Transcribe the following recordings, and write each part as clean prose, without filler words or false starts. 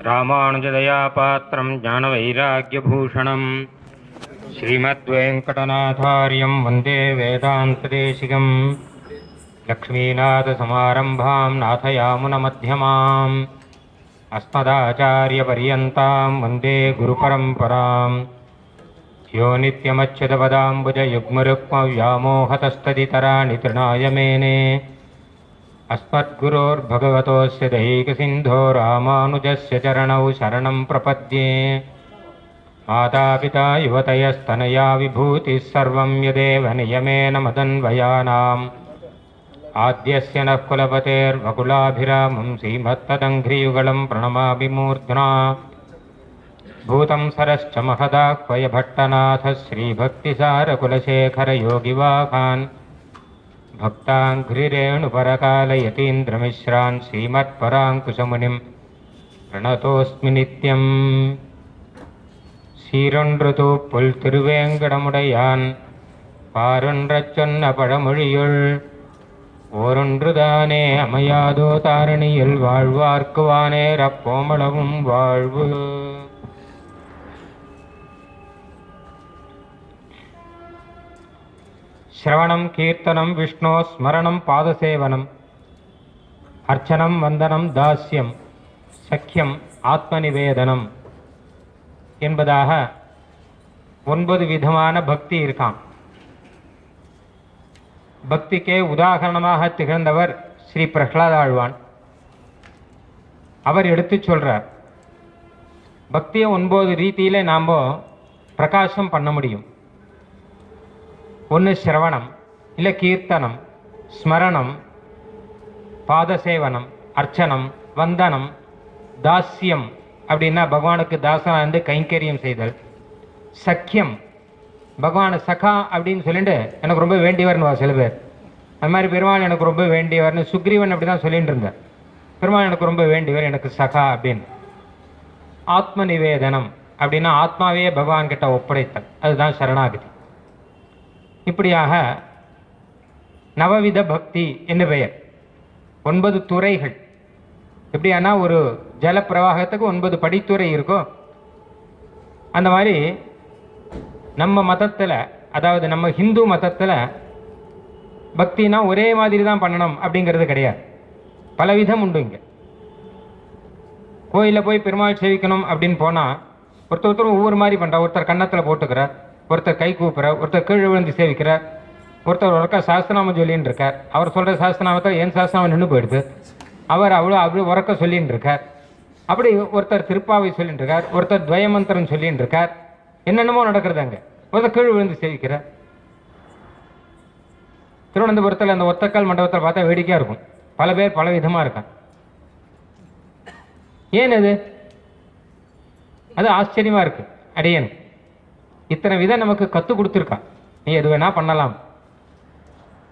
ராமானுஜதயாபாத்திரம் ஞானவைராக்யபூஷணம் ஸ்ரீமத்வேங்கடநாதார்யம் வந்தே வேதாந்ததேசிகம் லக்ஷ்மீநாதசமாரம்பாம் நாதயாமுனமத்தியமாம் அஸ்மதாச்சாரியபர்யந்தாம் வந்தே குருபரம்பராம் யோ நித்யமच्युतपदाम्बुजयुग्मरुक्मव्यामोहतस्तदितराणि तृणाय मेने अस्मद्गुरोर्भगवतोऽस्य दैकसिन्धो रामानुजस्य चरणौ शरणं प्रपद्ये मातापिता युवतयस्तनया विभूतिः सर्वं यदेव नियमेन मदन्वयानाम् आद्यस्य नः कुलपतेर्वकुलाभिरामं श्रीमत्तदङ्घ्रियुगलं प्रणमामि मूर्ध्ना भूतं सरश्च महदाह्वयभट्टनाथ श्रीभक्तिसारकुलशेखरयोगिवाहान् भक्ताङ्घ्रिरेणुपरकालयतीन्द्रमिश्रान् श्रीमत्पराङ्कुशमुनिं प्रणतोऽस्मि नित्यम् சீரொன்று புல் திருவேங்கடமுடையான் பாரொன்றச் சொன்ன பழமொழியுள் ஓரொன்றுதானே அமையாதோ தாரணியில் வாழ்வார்க்குவானேரப்போமளவும் வாழ்வு. ஸ்ரவணம் கீர்த்தனம் விஷ்ணோ ஸ்மரணம் பாதசேவனம் அர்ச்சனம் வந்தனம் தாஸ்யம் சக்கியம் ஆத்மநிவேதனம் என்பதாக 9 விதமான பக்தி இருக்கான். பக்திக்கே உதாரணமாக திகழ்ந்தவர் ஸ்ரீ பிரஹ்லாத ஆழ்வான். அவர் எடுத்து சொல்றார், பக்தியை 9 ரீதியில நாம் பிரகாசம் பண்ண முடியும். ஒன்று சிரவணம், இல்லை கீர்த்தனம், ஸ்மரணம், பாதசேவனம், அர்ச்சனம், வந்தனம், தாஸ்யம் அப்படின்னா பகவானுக்கு தாசனா இருந்து கைங்கரியம் செய்தல், சக்கியம் பகவான் சகா அப்படின்னு சொல்லிட்டு எனக்கு ரொம்ப வேண்டியவர்னு சில பேர். அது மாதிரி பெருமாள் எனக்கு ரொம்ப வேண்டியவர்னு சுக்ரீவன் அப்படி தான் சொல்லிட்டு இருந்தார். பெருமாள் எனக்கு ரொம்ப வேண்டியவர், எனக்கு சகா அப்படின்னு. ஆத்ம நிவேதனம் அப்படின்னா ஆத்மாவே பகவான் கிட்ட ஒப்படைத்தல், அதுதான் சரணாகதி. இப்படியாக நவவித பக்தி என்று பெயர். 9 துறைகள். எப்படியானா ஒரு ஜல பிரவாகத்துக்கு 9 படித்துறை இருக்கும். அந்த மாதிரி நம்ம மதத்தில், அதாவது நம்ம ஹிந்து மதத்தில் பக்தினா ஒரே மாதிரி தான் பண்ணணும் அப்படிங்கிறது கிடையாது. பலவிதம் உண்டு. இங்கே கோயிலில் போய் பெருமாள் சேவிக்கணும் அப்படின்னு போனால் ஒருத்தரும் ஒவ்வொரு மாதிரி பண்ணுறார். ஒருத்தர் கன்னத்தில் போட்டுக்கிறார், ஒருத்தர் கை கூப்புறார், ஒருத்தர் கீழ் விழுந்து சேவிக்கிறார், ஒருத்தர் ஒருக்கா சாஸ்திரநாமம் சொல்லின்னு இருக்கார். அவர் சொல்கிற சாஸ்திரநாமத்தை என் சாஸ்திரநாமம் நின்று போயிடுது. அவர் அவ்வளோ உறக்க சொல்லின்னு இருக்கார். அப்படி ஒருத்தர் திருப்பாவை சொல்லிட்டு இருக்கார், ஒருத்தர் துவயமந்திரம் சொல்லின்னு இருக்கார். என்னென்னமோ நடக்கிறது அங்கே. ஒருத்தர் கீழ் விழுந்து சேவிக்கிறார். திருவனந்தபுரத்தில் அந்த ஒத்தக்கால் மண்டபத்தில் பார்த்தா வேடிக்கையாக இருக்கும். பல பேர் பல விதமாக இருக்காங்க. ஏன் அது ஆச்சரியமாக இருக்கு. அடியன் இத்தனை விதம் நமக்கு கற்றுக் கொடுத்துருக்கான். நீ எது வேணா பண்ணலாம்.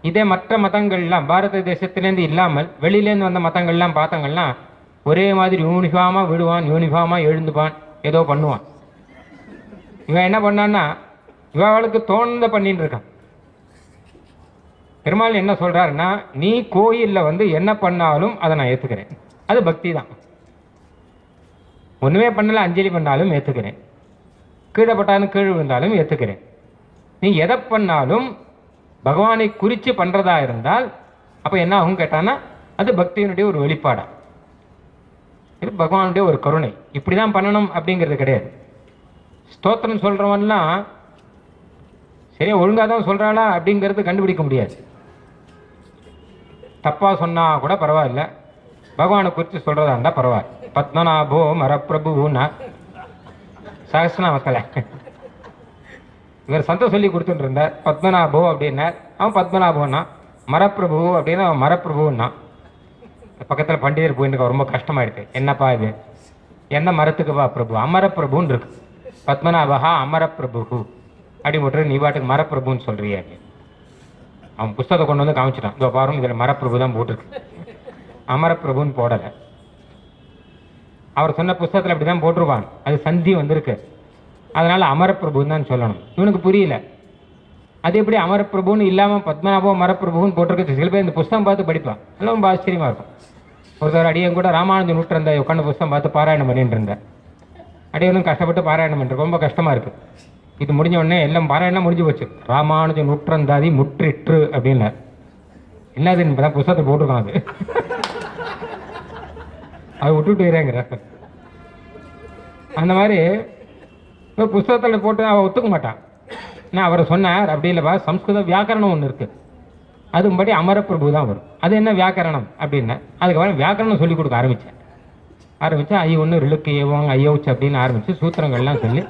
இதே மற்ற மதங்கள்லாம் பாரத தேசத்திலேருந்து இல்லாமல் வெளியிலேருந்து வந்த மதங்கள்லாம் பார்த்தங்கள்லாம் ஒரே மாதிரி யூனிஃபார்மாக விடுவான், யூனிஃபார்மாக எழுந்துப்பான், ஏதோ பண்ணுவான். இவன் என்ன பண்ணான்னா இவளுக்கு தோணுத பண்ணிட்டு இருக்கான். பெருமாள் என்ன சொல்றாருன்னா, நீ கோயிலில் என்ன பண்ணாலும் அதை நான் ஏற்றுக்கிறேன், அது பக்தி தான். ஒன்றுமே பண்ணல, அஞ்சலி பண்ணாலும் ஏற்றுக்கிறேன், கீழே பட்டாலும் கீழ் விழுந்தாலும் ஏற்றுக்கிறேன். நீ எதை பண்ணாலும் பகவானை குறித்து பண்ணுறதா இருந்தால் அப்போ என்ன ஆகும் கேட்டான்னா அது பக்தியினுடைய ஒரு வெளிப்பாடா. இது பகவானுடைய ஒரு கருணை. இப்படி தான் பண்ணணும் அப்படிங்கிறது கிடையாது. ஸ்தோத்திரம் சொல்கிறவன்லாம் சரியா ஒழுங்காக தான் சொல்கிறாளா அப்படிங்கிறது கண்டுபிடிக்க முடியாது. தப்பாக சொன்னால் கூட பரவாயில்ல, பகவானை குறித்து சொல்கிறதா இருந்தால் பரவாயில்ல. பத்மநாபோ மரப்பிரபுன்னா சகஸ்ரநாமத்தில் இவர் சந்தோஷம் சொல்லி கொடுத்துட்டு இருந்தார். பத்மநாபோ அப்படின்னார், அவன் பத்மநாபோன்னா. மரப்பிரபு அப்படின்னு அவன் மரப்பிரபுன்னா. பக்கத்தில் பண்டிதர் போயிட்டு ரொம்ப கஷ்டமாயிடுது. என்னப்பா இது, என்ன மரத்துக்குப்பா பிரபு? அமரப்பிரபுன்னு இருக்கு. பத்மநாபகா அமரப்பிரபு அப்படி போட்டு நீ பாட்டுக்கு மரப்பிரபுன்னு சொல்றியே. அவன் புஸ்தகத்தை கொண்டு வந்து காமிச்சிட்டான். இதோ பாருங்க, இதில் மரப்பிரபு தான் போட்டிருக்கு, அமரப்பிரபுன்னு போடலை. அவர் சொன்ன புஸ்தகத்தில் அப்படி தான் போட்டிருப்பான். அது சந்தி வந்திருக்கு, அதனால் அமரப்பிரபுன்னு தான் சொல்லணும். இவனுக்கு புரியல. அது எப்படி அமரப்பிரபுன்னு இல்லாமல் பத்மநாபம் மரப்பிரபுன்னு போட்டிருக்கு. சில பேர் இந்த புஸ்தகம் பார்த்து படிப்பான். எல்லாம் ரொம்ப ஆச்சரியமாக இருக்கும். ஒருத்தர் அடியன் கூட ராமானுஜ நூற்றந்த உட்காந்து புஸ்தகம் பார்த்து பாராயணம் பண்ணிட்டு இருந்தேன். அடியனும் கஷ்டப்பட்டு பாராயணம் பண்ணுறேன், ரொம்ப கஷ்டமாக இருக்குது. இது முடிஞ்ச உடனே எல்லாம் பாராயணம் முடிஞ்சு போச்சு. ராமானுஜ நூற்றந்தாதி முற்றிற்று அப்படின்னு என்னதுன்னு இப்போ தான் புஸ்தகத்தை போட்டிருக்கான். அது விட்டுட்டு இருக்கிறேங்கிற அந்த மாதிரி இப்போ புஸ்தகத்தில் போட்டு அவள் ஒத்துக்க மாட்டான். நான் அவரை சொன்னார் அப்படி இல்லைப்பா, சம்ஸ்கிருத வியாக்கரணம் ஒன்று இருக்குது, அதுபடி அமரப்பிரபு தான் வரும். அது என்ன வியாக்கரணம் அப்படின்னா அதுக்கப்புறம் வியாக்கரணம் சொல்லிக் கொடுக்க ஆரம்பித்தேன். ஐ ஒன்று ரிலுக்கு ஏவோங்க ஐயோச்சு அப்படின்னு ஆரம்பித்து சூத்திரங்கள்லாம் சொல்லி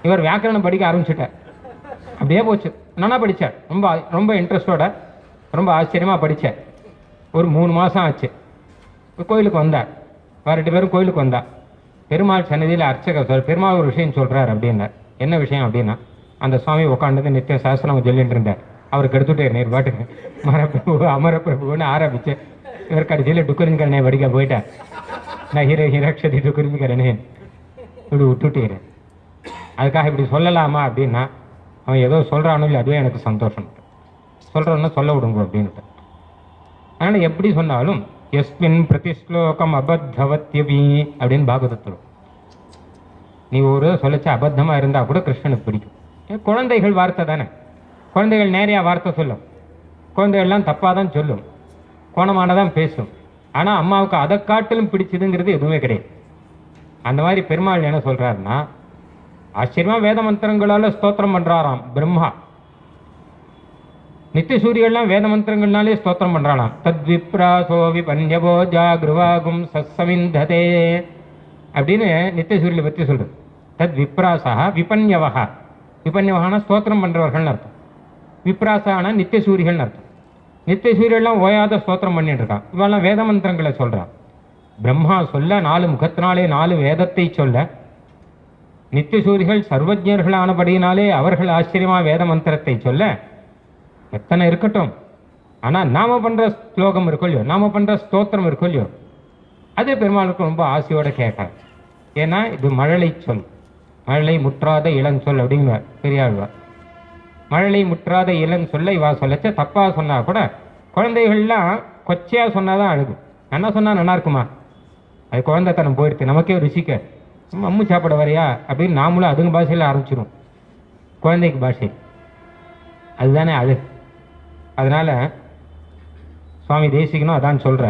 இவர் வியாக்கரணம் படிக்க ஆரம்பிச்சுட்டார். அப்படியே போச்சு. நானா படித்தேன், ரொம்ப ரொம்ப இன்ட்ரெஸ்டோட ரொம்ப ஆச்சரியமாக படித்தேன். ஒரு 3 மாதம் ஆச்சு. கோயிலுக்கு வந்தார், 2 பேரும் கோயிலுக்கு வந்தா. பெருமாள் சன்னதியில் அர்ச்சகர் பெருமாள் ஒரு விஷயம் சொல்கிறார் அப்படின்னார். என்ன விஷயம் அப்படின்னா, அந்த சுவாமி உட்காந்து நித்திய சாஸ்திரம் சொல்லிட்டு இருந்தார். அவருக்கு எடுத்துட்டே நேர் பாட்டுக்கு மரப்பிரபு அமரப்பிரபுன்னு ஆரம்பிச்சு இவர் கடைசியில் டுக்குரிஞ்சுக்கரணே படிக்க போயிட்டார். நான் ஹிரக்ஷதி டுக்குரிஞ்சுக்கரணே இப்படி விட்டுட்டேன். அதுக்காக இப்படி சொல்லலாமா அப்படின்னா அவன் ஏதோ சொல்கிறானோ இல்லை, அதுவே எனக்கு சந்தோஷம். சொல்கிறோன்னா சொல்ல விடுங்க அப்படின்ட்டு. அதனால் எப்படி சொன்னாலும் எஸ்மின் பிரதிஸ்லோகம் அபத்தவத்யபி அப்படின்னு பாகவதத்தில் நீ ஒரு சொல்லச்ச அபத்தமாக இருந்தால் கூட கிருஷ்ணனுக்கு பிடிக்கும். குழந்தைகள் வார்த்தை தானே, குழந்தைகள் நேரையாக வார்த்தை சொல்லும், குழந்தைகள்லாம் தப்பாக தான் சொல்லும், கோணமானதான் பேசும். ஆனால் அம்மாவுக்கு அதை காட்டிலும் பிடிச்சதுங்கிறது எதுவுமே கிடையாது. அந்த மாதிரி பெருமாள் என்ன சொல்கிறாருன்னா, ஆச்சரியமாக வேத மந்திரங்களால் ஸ்தோத்திரம் பண்ணுறாராம் பிரம்மா. நித்திய சூரியெல்லாம் வேத மந்திரங்கள்னாலே ஸ்தோத்திரம் பண்ணுறானாம். தத்விப்ராசோ விபன்யபோ ஜாகிருவாகும் சத்சமிந்ததே அப்படின்னு நித்திய சூரியனை பற்றி சொல்கிறது. தத் விப்ராசா விபன்யவகா, விபன்யவகானா ஸ்தோத்திரம் பண்ணுறவர்கள்னு அர்த்தம். விப்ராசானா நித்திய சூரியகள்னு அர்த்தம். நித்திய சூரியெல்லாம் ஓயாத ஸ்தோத்திரம் பண்ணிட்டு இருக்கான். இவெல்லாம் வேத மந்திரங்களை சொல்கிறான். பிரம்மா சொல்ல 4 முகத்தினாலே 4 வேதத்தை சொல்ல, நித்திய சூரிகள் சர்வஜர்களானபடியினாலே அவர்கள் ஆச்சரியமாக வேத மந்திரத்தை சொல்ல, எத்தனை இருக்கட்டும், ஆனால் நாம பண்ணுற ஸ்லோகம் இருக்கும் இல்லையோ, நாம பண்ணுற ஸ்தோத்திரம் இருக்கும் இல்லையோ, அது பெருமாளுக்கு ரொம்ப ஆசையோடு கேட்குறார். ஏன்னா இது மழலை சொல், மழலை முற்றாத இளஞ்சொல் அப்படிங்குவார் பெரியாழ்வார். மழலை முற்றாத இளன் சொல்ல இவா சொல்லச்ச தப்பாக சொன்னால் கூட குழந்தைகள்லாம் கொச்சையாக சொன்னால் தான் அழுகும். என்ன சொன்னால் நல்லா இருக்குமா, அது குழந்தைத்தனம் போயிடுது, நமக்கே ருசிக்க அம்மு சாப்பிட வரையா அப்படின்னு நாமளும் அதுங்க பாஷையில் ஆரம்பிச்சிடும். குழந்தைக்கு பாஷை அதுதானே அழகு. அதனால் சுவாமி தேசிகனும் அதான் சொல்கிற.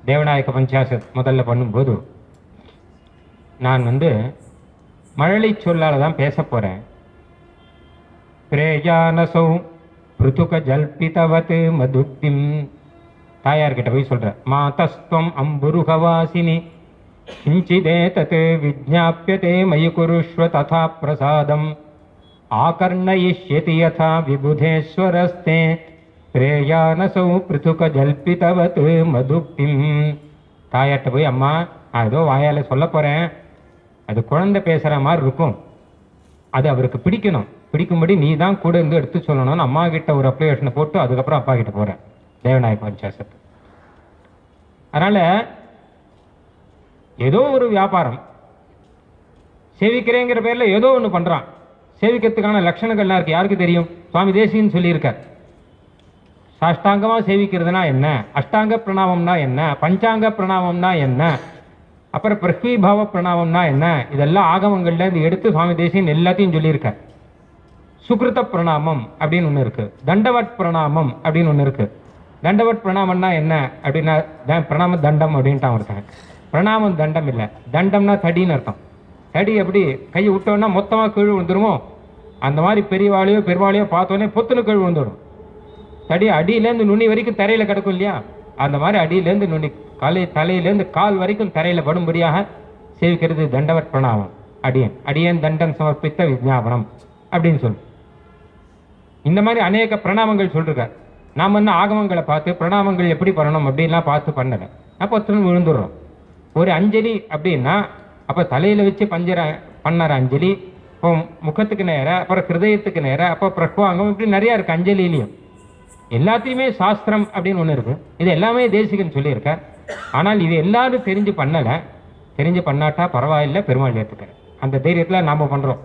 தேவநாயக பஞ்சாசத் முதல்ல பண்ணும்போது நான் மழலை சொல்லால் தான் பேச போகிறேன். பிரேஜானசௌ பிருதுக ஜல்பிதவத் மதுக்திம், தாயார்கிட்ட போய் சொல்கிற. மாதஸ்துவம் அம்புருகவாசினி கிஞ்சிதே தத் விஜ்ஞாப்யதே மயி குருஷ்வ ததா பிரசாதம் ஆகர்ணயிஷ்யதி யதா விபுதேஸ்வரஸ்தே பிரேயானசௌ பிருதுக ஜல்பிதவத் மதுக்திம். தாயார்கிட்ட போய், அம்மா நான் ஏதோ வாயால் சொல்ல போகிறேன், அது குழந்தை பேசுகிற மாதிரி இருக்கும், அது அவருக்கு பிடிக்கணும், பிடிக்கும்படி நீ தான் கூட இருந்து எடுத்து சொல்லணும்னு அம்மா கிட்ட ஒரு அப்ளிகேஷனை போட்டு அதுக்கப்புறம் அப்பா கிட்ட போகிறேன் தேவநாயக பஞ்சாசத்து. அதனால் ஏதோ ஒரு வியாபாரம் சேவிக்கிறேங்கிற பேரில் ஏதோ ஒன்று பண்ணுறான். சேவிக்கிறதுக்கான லட்சணங்கள்லாம் இருக்குது, யாருக்கு தெரியும்? சுவாமி தேசிகன்னு சொல்லியிருக்கார். சாஷ்டாங்கமாக சேவிக்கிறதுனா என்ன, அஷ்டாங்க பிரணாமம்னா என்ன, பஞ்சாங்க பிரணாமம்னா என்ன, அப்புறம் பிரஸ்வீபாவ பிரணாமம்னா என்ன, இதெல்லாம் ஆகமங்கள்ல இது எடுத்து சுவாமி தேசிகன் எல்லாத்தையும் சொல்லியிருக்கார். சுக்ருத பிரணாமம் அப்படின்னு ஒன்று இருக்குது, தண்டவட் பிரணாமம் அப்படின்னு ஒன்று இருக்குது. தண்டவட் பிரணாமம்னா என்ன அப்படின்னா பிரணாம தண்டம் அப்படின்ட்டான் ஒருத்தன். பிரணாமம் தண்டம் இல்லை, தண்டம்னா தடின்னு அர்த்தம். தடி எப்படி கையை விட்டோன்னா மொத்தமாக கீழ் விழுந்துருமோ, அந்த மாதிரி பெரியவாளையோ பெருவாளையோ பார்த்தோன்னே பொத்துன்னு கீழ் விழுந்துடும். தடி அடியிலேருந்து நுனி வரைக்கும் தரையில் கிடக்கும் இல்லையா, அந்த மாதிரி அடியிலேருந்து நுனி தலையிலேருந்து கால் வரைக்கும் தரையில் படும்படியாக சேவிக்கிறது தண்டவட் பிரணாமம். அடியேன் தண்டம் சமர்ப்பித்த விஜாபனம் அப்படின்னு சொல்லு. இந்த மாதிரி அநேக பிரணாமங்கள் சொல்லிருக்கார். நாம் ஆகமங்களை பார்த்து பிரணாமங்கள் எப்படி பண்ணணும் அப்படின்லாம் பார்த்து பண்ணலை, அப்போ விழுந்துடுறோம். ஒரு அஞ்சலி அப்படின்னா அப்போ தலையில் வச்சு பண்ணற அஞ்சலி, இப்போ முகத்துக்கு நேரம், அப்புறம் ஹிருதயத்துக்கு நேரம், அப்போ பிரக்வாங்கம், இப்படி நிறையா இருக்குது அஞ்சலிலையும். எல்லாத்தையுமே சாஸ்திரம் அப்படின்னு ஒன்று இருக்குது. இது எல்லாமே தேசிகன் சொல்லியிருக்கார். ஆனால் இது எல்லாரும் தெரிஞ்சு பண்ணலை, தெரிஞ்சு பண்ணாட்டா பரவாயில்லை, பெருமாள் ஏற்றுக்கிறேன் அந்த தைரியத்தில் நாம் பண்ணுறோம்,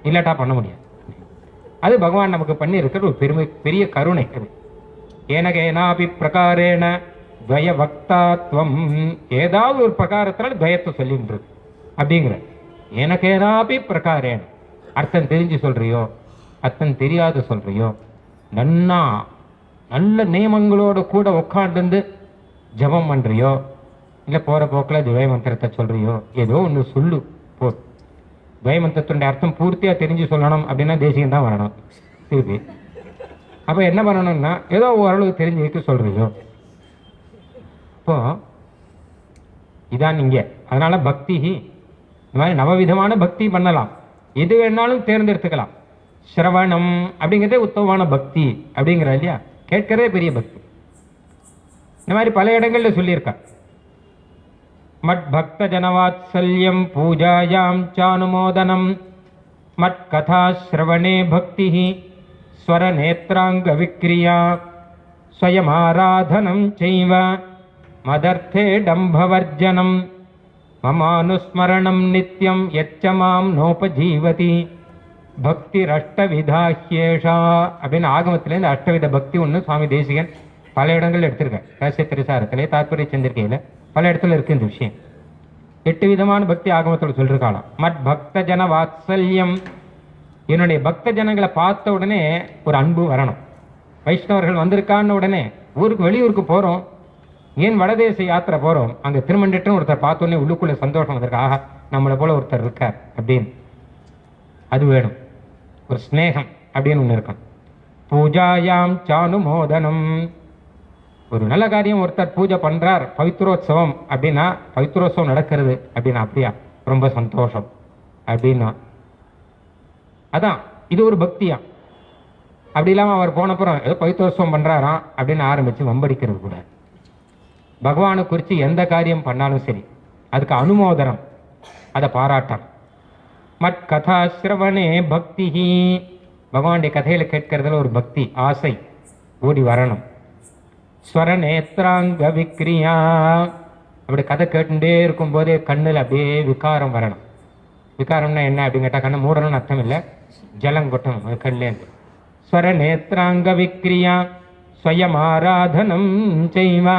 இல்லாட்டா பண்ண முடியாது. அது பகவான் நமக்கு பண்ணியிருக்கிற ஒரு பெரிய கருணை. அது ஏனகேனாபி பிரகாரேண துவய வக்தாத்வம், ஏதாவது ஒரு பிரகாரத்தினால துவயத்தை சொல்லின்றது அப்படிங்கிற. எனக்கு ஏதாப்பி பிரகாரேன், அர்த்தம் தெரிஞ்சு சொல்றியோ அர்த்தம் தெரியாத சொல்றியோ, நன்னா நல்ல நியமங்களோட கூட உட்காந்து ஜபம் பண்றியோ, இல்லை போற போக்கில் துவய மந்திரத்தை சொல்றியோ, ஏதோ ஒன்று சொல்லு போ. துவய மந்திரத்துடைய அர்த்தம் பூர்த்தியா தெரிஞ்சு சொல்லணும் அப்படின்னா தேசியம் தான் வரணும் திருப்பி. அப்ப என்ன பண்ணணும்னா ஏதோ ஓரளவு தெரிஞ்சுக்கிட்டு சொல்றியோ. இப்போ இதான் இங்க. அதனால பக்தி இந்த மாதிரி நவவிதமான பக்தி பண்ணலாம், எது வேணாலும் தேர்ந்தெடுத்துக்கலாம். சிரவணம் அப்படிங்கிறதே உத்தமமான பக்தி அப்படிங்கிற இல்லையா, கேட்கறதே பெரிய பக்தி. இந்த மாதிரி பல இடங்கள்ல சொல்லியிருக்கா. மட் பக்த ஜனவாத்சல்யம் பூஜாயாம் சானுமோதனம் மட் கதா ஸ்ரவணே பக்தி ஸ்வர நேத்ராங்க விக்ரியா ஸ்வயமாராதனம் செய்வ மதர்த்தே டம்பவர்ஜனம் மமானுஸ்மரணம் நித்யம் யச்ச மாம் நோபஜீவதி பக்திரஷ்டவிதாஹ்யேஷா அப்படின்னு ஆகமத்திலேருந்து அஷ்டவித பக்தி ஒன்று சுவாமி தேசிகன் பல இடங்கள் எடுத்திருக்கேன். ரகசிய திரிசாரத்திலே தாத்பரிய சந்திரிகையில் பல இடத்துல இருக்கு இந்த விஷயம். 8 விதமான பக்தி ஆகமத்தோடு சொல்லிருக்காளாம். மத் பக்த ஜன வாத்சல்யம், என்னுடைய பக்த ஜனங்களை பார்த்த உடனே ஒரு அன்பு வரணும். வைஷ்ணவர்கள் வந்திருக்கான்னு உடனே ஊருக்கு வெளியூருக்கு போகிறோம், ஏன் வடதேச யாத்திரை போகிறோம், அங்கே திருமண்டட்டும் ஒருத்தர் பார்த்தோன்னே உள்ளுக்குள்ளே சந்தோஷம் வந்திருக்கு, ஆஹா நம்மளை போல ஒருத்தர் இருக்கார் அப்படின்னு. அது வேணும். ஒரு ஸ்னேகம் அப்படின்னு ஒன்று இருக்கும். பூஜாயாம் சானுமோதனம், ஒரு நல்ல காரியம் ஒருத்தர் பூஜை பண்றார், பவித்ரோத்சவம் அப்படின்னா, பவித்ரோத்சவம் நடக்கிறது அப்படின்னா அப்படியா ரொம்ப சந்தோஷம் அப்படின்னா அதான் இது ஒரு பக்தியா. அப்படி இல்லாமல் அவர் போனப்புறம் ஏதோ பவித்ரோத்சவம் பண்றாராம் அப்படின்னு ஆரம்பிச்சு வம்படிக்கிறது கூட. பகவானை குறித்து எந்த காரியம் பண்ணாலும் சரி அதுக்கு அனுமோதனம், அதை பாராட்டம். மட் கதா சிரவணே பக்தி, பகவானுடைய கதையில கேட்கறதுல ஒரு பக்தி ஆசை ஓடி வரணும். ஸ்வர நேத்ராங்க விக்ரியா, அப்படி கதை கேட்டுட்டே இருக்கும் போதே கண்ணில் அப்படியே விகாரம் வரணும். விகாரம்னா என்ன அப்படின்னு கேட்டால் கண்ணை மூடணும்னு அர்த்தம் இல்லை, ஜலம் கொட்டணும் அது கண்லேருந்து. ஸ்வர நேத்ராங்க விக்ரியா ஸ்வயம் ஆராதனம் செய்வா,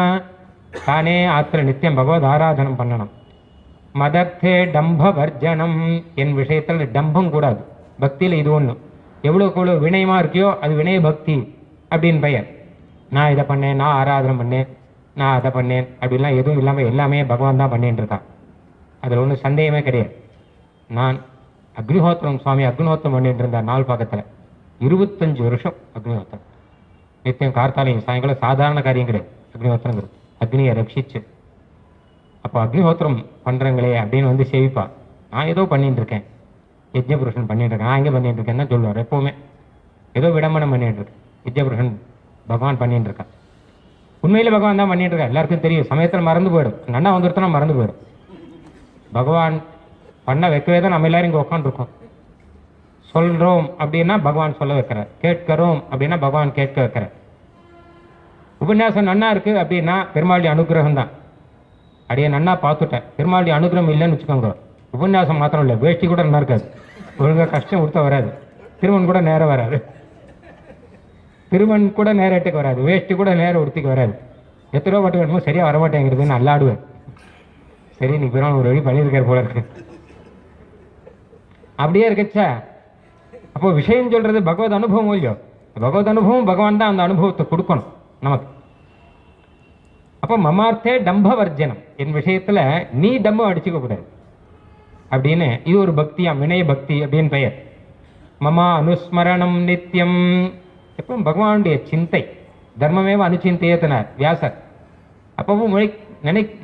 தானே ஆத்திர நித்தியம் பகவத் ஆராதனம் பண்ணணும். மதத்தே டம்ப வர்ஜனம், என் விஷயத்தில் டம்பம் கூடாது. பக்தியில் இது ஒன்று, எவ்வளோக்கு எவ்வளோ வினயமாக இருக்கியோ அது வினய பக்தி அப்படின்னு பெயர். நான் இதை பண்ணேன், நான் ஆராதனை பண்ணேன், நான் அதை பண்ணேன் அப்படிலாம் எதுவும் இல்லாமல் எல்லாமே பகவான் தான் பண்ணிட்டு இருக்கான். அதில் ஒன்றும் சந்தேகமே கிடையாது. நான் அக்னிஹோத்திரம், சுவாமி அக்னிஹோத்திரம் பண்ணிட்டு இருந்தார் நாள் பக்கத்தில் 25 வருஷம் அக்னிஹோத்திரம். நித்தியம் கார்த்தாலையும் சாயங்காலம் சாதாரண காரியம் கிடையாது அக்னிஹோத்திரங்கிறது, அக்னியை ரட்சிச்சு. அப்போ அக்னிஹோத்திரம் பண்ணுறங்களே அப்படின்னு வந்து சேவிப்பா. நான் ஏதோ பண்ணிட்டு இருக்கேன், யஜ்ஞபுருஷன் பண்ணிட்டு இருக்கேன், நான் எங்கே பண்ணிட்டு இருக்கேன்னு தான் சொல்லுவார் எப்போவுமே. ஏதோ விடம்பனம் பண்ணிட்டு இருக்கேன், யஜ்ஞபுருஷன் பகவான் பண்ணிட்டு இருக்கான். உண்மையில் பகவான் தான் பண்ணிட்டு இருக்கா, எல்லாருக்கும் தெரியும். சமயத்தில் மறந்து போயிடும், நன்னா வந்துருத்தனா மறந்து போயிடும். பகவான் பண்ண வைக்கவே தான் நம்ம எல்லாரும் இங்கே உட்காந்துருக்கோம். சொல்கிறோம் அப்படின்னா பகவான் சொல்ல வைக்கிறார், கேட்கிறோம் அப்படின்னா பகவான் கேட்க வைக்கிறார். உபன்யாசம் நன்னா இருக்கு அப்படின்னா பெருமாளுடைய அனுகிரகம் தான். அப்படியே நன்னா பார்த்துட்டேன், பெருமாளுடைய அனுகிரகம் இல்லைன்னு வச்சுக்கோங்க, உபன்யாசம் மாத்திரம் இல்லை வேஷ்டி கூட நல்லா இருக்காது, ஒழுங்காக கஷ்டம் கொடுத்த வராது, திருமண் கூட நேரம் வராது, திருமண் கூட நேரத்துக்கு வராது, வேஷ்டி கூட நேரம் உடுத்திக்கு வராது. எத்தனை பட்டு வேணுமோ சரியாக வரமாட்டேங்கிறதுன்னு நல்லாடுவேன். சரி நீ பெருமாள் ஒரு வழி பண்ணியிருக்கார் போல இருக்கு அப்படியே இருக்கச்சா. அப்போ விஷயம் சொல்றது பகவத் அனுபவம் இல்லையோ, பகவத் அனுபவம் பகவான் தான் அந்த அனுபவத்தை கொடுக்கணும் நமக்கு. அப்போ மமார்த்தே டம்ப வர்ஜனம், என் விஷயத்துல நீ டம்பம் அடிச்சுக்க கூடாது அப்படின்னு. இது ஒரு பக்தியா, வினய பக்தி அப்படின்னு பெயர். மமா அனுஸ்மரணம் நித்தியம், எப்போ பகவானுடைய சிந்தை, தர்மமேவ அனுச்சிந்தையத்தினார் வியாசர். அப்பவும்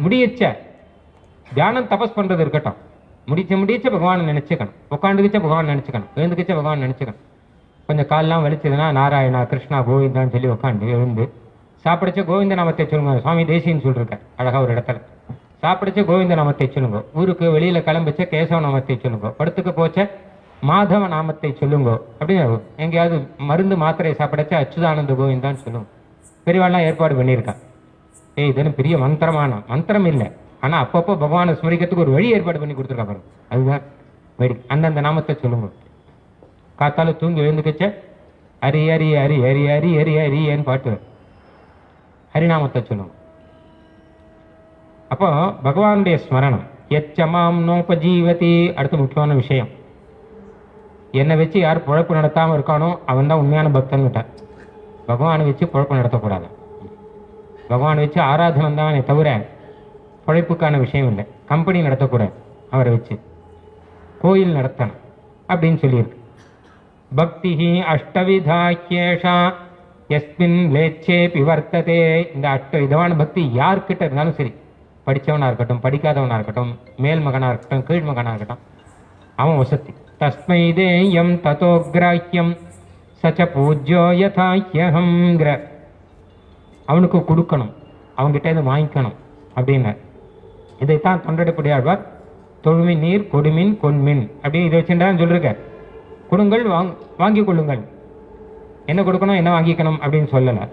முடியச்ச தியானம் தபஸ் பண்றது இருக்கட்டும், முடிச்ச பகவானை நினைச்சுக்கணும், உட்காந்துக்கிச்ச பகவான் நினைச்சுக்கணும், எழுந்துக்கிச்ச பகவான் நினைச்சுக்கணும். கொஞ்சம் கால்லாம் வலிச்சதுன்னா நாராயணா கிருஷ்ணா கோவிந்தான்னு சொல்லி உட்காந்து எழுந்து சாப்பிடுச்ச கோவிந்த நாமத்தை சொல்லுங்க. சுவாமி தேசியன்னு சொல்லிருக்க அழகா ஒரு இடத்துல, சாப்பிடுச்ச கோவிந்த நாமத்தை சொல்லுங்க, ஊருக்கு வெளியில கிளம்பிச்ச கேசவ நாமத்தை சொல்லுங்க, படுத்துக்க போச்ச மாதவ நாமத்தை சொல்லுங்க அப்படின்னு. எங்கேயாவது மருந்து மாத்திரை சாப்பிடச்ச அச்சுதானந்த கோவிந்தான்னு சொல்லுங்க. பெரியவாள்லாம் ஏற்பாடு பண்ணியிருக்கா. இதுன்னு பெரிய மந்திரமான மந்திரம் இல்லை, ஆனா அப்பப்போ பகவானை ஸ்மரிக்கிறதுக்கு ஒரு வழி ஏற்பாடு பண்ணி கொடுத்துருக்கா பாருங்க, அதுதான் வழி. அந்தந்த நாமத்தை சொல்லுங்க. காத்தால தூங்கி எழுந்துக்கச்ச ஹரி ஹரி ஹரி ஹரி ஹரி ஹரி ஹரின்னு பாட்டு, ஹரிநாமத்தை சொல்லுங்க. அப்போ பகவானுடைய ஸ்மரணம் எச்சமாம் நோபஜீவதி. அடுத்த முக்கியமான விஷயம், என்னை வச்சு யார் பொழப்பு நடத்தாமல் இருக்கானோ அவன் தான் உண்மையான பக்தன் விட்டார். பகவானை வச்சு பொழப்பு நடத்தக்கூடாது. பகவானை வச்சு ஆராதனை தானே தவிர பொழைப்புக்கான விஷயம் இல்லை. கம்பெனி நடத்தக்கூடாது, அவரை வச்சு கோயில் நடத்தணும் அப்படின்னு சொல்லியிருக்கு. பக்தி அஷ்டவிதாக்கியேஷா எஸ்மின் லேச்சே பிவர்த்ததே. இந்த 8 விதமான பக்தி யார்கிட்ட இருந்தாலும் சரி, படித்தவனாக இருக்கட்டும், படிக்காதவனாக இருக்கட்டும், மேல் மகனாக இருக்கட்டும், கீழ் மகனாக இருக்கட்டும், அவன் வசதி. தஸ்மை தேயம் ததோக்ராஹ்யம் சச்ச பூஜ்யோ யதாஹ்யஹம்ங்கிற, அவனுக்கு கொடுக்கணும், அவங்ககிட்ட இதை வாங்கிக்கணும் அப்படின்னு. இதைத்தான் தொண்டடிப்படியாழ்வார் தொழுமின் நீர் கொடுமின் கொன்மின் அப்படின்னு இதை வச்சுட்டான்னு சொல்லிருக்க. கொடுங்கள் வாங்கி கொள்ளுங்கள், என்ன கொடுக்கணும் என்ன வாங்கிக்கணும் அப்படின்னு சொல்லலை.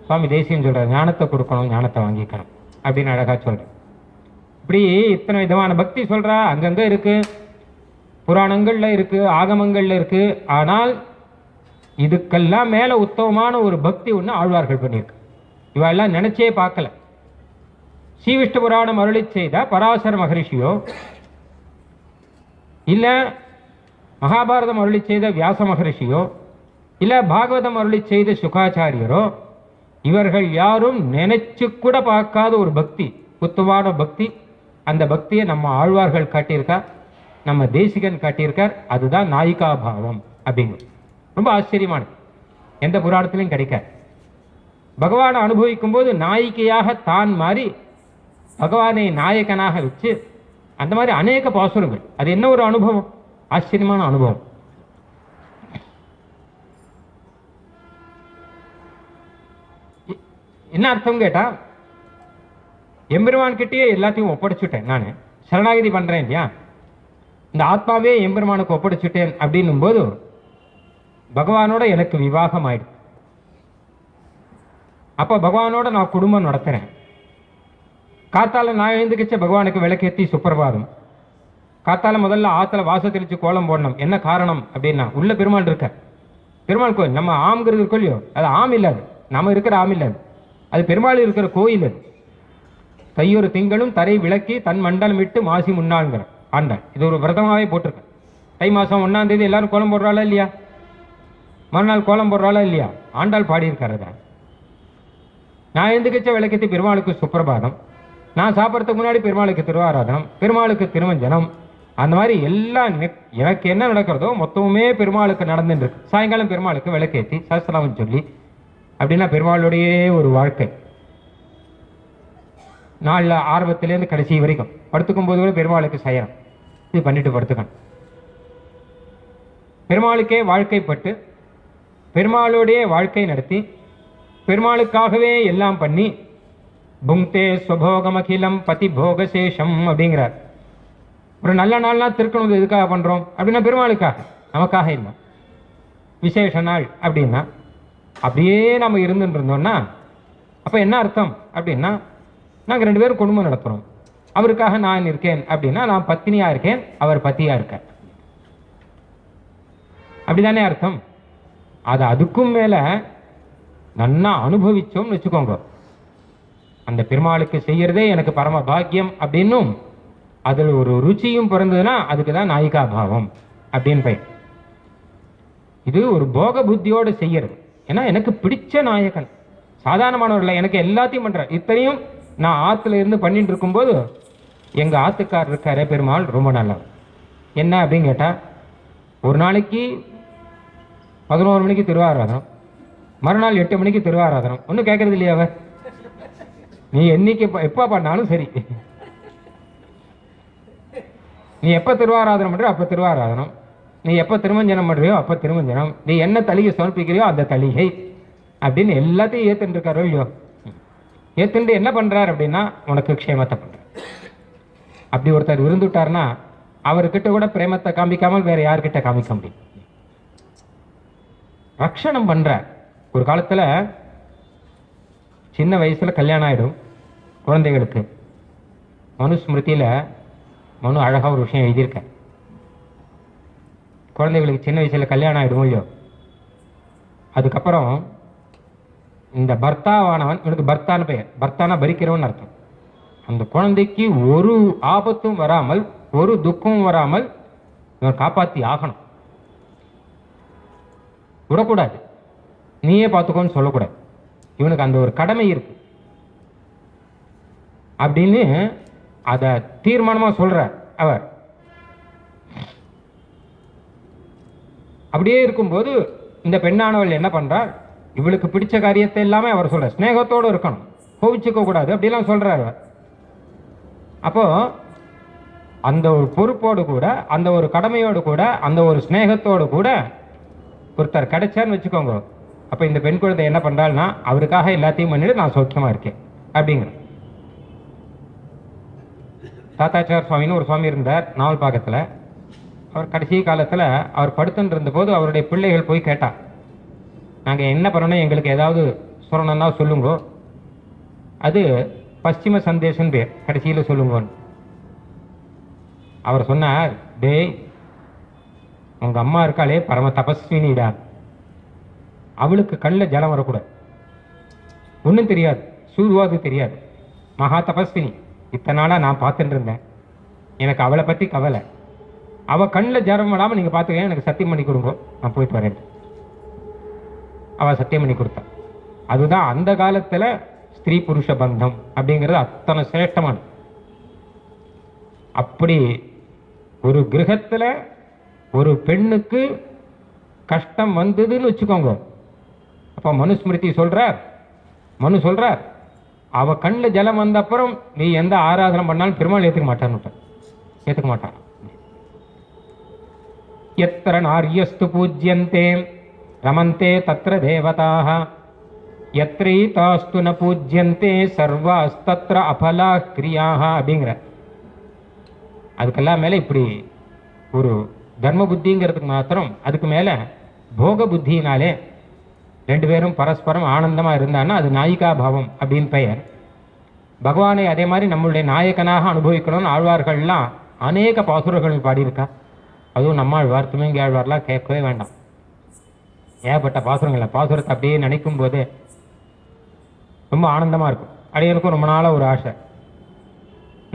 சுவாமி தேசியம் சொல்கிறார், ஞானத்தை கொடுக்கணும் ஞானத்தை வாங்கிக்கணும் அப்படின்னு அழகாக சொல்கிறேன். இப்படி இத்தனை விதமான பக்தி சொல்கிறா, அங்கங்கே இருக்குது, புராணங்களில் இருக்குது, ஆகமங்களில் இருக்குது. ஆனால் இதுக்கெல்லாம் மேலே உத்தமமான ஒரு பக்தி ஒன்று ஆழ்வார்கள் பண்ணியிருக்கு. இவெல்லாம் நினச்சே பார்க்கல. ஸ்ரீவிஷ்ணு புராணம் அருளி செய்த பராசர மகரிஷியோ இல்லை மகாபாரதம் அருளி செய்த வியாச மகரிஷியோ இல்லை பாகவதம் அருளி செய்த சுகாச்சாரியரோ, இவர்கள் யாரும் நினைச்சு கூட பார்க்காத ஒரு பக்தி, உத்தமமான பக்தி. அந்த பக்தியை நம்ம ஆழ்வார்கள் காட்டியிருக்கார், நம்ம தேசிகன் காட்டியிருக்கார். அதுதான் நாயிகாபாவம் அப்படிங்கிறது. ரொம்ப ஆச்சரியமானது, எந்த புராணத்திலையும் கிடைக்காது. பகவானை அனுபவிக்கும் போது நாயிகையாக தான் மாறி பகவானை நாயகனாக வச்சு அந்த மாதிரி அநேக பாசுரங்கள். அது என்ன ஒரு அனுபவம், ஆச்சரியமான அனுபவம். என்ன அர்த்தம் கேட்டா, எம்பெருமான் கிட்டேயே எல்லாத்தையும் ஒப்படைச்சுட்டேன், நான் சரணாகதி பண்றேன் இல்லையா, இந்த ஆத்மாவே எம்பெருமானுக்கு ஒப்படைச்சுட்டேன் அப்படின்னும் போது பகவானோட எனக்கு விவாகம் ஆயிடுது. அப்போ பகவானோட நான் குடும்பம் நடத்துறேன். காத்தால நான் எழுந்துக்கிச்ச பகவானுக்கு விளக்கேற்றி சுப்பிரபாதம். காத்தால முதல்ல ஆத்துல வாச தெளிச்சு கோலம் போடணும். என்ன காரணம் அப்படின்னா, உள்ள பெருமாள் இருக்க, பெருமாள் கோயில். நம்ம ஆம்ங்கிறது இருக்கோ இல்லையோ, அது ஆம் இல்லாது, நம்ம இருக்கிற ஆம் இல்லாது, அது பெருமாள் இருக்கிற கோயில். அது தையொரு திங்களும் தரை விளக்கி தன் மண்டலம் விட்டு மாசி முன்னாள்ங்கிற ஆண்டாள். இது ஒரு விரதமாகவே போட்டிருக்கேன். தை மாதம் 1ஆம் தேதி எல்லாரும் கோலம் போடுறாளா இல்லையா, மறுநாள் கோலம் போடுறாளா இல்லையா, ஆண்டாள் பாடியிருக்காரு. தான் நான் எழுந்துக்கிச்ச விளக்கேற்றி பெருமாளுக்கு சுப்பிரபாதம், நான் சாப்பிட்றதுக்கு முன்னாடி பெருமாளுக்கு திருவாராதனம், பெருமாளுக்கு திருமஞ்சனம். அந்த மாதிரி எல்லாம் எனக்கு என்ன நடக்கிறதோ மொத்தமுமே பெருமாளுக்கு நடந்துட்டு இருக்கு. சாயங்காலம் பெருமாளுக்கு விளக்கேற்றி சஹஸ்ரநாமம் சொல்லி, அப்படின்னா பெருமாளுடைய ஒரு வாழ்க்கை. நாளில் ஆரம்பத்திலேருந்து கடைசி வரைக்கும் படுத்துக்கும் போது கூட பெருமாளுக்கு சயனம் இது பண்ணிட்டு படுத்துக்கணும். பெருமாளுக்கே வாழ்க்கைப்பட்டு பெருமாளுடைய வாழ்க்கை நடத்தி பெருமாளுக்காகவே எல்லாம் பண்ணி புங்தே ஸ்வபோகம் அகிலம் பதி போகசேஷம் அப்படிங்கிறார். ஒரு நல்ல நாள்னா திருக்கணும் எதுக்காக பண்ணுறோம் அப்படின்னா பெருமாளுக்காக, நமக்காக இல்லை. விசேஷ நாள் அப்படின்னா அப்படியே நம்ம இருந்துட்டு இருந்தோம்னா அப்போ என்ன அர்த்தம் அப்படின்னா, நாங்கள் 2 பேரும் குடும்பம் நடத்துகிறோம். அவருக்காக நான் இருக்கேன் அப்படின்னா நான் பத்தினியாக இருக்கேன், அவர் பத்தியாக இருக்கார். அப்படிதானே அர்த்தம். அது அதுக்கும் மேலே நன்னா அனுபவிச்சோம்னு வச்சுக்கோங்க, அந்த பெருமாளுக்கு செய்யறதே எனக்கு பரம பாக்கியம் அப்படின்னும் அதில் ஒரு ருச்சியும் பிறந்ததுன்னா அதுக்கு தான் நாயிகா பாவம் அப்படின்னு பெயர். இது ஒரு போக புத்தியோடு செய்யறது. ஏன்னா எனக்கு பிடிச்ச நாயகன் சாதாரணமானவர்கள், எனக்கு எல்லாத்தையும் பண்றார். இத்தனையும் நான் ஆற்றுல இருந்து பண்ணிட்டு இருக்கும்போது எங்கள் ஆத்துக்காரர் இருக்காரே பெருமாள் ரொம்ப நல்லவர். என்ன அப்படின்னு கேட்டால், ஒரு நாளைக்கு 11 மணிக்கு திருவாராதனம், மறுநாள் 8 மணிக்கு திருவாராதனம். ஒன்றும் கேட்கறது இல்லையா அவர், நீ என்னைக்கு எப்போ பண்ணாலும் சரி, நீ எப்போ திருவாராதனம் பண்ணுறியோ அப்போ திருவாராதனம், நீ எப்போ திருமஞ்சனம் பண்ணுறியோ அப்போ திருமஞ்சனம், நீ என்ன தலிகை சமர்ப்பிக்கிறியோ அந்த தலிகை அப்படின்னு எல்லாத்தையும் ஏற்றுட்டு இருக்காரோ இல்லையோ. ஏற்றுண்டு என்ன பண்ணுறார் அப்படின்னா உனக்கு க்ஷேமத்தை பண்ணுறார். அப்படி ஒருத்தர் இருந்துட்டார்னா அவர்கிட்ட கூட பிரேமத்தை காமிக்காமல் வேற யார்கிட்ட காமிக்க முடியும். ரக்ஷணம் பண்ணுறார். ஒரு காலத்தில் சின்ன வயசில் கல்யாணம் ஆகிடும் குழந்தைகளுக்கு. மனுஸ்மிருதியில் மனு அழகாக ஒரு விஷயம் எழுதியிருக்க, குழந்தைகளுக்கு சின்ன வயசில் கல்யாணம் ஆகிடும் இல்லையோ, அதுக்கப்புறம் இந்த பர்த்தாவானவன், இவனுக்கு பர்த்தான்னு பெயர், பர்த்தானா பரிக்கிறவன் அர்த்தம். அந்த குழந்தைக்கு ஒரு ஆபத்தும் வராமல், ஒரு துக்கமும் வராமல் இவன் காப்பாற்றி ஆகணும். விடக்கூடாது, நீயே பார்த்துக்கோன்னு சொல்லக்கூடாது. இவனுக்கு அந்த ஒரு கடமை இருக்கு அப்படின்னு அதை தீர்மானமா சொல்றார் அவர். அப்படியே இருக்கும்போது இந்த பெண்ணானவள் என்ன பண்றார், இவளுக்கு பிடிச்ச காரியத்தை எல்லாமே அவர் சொல்ற, ஸ்நேகத்தோடு இருக்கணும், கோவிச்சுக்க கூடாது அப்படிலாம் சொல்றாரு. அப்போ அந்த ஒரு பொறுப்போடு கூட, அந்த ஒரு கடமையோடு கூட, அந்த ஒரு ஸ்நேகத்தோடு கூட ஒருத்தர் கிடைச்சான்னு வச்சுக்கோங்க. அப்ப இந்த பெண் குழந்தை என்ன பண்றாள்னா, அவருக்காக எல்லாத்தையும் பண்ணிட்டு நான் சௌக்கியமா இருக்கேன் அப்படிங்கிற. தாத்தாச்சார் சுவாமின்னு ஒரு சுவாமி இருந்தார் நாவல் பாக்கத்துல. அவர் கடைசி காலத்துல அவர் படுத்துட்டு இருந்த போது அவருடைய பிள்ளைகள் போய் கேட்டா, நாங்க என்ன பண்ணணும், எங்களுக்கு ஏதாவது சொல்லணும்னா சொல்லுங்க, அது பশ্চিம சந்தேசம் பேர், கடைசியில் சொல்லுங்கன்னு. அவர் சொன்னார், டேய் உங்க அம்மா இருக்காளே பரம தபஸ்வினிடா, அவளுக்கு கண்ணில் ஜலம் வரக்கூடாது, ஒன்றும் தெரியாது, சூதுவாது தெரியாது, மகா தபஸ்வினி, இத்தனை நாளாக நான் பார்த்துட்டு இருந்தேன், எனக்கு அவளை பற்றி கவலை, அவள் கண்ணில் ஜலம் வராமல் நீங்கள் பார்த்துக்க, எனக்கு சத்தியம் பண்ணி கொடுங்க, நான் போயிட்டு வரேன். அவள் சத்தியம் பண்ணி கொடுத்தான். அதுதான் அந்த காலத்தில் ஸ்திரீ புருஷ பந்தம் அப்படிங்கிறது அத்தனை சிரேஷ்டமான. அப்படி ஒரு கிரகத்தில் ஒரு பெண்ணுக்கு கஷ்டம் வந்ததுன்னு வச்சுக்கோங்க, அப்போ மனுஸ்மிருதி சொல்றார், மனு சொல்றார், அவ கண்ணில் ஜலம் வந்த அப்புறம் நீ எந்த ஆராதனை பண்ணாலும் பெருமாள் ஏற்றுக்க மாட்டான்னு, ஏற்றுக்க மாட்டான். எத்திர நார்யஸ்து பூஜ்யந்தே ரமந்தே தத்ர தேவதாக யத்ரீதாஸ்து ந பூஜ்யந்தே சர்வாஸ்தத்ர அபலா கிரியாக அப்படிங்கிற. அதுக்கெல்லாம் மேலே இப்படி ஒரு தர்ம புத்திங்கிறதுக்கு மாத்திரம், அதுக்கு மேலே போக புத்தினாலே ரெண்டு பேரும் பரஸ்பரம் ஆனந்தமாக இருந்தான்னா அது நாயிகா பாவம் அப்படின்னு பெயர். பகவானை அதே மாதிரி நம்மளுடைய நாயகனாக அனுபவிக்கணும்னு ஆழ்வார்கள்லாம் அநேக பாசுரர்கள் பாடியிருக்கா. அதுவும் நம்மாழ்வார், துமங்கி ஆழ்வார்லாம் கேட்கவே வேண்டாம், ஏகப்பட்ட பாசுரங்கள். பாசுரத்தை அப்படியே நினைக்கும் போது ரொம்ப ஆனந்தமாக இருக்கும். அடியனுக்கும் ரொம்ப நாளாக ஒரு ஆசை,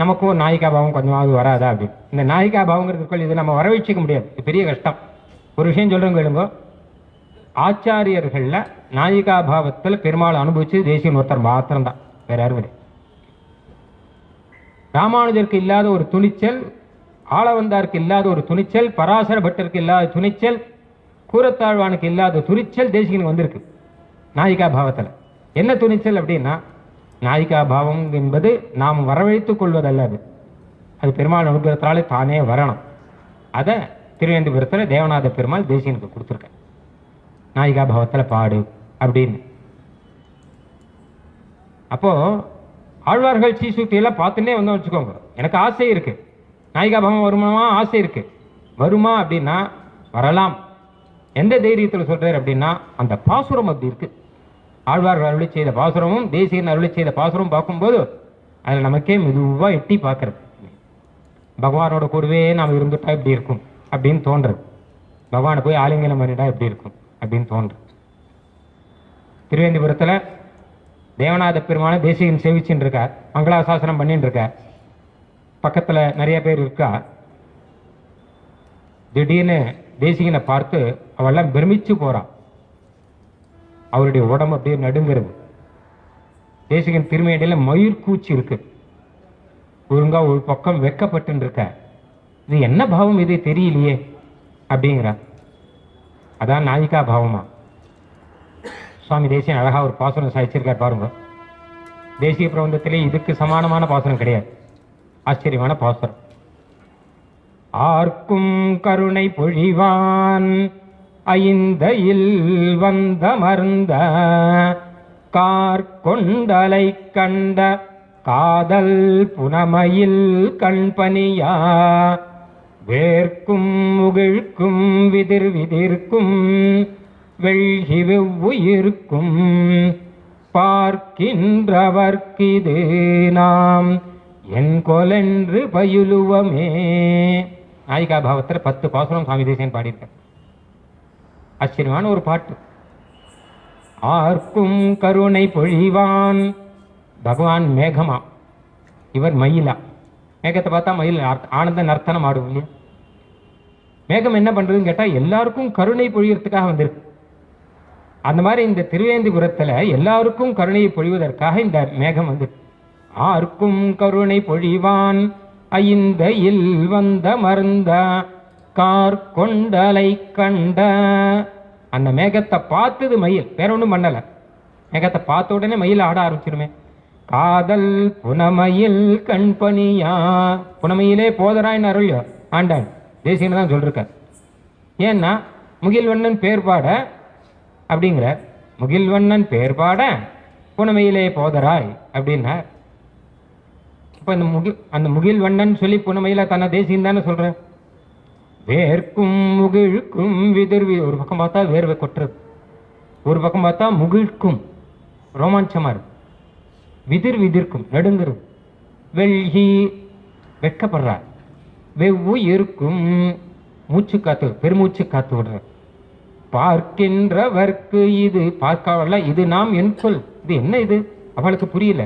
நமக்கும் ஒரு நாயிகா பாவம் கொஞ்சமாவது வராதா அப்படின்னு. இந்த நாயிகா பாவங்கிறதுக்குள் இது நம்ம வரவழைச்சிக்க முடியாது, இது பெரிய கஷ்டம். ஒரு விஷயம் சொல்கிறேங்க கேளுங்க, ஆச்சாரியர்களில் நாயிகா பாவத்தில் பெருமாள் அனுபவிச்சு தேசியன் ஒருத்தர் மாத்திரம்தான், வேற யாரும் கிடையாது. ராமானுஜருக்கு இல்லாத ஒரு துணிச்சல், ஆளவந்தாருக்கு இல்லாத ஒரு துணிச்சல், பராசர பட்டருக்கு இல்லாத துணிச்சல், கூரத்தாழ்வானுக்கு இல்லாத துணிச்சல் தேசிகனுக்கு வந்திருக்கு நாயிகா பாவத்தில். என்ன துணிச்சல் அப்படின்னா, நாயிகா பாவம் என்பது நாம் வரவழைத்துக் கொள்வதல்ல, அது பெருமாள் அனுகிரகத்தாலே தானே வரணும். அதை திருவேந்திபுரத்தில் தேவநாத பெருமாள் தேசிகனுக்கு கொடுத்துருக்க, நாயிகா பாவத்தில் பாடு அப்படின்னு. அப்போ ஆழ்வார்கள் சீசுட்டியெல்லாம் பார்த்துன்னே வந்தோம் வச்சுக்கோங்க. எனக்கு ஆசை இருக்கு, நாயிகா பாவம் வருமா, ஆசை இருக்கு, வருமா அப்படின்னா வரலாம். எந்த தைரியத்தில் சொல்றாரு அப்படின்னா, அந்த பாசுரம் அப்படி இருக்கு. ஆழ்வார்கள் அருளி செய்த பாசுரமும் தேசிகன் அருளி செய்த பாசுரம் பார்க்கும்போது அதில் நமக்கே மெதுவாக எட்டி பார்க்கறது, பகவானோட கூடவே நாம் இருந்துட்டா எப்படி இருக்கும் அப்படின்னு தோன்றது, பகவானை போய் ஆலிங்கனம் பண்ணிட்டா எப்படி இருக்கும் அப்படின்னு தோன்றும். திருவேந்திபுரத்தில் தேவநாத பெருமான தேசிகன் சேவிச்சுன்னு இருக்கார், மங்களாசாசனம் பண்ணிட்டு இருக்கார், பக்கத்தில் நிறைய பேர் இருக்கா. திடீர்னு தேசிகனை பார்த்து அவெல்லாம் பிரமிச்சு போறான், அவருடைய உடம்பு அப்படியே நடுங்கிறது. தேசிகன் திருமேடையில் மயிர் கூச்சி இருக்கு, ஒழுங்கா ஒரு பக்கம் வெக்கப்பட்டு இருக்க, இது என்ன பாவம் இது தெரியலையே அப்படிங்கிற. அதான் நாயிகா பாவமா. சுவாமி தேசியன் அழகா ஒரு பாசுரம் சாதிச்சிருக்கார் பாருங்க. தேசிய பிரபந்தத்திலே இதுக்கு சமானமான பாசுரம் கிடையாது, ஆச்சரியமான பாசுரம். ஆர்க்கும் கருணை பொழிவான் ஐந்தையில் வந்தமர்ந்த கார்கொண்டலை கண்ட காதல் புனமையில் கண்பனியா வேர்க்கும் முகிழ்க்கும் விதிர் விதிர்க்கும் வெள்கி வெவ்வுயிர்க்கும் பார்க்கின்றவர்க்கிது நாம் என் கொலென்று பயிலுவமே. நாயிகா பாவத்தில் 10 பாசுரம் சுவாமி தேசிகன் பாடியிருக்க, ஆச்சரியமான ஒரு பாட்டு. ஆர்க்கும் கருணை பொழிவான், பகவான் மேகமா, இவர் மயிலா. மேகத்தை பார்த்தா மயில் ஆனந்த நர்த்தனம் ஆடும் இல்லையா? மேகம் என்ன பண்றதுன்னு கேட்டா எல்லாருக்கும் கருணை பொழியறதுக்காக வந்திருக்கு. அந்த மாதிரி இந்த திருவேந்திபுரத்துல எல்லாருக்கும் கருணையை பொழிவதற்காக இந்த மேகம் வந்து ஆர்க்கும் கருணை பொழிவான் ஐந்தையில் வந்த மருந்த கார் கொண்டலை கண்ட. அந்த மேகத்தை பார்த்தது மயில், வேற ஒன்றும் பண்ணல. மேகத்தை பார்த்த உடனே மயில் ஆட ஆரம்பிச்சிருமே. காதல் புனமையில் கண்பனியா, புனமையிலே போதராயின்னு அருள்யோ ஆண்டான் தேசியன்னு தான் சொல்லிருக்க. ஏன்னா முகில்வண்ணன் பேர் பாட அப்படிங்கிற, முகில்வண்ணன் பேர் பாட புனமையிலே போதராய் அப்படின்னா, இப்போ அந்த முகில்வண்ணன் சொல்லி புனமையில தன்னை தேசியம் தானே சொல்றேன். வேர்க்கும் முகிழ்க்கும் விதிர்வி, ஒரு பக்கம் பார்த்தா வேர்வை கொட்டுறது, ஒரு பக்கம் பார்த்தா முகிழ்க்கும் ரோமாஞ்சமா இருக்கு, விதிர் விதிர்க்கும் நடுங்கிறது, வெள்கி வெட்கப்படுறார், வெவ்வு இருக்கும் மூச்சு காத்து பெருமூச்சு காத்து விடுற. பார்க்கின்றவர்க்கு இது பார்க்கவல்ல, இது நாம் என்கொல், இது என்ன இது அவளுக்கு புரியல.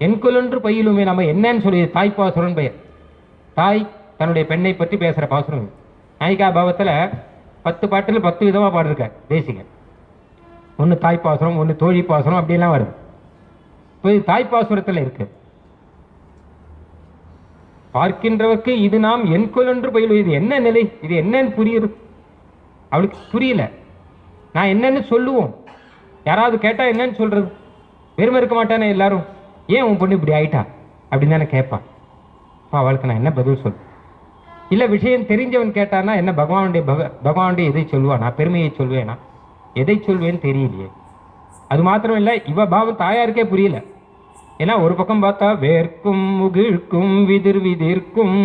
என்கொல் என்று பயிலுமே, நம்ம என்னன்னு சொல்லி தாய்ப்பாசுரன் பெயர். தாய் தன்னுடைய பெண்ணை பற்றி பேசுற பாசுரம். நாயிகா பாவத்தில் 10 பாட்டில் 10 விதமாக பாடிருக்க தேசிக. ஒன்று தாய்ப்பாசுரம், ஒன்று தோழி பாசுரம், அப்படிலாம் வருது. இப்போ இது தாய்ப்பாசுரத்தில் இருக்கு. பார்க்கின்றவர்க்கு இது நாம் என்கொல் என்று பயிலும், இது என்ன நிலை, இது என்னன்னு புரியுது அவளுக்கு புரியல. நான் என்னன்னு சொல்லுவோம், யாராவது கேட்டா என்னன்னு சொல்றது, வெறுமை இருக்க மாட்டானே எல்லாரும், ஏன் உன் பொண்ணு இப்படி ஆயிட்டா அப்படின்னு தானே கேட்பான். அவளுக்கு நான் என்ன பதில் சொல்? இல்லை விஷயம் தெரிஞ்சவன் கேட்டானா என்ன பகவானுடைய எதை சொல்லுவான், நான் பெருமையை சொல்வேனா, எதை சொல்வேன்னு தெரியலையே. அது மாத்திரம் இல்லை, இவ பாவம் தாயாருக்கே புரியல. ஏன்னா ஒரு பக்கம் பார்த்தா வேர்க்கும் முகிழ்க்கும் விதிர் விதிர்க்கும்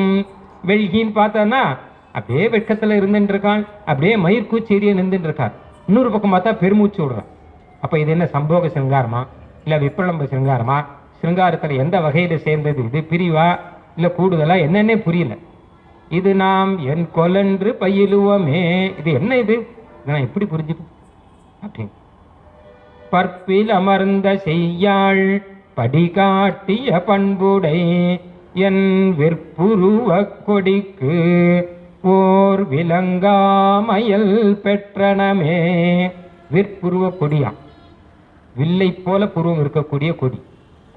வெள்கின்னு பார்த்தானா அப்படியே வெட்கத்தில் இருந்துட்டு இருக்கான், அப்படியே மயிர்கூச்சேரியை நின்றுட்டு இருக்கார். இன்னொரு பக்கம் பார்த்தா பெருமூச்சு விடுறான். அப்போ இது என்ன சம்போக சிருங்காரமா இல்லை விப்ரலம்ப சிருங்காரமா, சிருங்காரத்தில் எந்த வகையில் சேர்ந்தது, இது பிரிவா இல்லை கூடுதலா, என்னன்னே புரியல. இது நாம் என் கொலன்று பயிலுவமே, இது என்ன இது, நான் எப்படி புரிஞ்சுப்பேன் அப்படின்னு. பற்பில் அமர்ந்த செய்யாள் படிகாட்டிய பண்புடை என் விற்புருவ கொடிக்கு ஓர் விலங்காமயல் பெற்றனமே. விற்புருவ கொடியா, வில்லை போல புருவம் இருக்கக்கூடிய கொடி.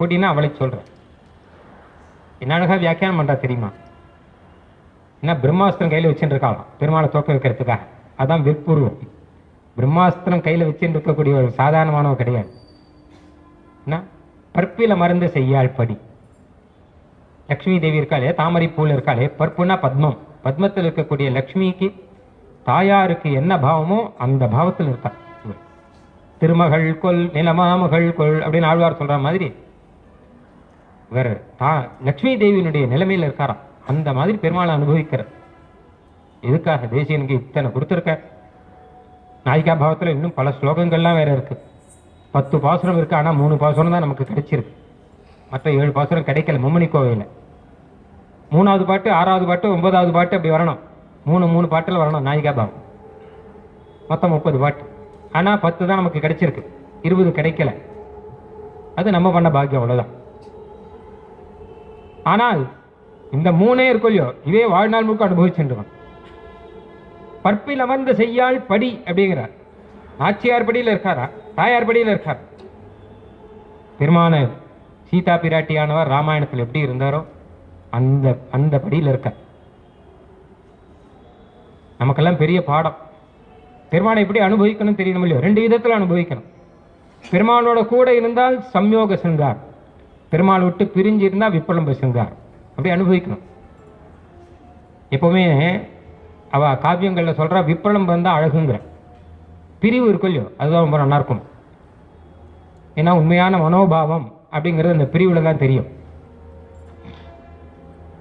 கொடினா அவளை சொல்ற. என்ன அழகா வியாக்கியானம் பண்றா தெரியுமா? என்ன பிரம்மாஸ்திரம் கையில் வச்சுட்டு இருக்காளாம் பெருமாளை தோக்க வைக்கிறதுக்காக, அதான் விற்புருவம். பிரம்மாஸ்திரம் கையில் வச்சுட்டு இருக்கக்கூடிய ஒரு சாதாரணமானவ கிடையாது. என்ன பற்பில மருந்து செய்யாள் படி. லக்ஷ்மி தேவி இருக்காளே, தாமரை பூல் இருக்காளே, பற்புனா பத்மம், பத்மத்தில் இருக்கக்கூடிய லக்ஷ்மிக்கு தாயாருக்கு என்ன பாவமோ அந்த பாவத்தில் இருக்கா. திருமகள் கொல் நிலமாமகள் கொல் அப்படின்னு ஆழ்வார் சொல்ற மாதிரி வேற லக்ஷ்மி தேவியினுடைய நிலைமையில் இருக்காராம். அந்த மாதிரி பெருமாளை அனுபவிக்கிற. எதுக்காக தேசியனுக்கு இத்தனை கொடுத்துருக்க. நாயிகா பாவத்தில் இன்னும் பல ஸ்லோகங்கள்லாம் வேற இருக்கு. 10 பாசுரம் இருக்கு, ஆனால் 3 பாசுரம் தான் நமக்கு கிடைச்சிருக்கு. மற்ற 7 பாசுரம் கிடைக்கல மும்மணி கோவையில். 3வது பாட்டு 6வது பாட்டு 9வது பாட்டு அப்படி வரணும். 3 பாட்டில் வரணும் நாயிகா பாவம். மொத்தம் 30 பாட்டு. ஆனால் 10 தான் நமக்கு கிடைச்சிருக்கு, 20 கிடைக்கல. அது நம்ம பண்ண பாக்கியம், அவ்வளோதான். ஆனால் இந்த 3 இருக்கும் இல்லையோ, இதே வாழ்நாள் முழுக்க அனுபவிச்சுருவான். பற்பில் அமர்ந்து செய்யாள் படி அப்படிங்கிறார். நாச்சியார் படியில் இருக்காரா, தாயார் படியில் இருக்கார். பெருமான சீதா பிராட்டியானவர் ராமாயணத்தில் எப்படி இருந்தாரோ அந்த அந்த படியில் இருக்கார். நமக்கெல்லாம் பெரிய பாடம். பெருமானை எப்படி அனுபவிக்கணும் தெரியணும் இல்லையோ, 2 விதத்தில் அனுபவிக்கணும். பெருமானோட கூட இருந்தால் சம்யோக சிங்கார், பெருமாள் விட்டு பிரிஞ்சு இருந்தால் விப்ரலம்ப சிங்கார். அப்படி அனுபவிக்கணும். எப்பவுமே அவ காவியங்களில் சொல்றா விப்ரலம்பம் தான் அழகுங்கிற. பிரிவு இருக்கும் இல்லையோ, அதுதான் ரொம்ப நல்லா இருக்கும். ஏன்னா உண்மையான மனோபாவம் அப்படிங்கிறது அந்த பிரிவுல தான் தெரியும்.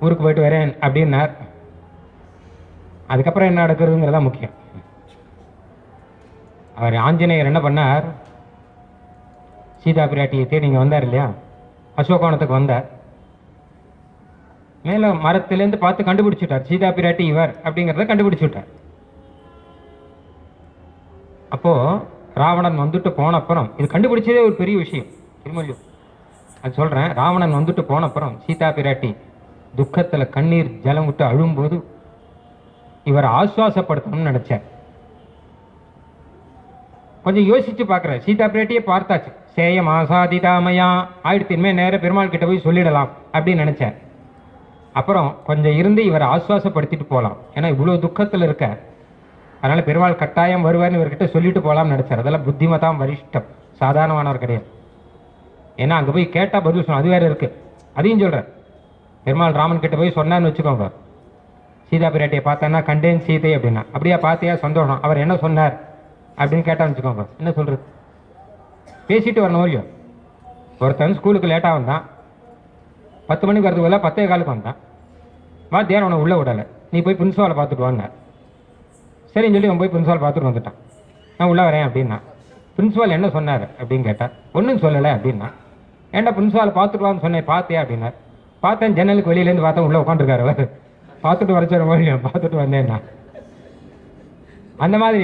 ஊருக்கு போயிட்டு வரேன் அப்படின்னார், அதுக்கப்புறம் என்ன நடக்கிறதுங்கிறதா முக்கியம். அவர் ஆஞ்சநேயர் என்ன பண்ணார், சீதா பிராட்டியை தேடி இங்கே வந்தார் இல்லையா, அசோகவனத்துக்கு வந்தார். மேலே மரத்திலேருந்து பார்த்து கண்டுபிடிச்சுட்டார், சீதா பிராட்டி இவர் அப்படிங்கிறத கண்டுபிடிச்சுட்டார். அப்போ ராவணன் வந்துட்டு போன அப்புறம் இது கண்டுபிடிச்சதே ஒரு பெரிய விஷயம். திருமல்லியம் அது சொல்றேன். ராவணன் வந்துட்டு போன அப்புறம் சீதா பிராட்டி துக்கத்துல கண்ணீர் ஜலம் விட்டு அழும்போது இவரை ஆசுவாசப்படுத்தணும்னு நினைச்சார். கொஞ்சம் யோசிச்சு பார்க்குறேன். சீதா பிராட்டியே பார்த்தாச்சு, சேயம் ஆசாதிதாமையா ஆயிடுத்து, இனிமேல் நேர பெருமாள் கிட்ட போய் சொல்லிடலாம் அப்படின்னு நினைச்சேன். அப்புறம் கொஞ்சம் இருந்து இவரை ஆசுவாசப்படுத்திட்டு போகலாம், ஏன்னா இவ்வளோ துக்கத்தில் இருக்க, அதனால பெருமாள் கட்டாயம் வருவார்னு இவர்கிட்ட சொல்லிட்டு போகலாம்னு நினைச்சார். அதெல்லாம் புத்திமதாம் வரிஷ்டம், சாதாரணமானவர் கிடையாது. ஏன்னா அங்கே போய் கேட்டால் பதில் சொல்லணும், அது வேற இருக்கு. அதையும் சொல்கிறேன். பெருமாள் ராமன் கிட்ட போய் சொன்னான்னு வச்சுக்கோங்க, சீதா பிராட்டியை பார்த்தேன்னா கண்டேன் சீதை அப்படின்னா, அப்படியா பார்த்தியா சந்தோஷம், அவர் என்ன சொன்னார் அப்படின்னு கேட்டான்னு வச்சுக்கோங்க, என்ன சொல்றது, பேசிட்டு வரணும் இல்லையோ. ஒருத்தன் ஸ்கூலுக்கு லேட்டாக வந்தான், 10 மணிக்கு வரதுக்கு வரல, 10:15 வந்தான். வாத்தியார் அவனை உள்ளே விடலை, நீ போய் பிரின்சிபாலை பார்த்துட்டு வாங்க. சரின்னு சொல்லி அவன் போய் பிரின்சிபால் பார்த்துட்டு வந்துட்டான். நான் உள்ளே வரேன் அப்படின்னா, பிரின்சிபால் என்ன சொன்னார் அப்படின்னு கேட்டால் ஒன்றும் சொல்லலை அப்படின்னா, ஏன்டா பிரின்சிபாலை பார்த்துட்டு வான்னு சொன்னேன், பார்த்தியா அப்படின்னா, பார்த்தேன், ஜன்னலுக்கு வெளியிலேருந்து பார்த்தேன், உள்ளே உட்காந்துருக்காரு அவர், பார்த்துட்டு வர சொல்ல பார்த்துட்டு வந்தேன்னா. அந்த மாதிரி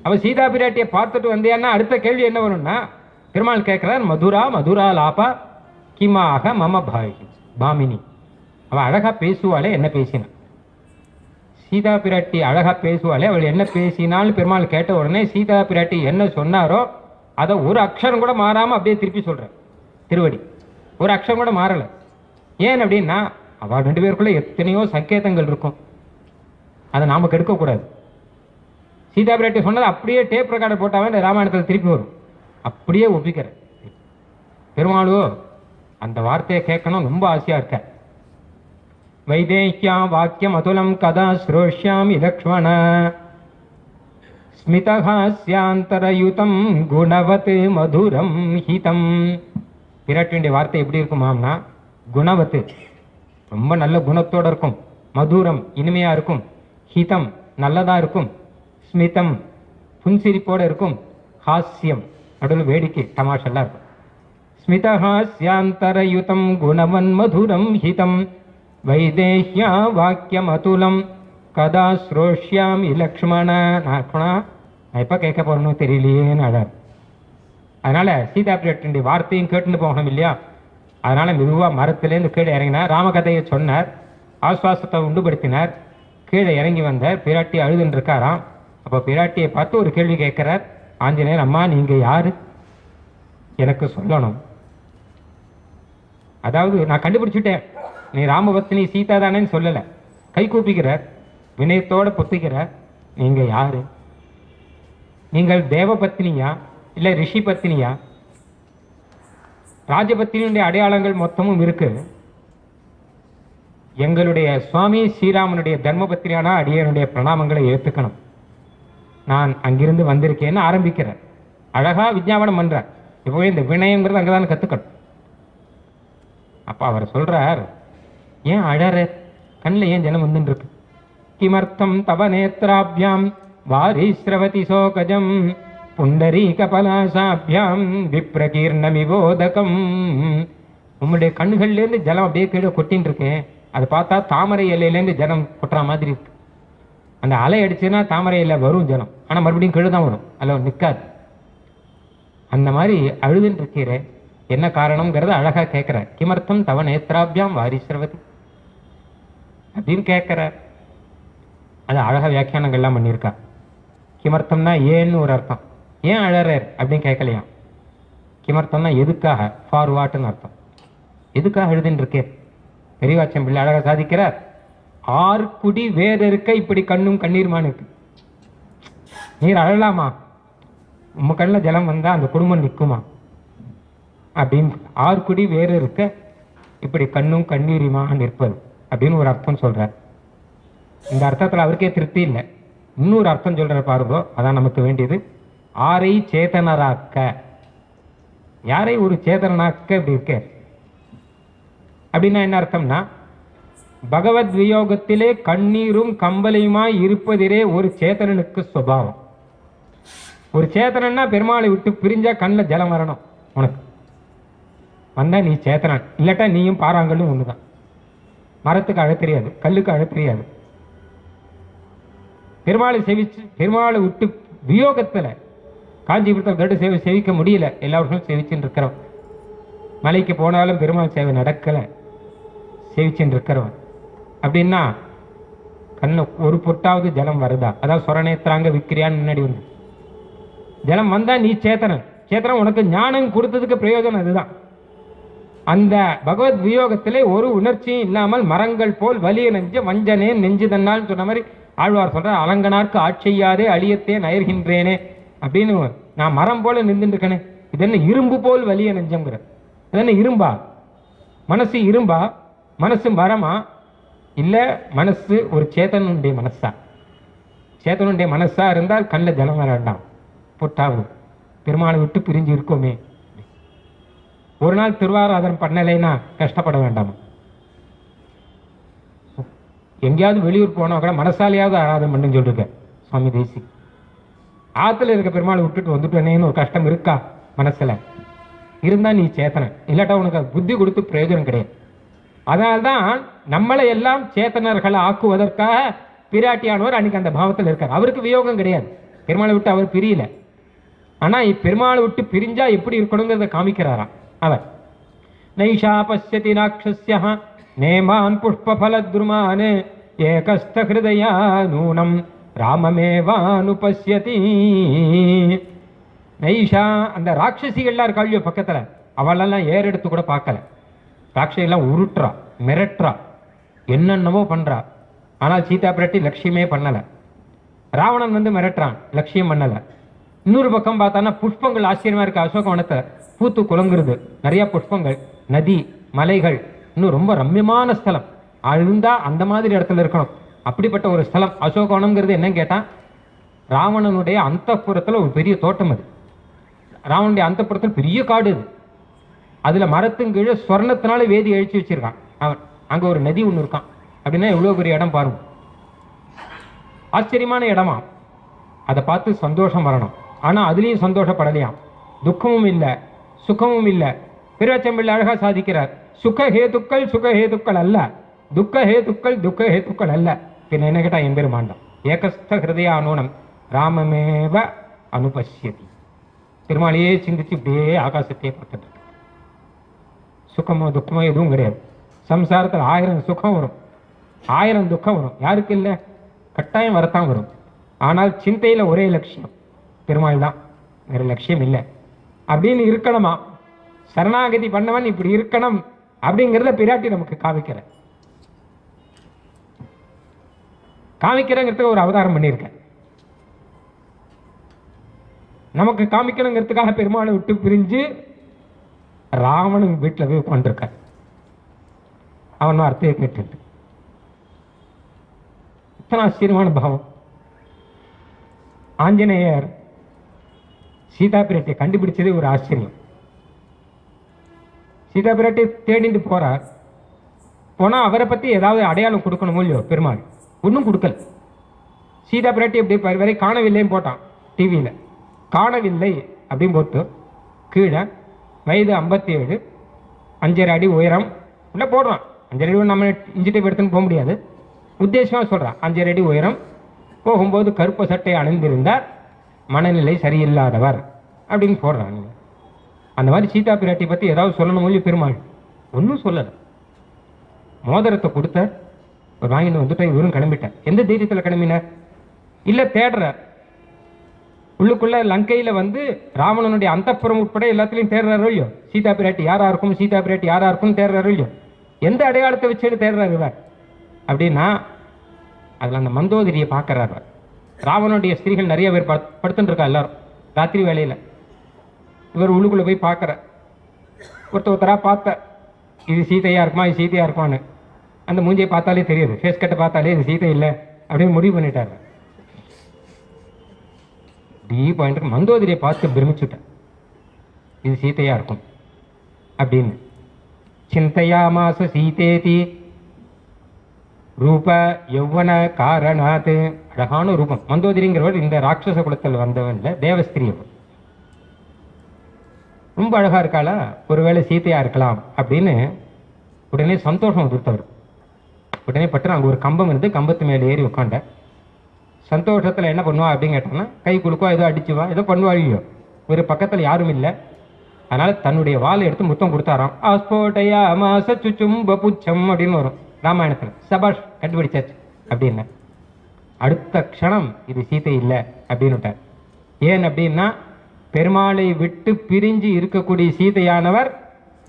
அவ சீதா பிராட்டியை பார்த்துட்டு வந்தேன்னா அடுத்த கேள்வி என்ன வரும்னா, பெருமாள் கேட்கிறார், மதுரா மதுரா லாபா கிமாக மம பாமினி. அவள் அழகா பேசுவாளே, என்ன பேசினா? சீதா பிராட்டி அழகா பேசுவாளே, அவள் என்ன பேசினாலும் பெருமாள் கேட்ட உடனே சீதா பிராட்டி என்ன சொன்னாரோ அதை ஒரு அக்ஷரம் கூட மாறாம அப்படியே திருப்பி சொல்ற திருவடி, ஒரு அக்ஷரம் கூட மாறல. ஏன் அப்படின்னா அவள் 2 பேருக்குள்ள எத்தனையோ சங்கேதங்கள் இருக்கும், அதை நாம கெடுக்கக்கூடாது. சீதா பிராட்டி சொன்னது அப்படியே டேப் ரெக்கார்டர் போட்டாவே ராமாயணத்தில் திருப்பி வரும், அப்படியே ஒப்பிக்கிற. பெருமாளோ அந்த வார்த்தையை கேட்கணும் ரொம்ப ஆசையா இருக்க. வைதேஹ்யா வாக்கியம் அதுலம் கதா ஸ்ரோஷ்யாமி லக்ஷ்மண ஸ்மிதஹாஸ்யாந்தரயுதம் குணவத் மதுரம் ஹிதம். பிராட்டியுடைய வார்த்தை எப்படி இருக்குமாம்னா, குணவத்து ரொம்ப நல்ல குணத்தோட இருக்கும், மதுரம் இனிமையா இருக்கும், ஹிதம் நல்லதா இருக்கும், ஸ்மிதம் புன்சிரிப்போட இருக்கும், ஹாஸ்யம் நடுவில் வேடிக்கை தமாஷெல்லாம் இருக்கும். ஸ்மிதஹாஸ்யாந்தரயுதம் குணவன் மதுரம் ஹிதம் வைதேஹ்யா வாக்கியம் அதுலம் கதா ஸ்ரோஷ்யாமி லக்ஷ்மண. நான் எப்போ கேட்க போறேன்னு தெரியலையேன்னு அழார். அதனால சீதா பிராட்டியுடைய வார்த்தையும் கேட்டுன்னு போகணும் இல்லையா. அதனால மெதுவாக மரத்திலேருந்து கீழே இறங்கினார், ராமகதையை சொன்னார், ஆஸ்வாசத்தை உண்டுபடுத்தினார். கீழே இறங்கி வந்தார், பிராட்டி அழுதுன்னு இருக்காராம். அப்போ பிராட்டியை பார்த்து ஒரு கேள்வி கேட்கிறார் ஆஞ்சநேயர், அம்மா நீங்க யாரு எனக்கு சொல்லணும். அதாவது நான் கண்டுபிடிச்சுட்டேன், நீ ராமபத்னி சீதா தானேன்னு சொல்லலை, கை கூப்பிக்கிறார், வினயத்தோட பொத்திக்கிறார், நீங்க யாரு, நீங்கள் தேவ பத்னியா இல்லை ரிஷி பத்னியா? ராஜபத்தினுடைய அடையாளங்கள் மொத்தமும் இருக்கு. எங்களுடைய சுவாமி ஸ்ரீராமனுடைய தர்மபத்திரியான அடியனுடைய பிரணாமங்களை ஏற்றுக்கணும், நான் அங்கிருந்து வந்திருக்கேன்னு ஆரம்பிக்கிறேன். அழகா விஞ்ஞாபனம் பண்ற. இப்போ இந்த வினயங்கிறது அங்கதான் கத்துக்கணும். அப்ப அவர் சொல்றார், ஏன் அழற, கண்ணில் ஏன் ஜனம் வந்துட்டு இருக்கு? கிமர்த்தம் தவ நேத்ராபியாம் வாரிஸ்ரவதி சோகஜம் புண்டரீக பலாசாபியாம் விப்ரகீர்ணமிவோதகம். உம்முடைய கண்ணுகள்லேருந்து ஜலம் அப்படியே கீழே கொட்டின்னு இருக்கேன், அதை பார்த்தா தாமரை இலையிலேருந்து ஜலம் கொட்டுற மாதிரி இருக்கு. அந்த அலை அடிச்சுன்னா தாமரை இலை வரும் ஜலம், ஆனால் மறுபடியும் கீழே தான் வரும், அதில் நிற்காது. அந்த மாதிரி அழுதுன்னு இருக்கிறேன், என்ன காரணம்ங்கிறத அழகா கேட்கிற. கிமர்த்தம் தவ நேத்ராபியாம் வாரிஸ்ரவதி அப்படின்னு கேட்கிற. அது அழகா வியாக்கியானங்கள்லாம் பண்ணியிருக்கா. கிமர்த்தம்னா ஏன்னு ஒரு அர்த்தம், ஏன் அழறார் அப்படின்னு கேட்கலையாம். கிமர்த்தம்னா எதுக்காக, ஃபார் வாட்னு அர்த்தம். எதுக்காக எழுதின்னு இருக்கேன்? பெரியவாச்சம் பிள்ளை அழகா சாதிக்கிறார், ஆர்குடி வேற இருக்க இப்படி கண்ணும் கண்ணீருமானு இருக்கு. நீர் அழலாமா, உம்ம கண்ணில் ஜலம் வந்தா அந்த குடும்பம் நிற்குமா அப்படின்னு. ஆர்குடி வேறு இருக்க இப்படி கண்ணும் கண்ணீருமா நிற்பது அப்படின்னு ஒரு அர்த்தம் சொல்றார். இந்த அர்த்தத்தில் அவருக்கே திருப்தி இல்லை, இன்னொரு அர்த்தம் சொல்ற பாருங்கோ, அதான் நமக்கு வேண்டியது. ஆரை சேதனராக்க, யாரை ஒரு சேதனாக்க இப்படி இருக்க அப்படின்னா என்ன அர்த்தம்னா, பகவத் வியோகத்திலே கண்ணீரும் கம்பலையுமாய் இருப்பதிலே ஒரு சேதனனுக்கு சுபாவம். ஒரு சேத்தனன்னா பெருமாளை விட்டு பிரிஞ்சா கண்ணில் ஜலம் வரணும். உனக்கு வந்தா நீ சேத்தனன், இல்லாட்டா நீயும் பாறாங்கல்லும் ஒண்ணுதான். மரத்துக்கு அழ தெரியாது, கல்லுக்கு அழ தெரியாது. பெருமாளை செவிச்சு, பெருமாளை விட்டு வியோகத்துல காஞ்சிபுரத்தில் கருடு சேவை செவிக்க முடியல, எல்லா வருஷமும் செவிச்சுன்னு இருக்கிறோம். மலைக்கு போனாலும் பெருமாள் சேவை நடக்கலை, சேவிச்சுட்டு இருக்கிறவன் அப்படின்னா கண்ணு ஒரு பொட்டாவது ஜலம் வருதா? அதாவது சொரணேத்திராங்க விக்கிரியான்னு முன்னாடி வந்து ஜலம் வந்தா நீ சேத்தனன். சேத்தனம் உனக்கு ஞானம் கொடுத்ததுக்கு பிரயோஜனம் அதுதான். அந்த பகவத் வியோகத்திலே ஒரு உணர்ச்சியும் இல்லாமல் மரங்கள் போல் வலிய நெஞ்ச வஞ்சனே நெஞ்சு தன்னால் சொன்ன மாதிரி ஆழ்வார் சொல்ற, அலங்கனார்க்கு ஆட்செய்யாதே அழியத்தே நயர்கின்றேனே அப்படின்னு. நான் மரம் போல நின்றுட்டு இருக்கேனே, இது என்ன இரும்பு போல் வலிய நெஞ்சம்ங்கிற. இது என்ன இரும்பா? மனசு இரும்பா? மனசு மரமா? இல்லை, மனசு ஒரு சேத்தனுடைய மனசா? சேத்தனுடைய மனசா இருந்தால் கண்ணில் ஜலம் வர வேண்டாம், பொட்டாவது பெருமாளை விட்டு பிரிஞ்சு இருக்கோமே. ஒரு நாள் திருவாராதனம் பண்ணலைன்னா கஷ்டப்பட வேண்டாமா? எங்கேயாவது வெளியூர் போனா கூட மனசாலையாவது ஆராதனை பண்ணுன்னு சொல்லிருக்க சுவாமி தேசி. ஆற்றுல இருக்க பெருமாளை விட்டுட்டு வந்துட்டேனேன்னு ஒரு கஷ்டம் இருக்கா மனசுல? இருந்தா நீ சேத்தனை, இல்லாட்டா உனக்கு புத்தி கொடுத்து பிரயோஜனம் கிடையாது. அதனால்தான் நம்மளை எல்லாம் சேத்தனர்களை ஆக்குவதற்காக பிராட்டியானவர் அன்னைக்கு அந்த பாவத்தில் இருக்கார். அவருக்கு வியோகம் கிடையாது, பெருமாளை விட்டு அவர் பிரியல. ஆனா இப்பெருமாளை விட்டு பிரிஞ்சா எப்படி இருக்கணுங்கிறத காமிக்கிறாராம் அவர். நைஷா பசியதி ராட்சஸ்ய நேமான் புஷ்பலத்ருமான் ஏகஸ்த ஹிருதயா நூனம் ராமமேவானுபஸ்யதி. நைஷா அந்த ராட்சசிகள்லாம் இருக்காளியோ பக்கத்துல, அவளெல்லாம் ஏறெடுத்து கூட பார்க்கல. ராட்சையெல்லாம் உருட்டுறா, மிரட்டுறா, என்னென்னவோ பண்றா. ஆனால் சீதா பிராட்டி லட்சியமே பண்ணல. ராவணன் வந்து மிரட்டுறான், லட்சியம் பண்ணல. இன்னொரு பக்கம் பார்த்தான்னா புஷ்பங்கள் ஆச்சரியமா இருக்கு. அசோகவனத்தை பூத்து குலங்குறது, நிறைய புஷ்பங்கள், நதி, மலைகள், இன்னும் ரொம்ப ரம்யமான ஸ்தலம். அழுந்தா அந்த மாதிரி இடத்துல இருக்கணும், அப்படிப்பட்ட ஒரு ஸ்தலம் அசோகவனம்ங்கிறது. என்னன்னு கேட்டா, ராவணனுடைய அந்தப்புறத்துல ஒரு பெரிய தோட்டம் அது. ராவனுடைய அந்தப்புறத்தில் பெரிய காடு அது. அதுல மரத்தின் கீழே சொர்ணத்தினால வேதி அழிச்சு வச்சிருக்கான் அவன். அங்க ஒரு நதி ஒண்ணு இருக்கான். அப்படின்னா எவ்வளவு பெரிய இடம் பாருங்க, ஆச்சரியமான இடமா. அதை பார்த்து சந்தோஷம் வரணும். ஆனா அதுலயும் சந்தோஷப்படலையாம், துக்கமும் இல்லை சுகமும் இல்லை. பிறச்சம்பிள்ளை அழகா சாதிக்கிறார், சுகஹேதுக்கள் சுகஹேதுக்கள் அல்ல, துக்கஹேதுக்கள் துக்கஹேதுக்கள் அல்ல. பின்ன என்ன கேட்டா எம்பெருமாண்டம் ஏகஸ்த ஹிருதயா நூனம் ராமமேவ அனுபஷ்யதி. பெருமாளையே சிந்திச்சு இப்படியே ஆகாசத்தையே பார்த்துட்டு, சுகமோ துக்கமோ எதுவும் கிடையாது. சம்சாரத்தில் 1000 சுகம் வரும், 1000 துக்கம் வரும். யாருக்கு இல்லை? கட்டாயம் வரத்தான் வரும். ஆனால் சிந்தையில ஒரே லட்சியம் பெருமாள் தான், வேற லட்சியம் இல்லை. அப்படின்னு இருக்கணுமா? சரணாகதி பண்ணவன் இப்படி இருக்கணும் அப்படிங்கிறத பிராட்டி நமக்கு காமிக்கிறங்கிறதுக்கு ஒரு அவதாரம் பண்ணியிருக்க. நமக்கு காமிக்கணுங்கிறதுக்காக பெருமாளை விட்டு பிரிஞ்சு ராவணன் வீட்டில் போய் உட்காந்துருக்க. அவன் வார்த்தையை கேட்டு இத்தனை ஆச்சரியமான பாவம். ஆஞ்சநேயர் சீதா பிராட்டியை கண்டுபிடிச்சதே ஒரு ஆச்சரியம். சீதா பிராட்டி தேடிட்டு போறார். போனா அவரை பத்தி ஏதாவது அடையாளம் கொடுக்கணும் இல்லையோ, பெருமாள் ஒன்றும் கொடுக்கல. சீதா பிராட்டி எப்படி வரை காணவில்லைன்னு போட்டான் டிவியில. காணவில்லை அப்படின்னு போட்டு கீழே வயது 57, 5.5 அடி உயரம் உள்ள போடுறான். 5.5 அடி நம்ம இஞ்சிட்டு எடுத்துன்னு போக முடியாது, உத்தேசமா சொல்றான். 5.5 அடி உயரம், போகும்போது கருப்பு சட்டை அணிந்திருந்தார், மனநிலை சரியில்லாதவர் அப்படின்னு போடுறாங்க. அந்த மாதிரி சீதா பிராட்டி பத்தி ஏதாவது சொல்லணும் மொழி பெருமாள் ஒன்றும் சொல்லலை. மோதிரத்தை கொடுத்த வாங்கிட்டு வந்துட்டேன், இவரும் கிளம்பிட்டார். எந்த தைரியத்தில் கிளம்பினார்? இல்லை தேடுறார். உள்ளுக்குள்ள லங்கையில வந்து ராவணனுடைய அந்தப்புறம் உட்பட எல்லாத்திலையும் தேடுறாரோ இல்லையோ, சீதா பிராட்டி யாரா இருக்கும், சீதா பிராட்டி யாரா இருக்கும் தேடுறாரோ இல்லையோ. எந்த அடையாளத்தை வச்சுட்டு தேடுறாரு இவர் அப்படின்னா, அதில் அந்த மந்தோதரியை பார்க்கறாரு. ராவனுடைய ஸ்திரீகள் நிறைய பேர் படுத்துட்டு இருக்கா எல்லாரும் ராத்திரி வேலையில. இவர் உள்ளுக்குள்ள போய் பார்க்கற. ஒருத்தரா பார்த்த, இது சீதையா இருக்குமா, இது சீதையா இருக்குமான்னு. அந்த மூஞ்சியை பார்த்தாலே தெரியுது, ஃபேஸ் கட்டை பார்த்தாலே இது சீதை இல்லை அப்படின்னு முடிவு பண்ணிட்டாரு. டி பாயிண்ட் மந்தோதரியை பார்த்து பிரமிச்சுட்டேன், இது சீதையா இருக்கும் அப்படின்னு. சிந்தையாமாச சீதேதி ரூப யௌவன காரணாத். அழகான ரூபம். மந்தோதரிங்கிறவர் இந்த ராட்சச குலத்தில் வந்தவன் இல்லை, தேவஸ்திரி. ரொம்ப அழகா இருக்காளா, ஒருவேளை சீதையா இருக்கலாம் அப்படின்னு உடனே சந்தோஷம் கொடுத்தவர். உடனே பட்டு அங்கே ஒரு கம்பம் இருந்து கம்பத்து மேலே ஏறி உட்காண்ட. சந்தோஷத்தில் என்ன பண்ணுவா அப்படின்னு கேட்டோம்னா, கை குலுக்குவா, ஏதோ அடிச்சுவா, ஏதோ பண்ணுவா. இல்லையோ ஒரு பக்கத்தில் யாரும் இல்லை, அதனால தன்னுடைய வாளை எடுத்து முத்தம் கொடுத்தாராம். ஆஸ்போட்டையா மாச சுச்சும்ப புச்சம் அப்படின்னு வரும் ராமாயணத்துல. சபாஷ், கண்டுபிடிச்சாச்சு அப்படின்னு. அடுத்த க்ஷணம் இது சீதை இல்லை அப்படின்னுட்டார். ஏன் அப்படின்னா பெருமாளை விட்டு பிரிஞ்சு இருக்கக்கூடிய சீதையானவர்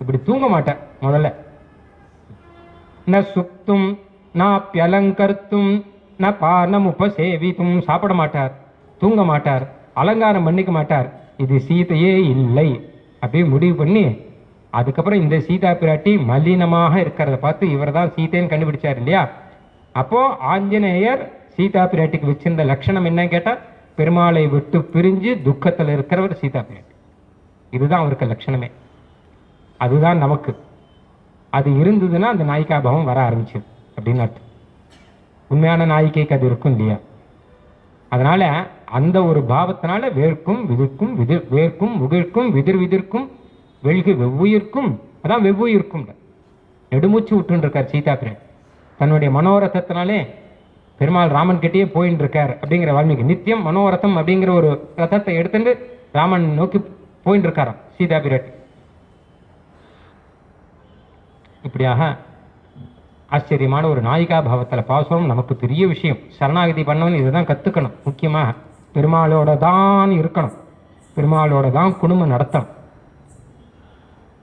இப்படி தூங்க மாட்டார். முதல்ல ந சுப்தும் நாப்யலங்கர்த்தும் ந பானம் உபசேவித்தும், சாப்பிட மாட்டார், தூங்க மாட்டார், அலங்காரம் பண்ணிக்க மாட்டார். இது சீதையே இல்லை அப்படி முடிவு பண்ணி அதுக்கப்புறம் இந்த சீதா பிராட்டி மலினமாக இருக்கிறத பார்த்து இவர் தான் சீதைன்னு கண்டுபிடிச்சார் இல்லையா. அப்போ ஆஞ்சநேயர் சீதா பிராட்டிக்கு வச்சிருந்த லட்சணம் என்னன்னு கேட்டா பெருமாளை விட்டு பிரிஞ்சு துக்கத்தில் இருக்கிறவர் சீதா பிராட்டி. இதுதான் அவருக்கு லட்சணமே. அதுதான் நமக்கு. அது இருந்ததுன்னா அந்த நாயிகாபாவம் வர ஆரம்பிச்சது அப்படின்னு அர்த்தம். உண்மையான நாயிகைக்கு அது இருக்கும் இல்லையா. அதனால அந்த ஒரு பாவத்தினால வேர்க்கும் விதிர்க்கும் வேர்க்கும் முகிழ்க்கும் விதிர்க்கும் வெள்கு வெவ்வுயிர்க்கும், அதான் வெவ்வுயிர்க்கும் நெடுமூச்சு விட்டுன்னு இருக்கார் சீதா பிராட்டி. தன்னுடைய மனோரதத்தினாலே பெருமாள் ராமன் கிட்டேயே போயின்னு இருக்கார் அப்படிங்கிற வால்மீகி. நித்தியம் மனோரதம் அப்படிங்கிற ஒரு ரதத்தை எடுத்துட்டு ராமன் நோக்கி போயின்னு இருக்காராம் சீதா பிராட்டி. இப்படியாக ஆச்சரியமான ஒரு நாயிகா பாவத்தில் பாசம் நமக்கு பெரிய விஷயம். சரணாகதி பண்ணவன் இதுதான் கற்றுக்கணும். முக்கியமாக பெருமாளோட தான் இருக்கணும், பெருமாளோட தான் குடும்பம் நடத்தணும்.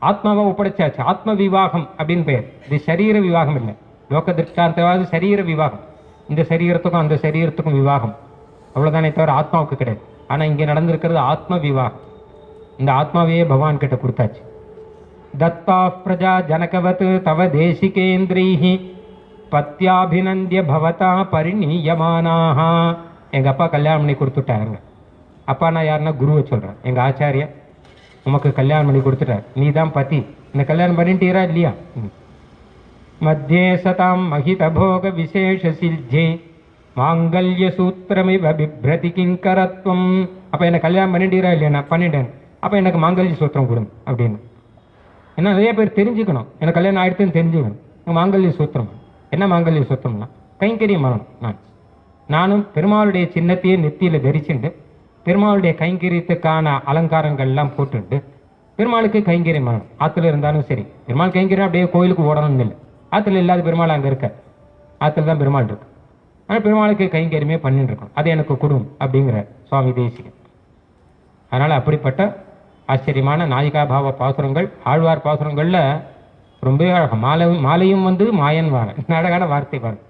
ஆத்மாவை ஒப்படைச்சாச்சு. ஆத்ம விவாகம் அப்படின்னு பெயர். இது சரீர விவாகம் இல்லை. லோக திருஷ்டாந்தவாது சரீர விவாகம். இந்த சரீரத்துக்கும் அந்த சரீரத்துக்கும் விவாகம் அவ்வளோதானே தவிர ஆத்மாவுக்கு கிடையாது. ஆனால் இங்கே நடந்திருக்கிறது ஆத்ம விவாகம். இந்த ஆத்மாவையே பகவான் கிட்ட கொடுத்தாச்சு. தத்தா பிரஜா ஜனகவத் தவ தேசிகேந்திரைஹி பத்யாபிநந்திய பவதா பரிணீயமானாக. எங்கள் அப்பா கல்யாணம் பண்ணி கொடுத்துட்டாருங்க. அப்பா நான் யாருன்னா குருவை சொல்கிறேன். எங்கள் ஆச்சாரியா உமக்கு கல்யாணம் பண்ணி கொடுத்துட்டார், நீ தான் பதி. இந்த கல்யாணம் பண்ணிட்டீரா இல்லையா? மத்தியே சதாம் மகித போக விசேஷ சில்ஜே மாங்கல்ய சூத்திரமிவ பிப்ரதி கிங்கரத்வம். அப்போ என்னை கல்யாணம் பண்ணிட்டீரா இல்லையா? நான் பண்ணிட்டேன். அப்போ எனக்கு மாங்கல்ய சூத்திரம் கொடுங்க அப்படின்னு. ஏன்னா நிறைய பேர் தெரிஞ்சுக்கணும், எனக்கு கல்யாணம் ஆயிடுத்துன்னு தெரிஞ்சுக்கணும். மாங்கல்ய சூத்திரம் என்ன? மாங்கல்ய சூத்திரம்னா கைங்கரியம் பண்ணணும். நானும் பெருமாளுடைய சின்னத்தையே நெத்தியில் தரிச்சுட்டு பெருமாளுடைய கைங்கரியத்துக்கான அலங்காரங்கள்லாம் போட்டுட்டு பெருமாளுக்கு கைங்கரியம் பண்ணணும். ஆற்றுல இருந்தாலும் சரி, பெருமாள் கைங்கரியம் அப்படியே கோயிலுக்கு ஓடணும்னு இல்லை. ஆற்றுல இல்லாத பெருமாள் அங்கே இருக்க, ஆற்றுல தான் பெருமாள் இருக்கு. ஆனால் பெருமாளுக்கு கைங்கரியமே பண்ணிட்டு இருக்கணும். அது எனக்கு கொடுக்கும் அப்படிங்கிற சுவாமி தேசிகன். அதனால் அப்படிப்பட்ட ஆச்சரியமான நாயிகாபாவ பாசுரங்கள், ஆழ்வார் பாசுரங்களில் ரொம்ப அழகாக மாலையும் வந்து மாயன் வார அழகான வார்த்தை பாருங்க.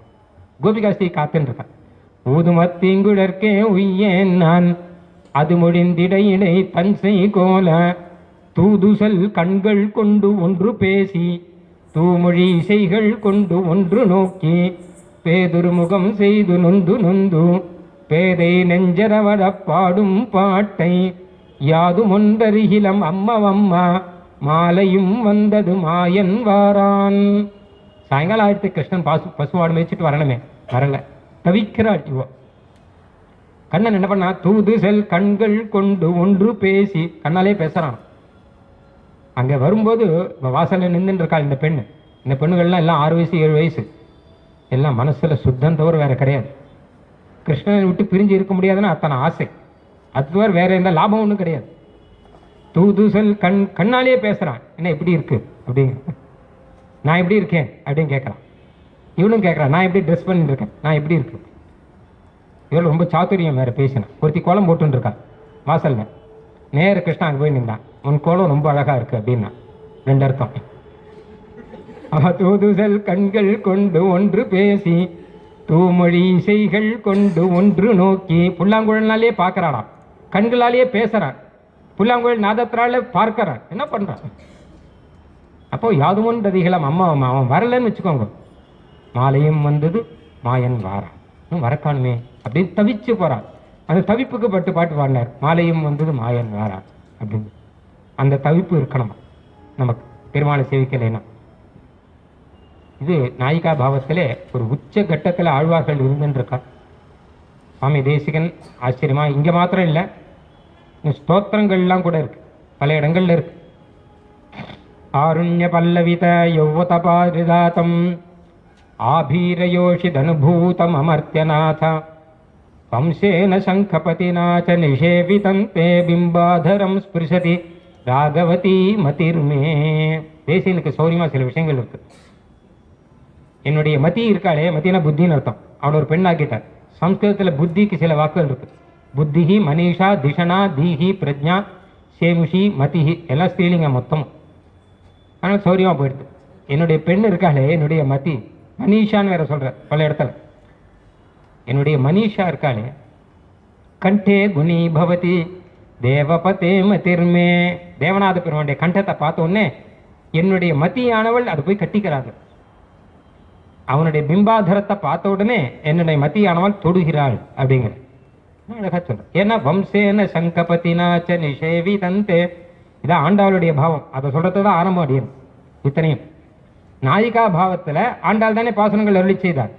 கோபிகாஸ்தி காத்துன்னு இருக்கான். ஊதுமத்தீங்குழற்கே உய்யேன் நான் அது முடிந்திடையிடை தன்சை கோல தூதுசல் கண்கள் கொண்டு ஒன்று பேசி தூமொழி இசைகள் கொண்டு ஒன்று நோக்கி பேதுருமுகம் செய்து நொந்து நொந்து பேதை நெஞ்சரவட பாடும் பாட்டை யாதும் ஒன்றருகிலம் அம்மவம்மா மாலையும் வந்தது மாயன் வாரான். சாயங்காலம் ஆயிடுத்து, கிருஷ்ணன் பசுவாடு மேய்ச்சிட்டு வரணுமே, வரல, தவிக்கிறாள் இவ. கண்ணன் என்ன பண்ணா? தூது செல் கண்கள் கொண்டு ஒன்று பேசி, கண்ணாலே பேசுறான். அங்க வரும்போது வாசல்ல நின்றுட்டு இருக்காள் இந்த பெண்ணு. இந்த பெண்ணுகள்லாம் எல்லாம் 6 வயசு 7 வயசு, எல்லாம் மனசுல சுத்தம் தவிர வேற கிடையாது. கிருஷ்ணனை விட்டு பிரிஞ்சு இருக்க முடியாதுன்னு அத்தனை ஆசை. அது தவிர வேற எந்த லாபம் ஒன்றும் கிடையாது. தூதுசல் கண்ணாலேயே பேசுறான். என்ன எப்படி இருக்கு அப்படிங்க, நான் எப்படி இருக்கேன் அப்படின்னு கேட்கறான். இவனும் கேட்கறான், நான் எப்படி ட்ரெஸ் பண்ணிட்டு இருக்கேன், நான் எப்படி இருக்கு. இவள் ரொம்ப சாத்துரியம் வேற பேசினான். ஒருத்தி கோலம் போட்டுன்னு இருக்கான் வாசல்ல. நேர கிருஷ்ணா அங்கே போய் நின்றான். உன் கோலம் ரொம்ப அழகா இருக்கு அப்படின்னா 2 அர்த்தம். தூதுசல் கண்கள் கொண்டு ஒன்று பேசி தூமொழி இசைகள் கொண்டு ஒன்று நோக்கி. புல்லாங்குழல்னாலே பார்க்கறானாம், கண்களாலேயே பேசுறான், புல்லாங்குழல் நாதத்தினால பார்க்கறான். என்ன பண்றான்? அப்போ யாதுமொன்றதிகளாம் அம்மா அவன் வரலன்னு வச்சுக்கோங்க. மாலையும் வந்தது மாயன் வாரான், வரக்கானுமே அப்படின்னு தவிச்சு போறான். அந்த தவிப்புக்கு பட்டு பாட்டு பாடினார். மாலையும் வந்தது மாயன் வாரான் அப்படின்னு. அந்த தவிப்பு இருக்கணும் நமக்கு பெருமாளை சேவிக்கலைன்னா. இது நாயிகா பாவத்திலே ஒரு உச்ச கட்டத்தில் ஆழ்வார்கள் இருந்துருக்கா. சுவாமி தேசிகன் ஆச்சரியமா இங்க மாத்திரம் இல்லை, ஸ்தோத்திரங்கள்லாம் கூட இருக்கு, பல இடங்கள்ல இருக்கு. ஆருண்ய பல்லவித யௌவதபாரிதாதம் ஆபீரயோஷிதனுபூதம் அமர்த்தியநாத வம்சேன சங்கபதிநாச்ச நிஷேவிதம் தே பிம்பாதரம் ஸ்பிருஷதி ராகவதி மதிர்மே. தேசியனுக்கு சௌரியமா சில விஷயங்கள் இருக்கு. என்னுடைய மதி இருக்காளே, மத்தினா புத்தின்னு அர்த்தம், அவன் ஒரு பெண்ணாக்கிட்டார். சம்ஸ்கிருதத்தில் புத்திக்கு சில வாக்குகள் இருக்கு. புத்திஹி, மனிஷா, திஷனா, தீஹி, பிரஜா, சேமுஷி, மதிஹி எல்லாம் ஸ்ரீலிங்கம் மொத்தம். ஆனால் சௌரியமா போயிடுது. என்னுடைய பெண் இருக்காளே, என்னுடைய மதி, மனிஷான்னு வேற சொல்ற பல இடத்துல. என்னுடைய மனிஷா இருக்காளே, கண்டே குணி பவதி தேவபதே மதிர்மே. தேவநாத பெருமானுடைய கண்டத்தை பார்த்த உடனே என்னுடைய மதியானவள் அது போய் கட்டிக்கிறாங்க. அவனுடைய பிம்பாதரத்தை பார்த்த உடனே என்னுடைய மதியானவள் தொடுகிறாள் அப்படிங்கிற அழகா சொல்ற. ஏன்னா வம்சேன சங்கபதினாச்ச நிஷேவி தந்தே, இதான் ஆண்டாளுடைய பாவம். அதை சொல்றது தான் ஆரம்பம் அடியும். இத்தனையும் நாயிகா பாவத்துல ஆண்டாள் தானே பாசனங்கள் அருளி செய்தார்.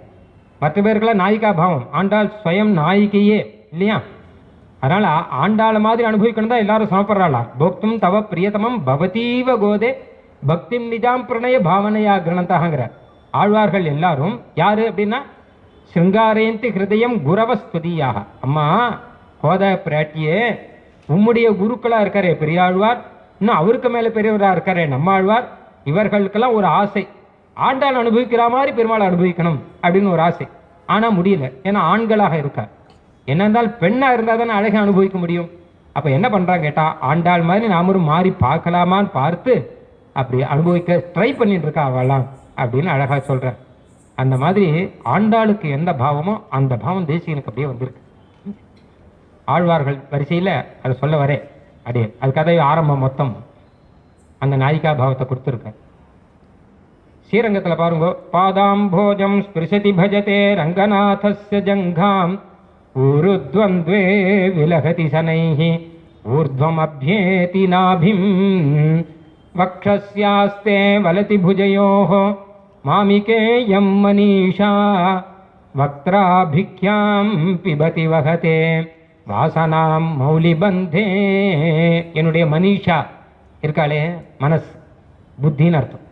மற்ற பேருக்கெல்லாம் நாயிகா பாவம், ஆண்டாள் ஸ்வயம் நாயிகையே இல்லையா? அதனால ஆண்டாள மாதிரி அனுபவிக்கணும் தான் எல்லாரும் சமப்படுறாளா. போக்தும் தவ பிரியதமம் பவதீவ கோதே பக்திம் நிஜாம் பிரணய பாவனையா கிரணந்தாங்கிற ஆழ்வார்கள் எல்லாரும் யாரு அப்படின்னா, சிருங்காரேந்தி ஹிருதயம் குரவஸ்துதியாக. அம்மா கோத பிராட்டியே, உம்முடைய குருக்களா இருக்காரே பெரியாழ்வார், இன்னும் அவருக்கு மேல பெரியவரா இருக்காரே நம்மாழ்வார், இவர்களுக்கெல்லாம் ஒரு ஆசை, ஆண்டாள் அனுபவிக்கிற மாதிரி பெருமாள் அனுபவிக்கணும் அப்படின்னு ஒரு ஆசை. ஆனா முடியல, ஏன்னா ஆண்களாக இருக்கார். என்ன இருந்தால் பெண்ணா இருந்தா தானே அழகை அனுபவிக்க முடியும். அப்ப என்ன பண்றாங்க கேட்டா, ஆண்டாள் மாதிரி நாமளும் மாறி பார்க்கலாமான்னு பார்த்து அப்படி அனுபவிக்க ட்ரை பண்ணிட்டு இருக்கா அவெல்லாம் அப்படின்னு அழகா சொல்ற. அந்த மாதிரி ஆண்டாளுக்கு எந்த பாவமோ அந்த பாவம் தேசிகனுக்கு அப்படியே வந்திருக்கு. ஆழ்வார்கள் வரிசையில அதை சொல்ல வரே அப்படியே அது கதை ஆரம்பம் மொத்தம் அந்த நாயிகா பாவத்தை கொடுத்துருக்க. ஸ்ரீரங்கத்துல பாருங்க, பாதாம்போஜம் ஸ்பிருஷதி பஜதே ரங்கநாதஸ்ய ஜங்காம் ஊருத்வந்த்வே விலகதி சனைஹி ஊர்த்வம் அப்யேதி நாபிம் வக்ஷஸ்யாஸ்தே வலதி புஜயோஹ மாமிகே யம் மனிஷா வக்த்ராபிக்யாம் பிபதி வகதே வாசனாம் மௌலிபந்தே. என்னுடைய மனிஷா இருக்காளே, மனஸ் புத்தின்னு அர்த்தம்.